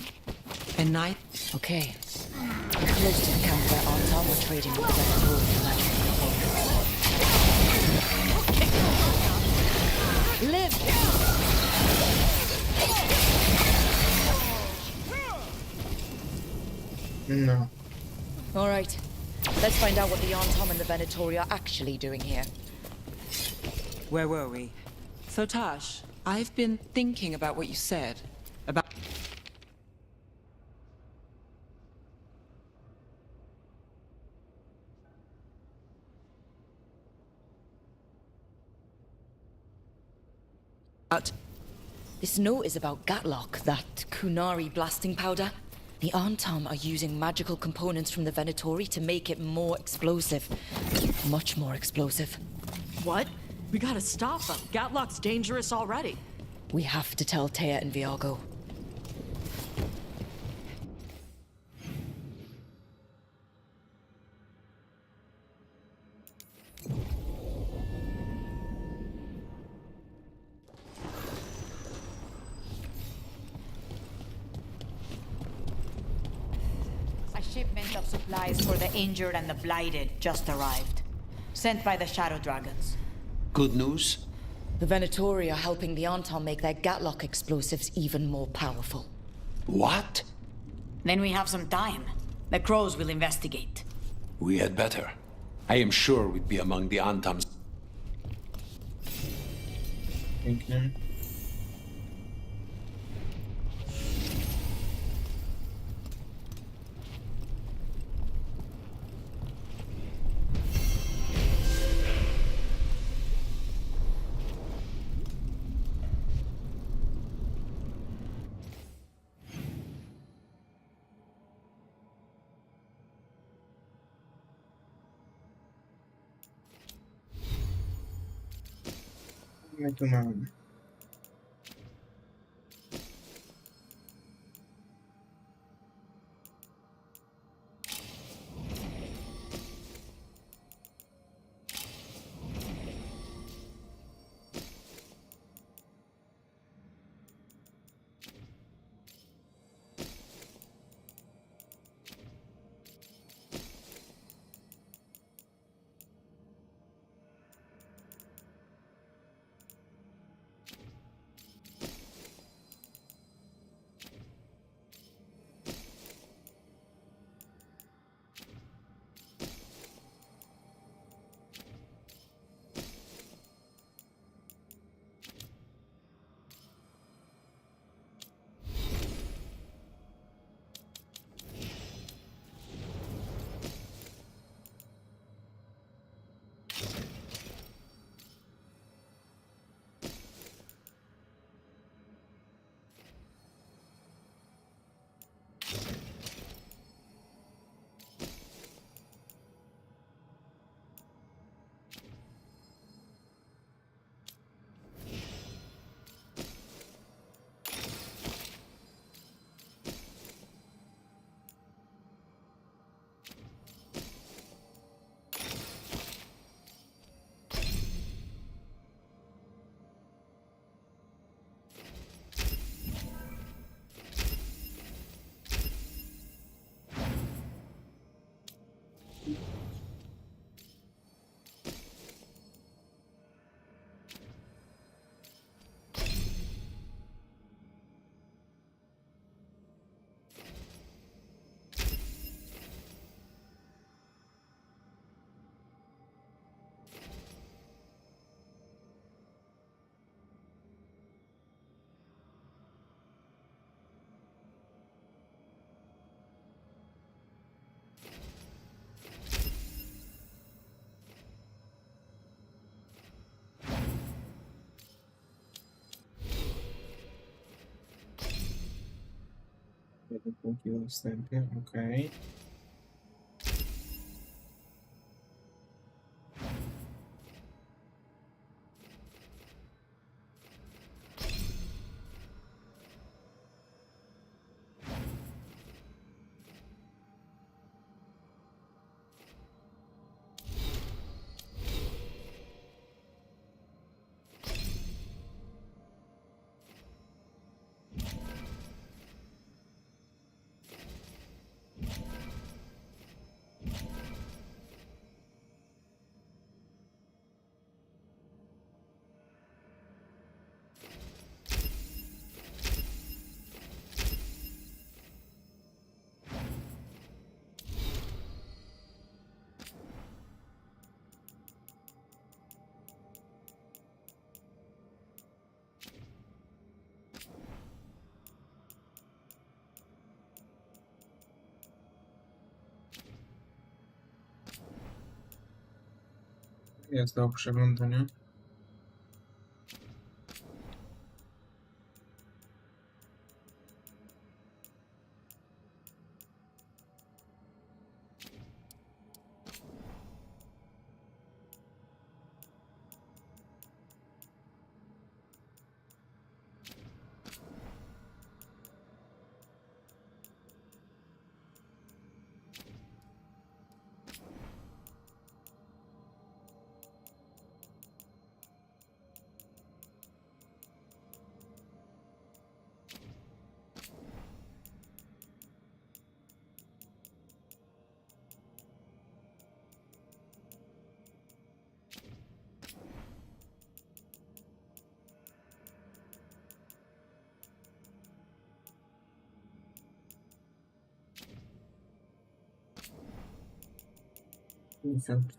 And night. Okay. We're close to the camp where Arntom were trading with the Venatori for magical components. Live! No. All right. Let's find out what the Arntom and the Venatori are actually doing here. Where were we? So Tash, I've been thinking about what you said about... This note is about Gatlock, that Kunari blasting powder. The Arntom are using magical components from the Venatori to make it more explosive. Much more explosive. What? We gotta stop them. Gatlock's dangerous already. We have to tell Taya and Viago. A shipment of supplies for the injured and the blighted just arrived. Sent by the Shadow Dragons. Good news? The Venatori are helping the Arntom make their Gatlock explosives even more powerful. What? Then we have some time. The crows will investigate. We had better. I am sure we'd be among the Antoms. Pięknie. My tu mamy. Półki w wstępie, okej. Jest do przeglądania.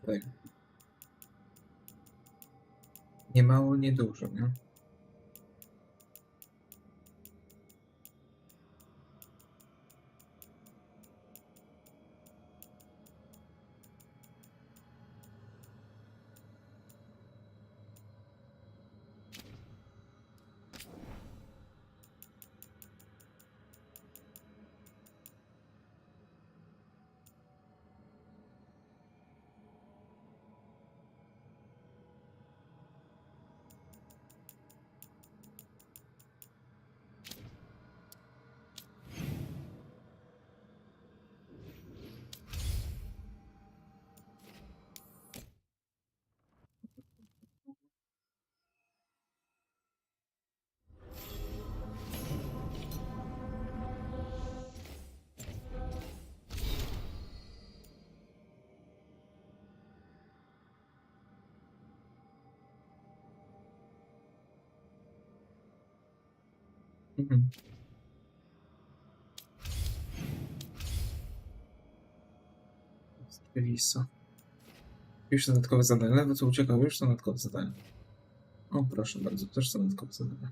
Tutaj. Nie mało, nie dużo, nie? Lisa. Już dodatkowe zadania. Lewo co uciekał, już są dodatkowe zadania. O, proszę bardzo, też są dodatkowe zadania.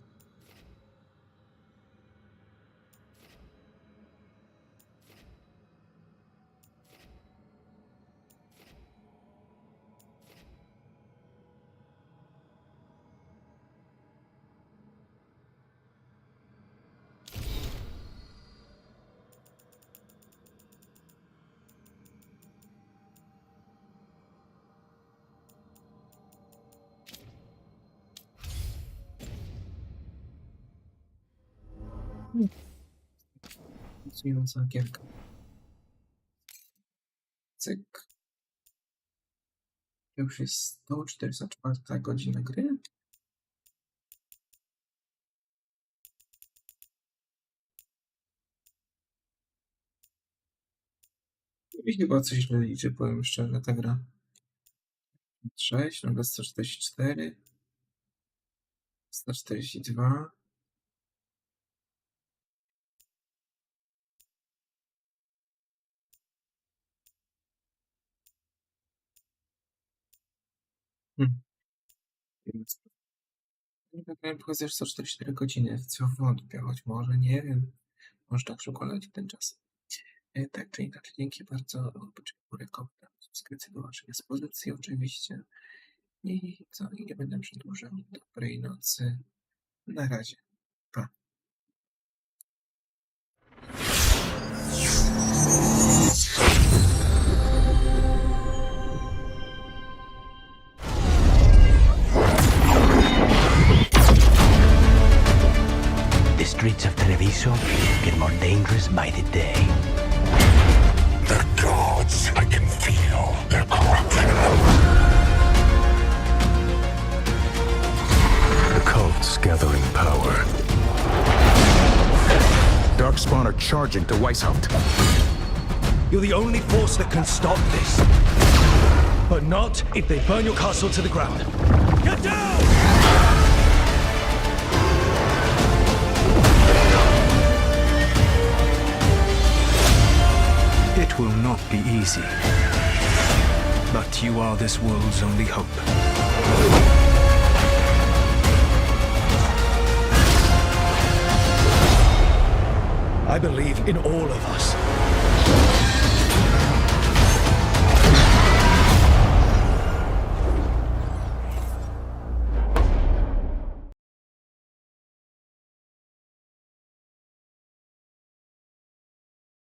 Pracująca gierka. Cyk. Już jest 144 godzina gry. I chyba coś źle liczy, powiem szczerze, ta gra. 6, nagle 144. 142. Pokazuje 144 godziny, w co wątpię, choć może, nie wiem, może tak szybko leci ten czas. Tak czy inaczej, dzięki bardzo, górę, subskrypcji, dołączenia z pozycji oczywiście. I co, i nie będę przedłużał. Dobrej nocy. Na razie. Pa. streets of Treviso get more dangerous by the day. The gods, I can feel their corruption. The cult's gathering power. Darkspawn are charging to Weishaupt. You're the only force that can stop this. But not if they burn your castle to the ground. Get down! It will not be easy. But you are this world's only hope. I believe in all of us.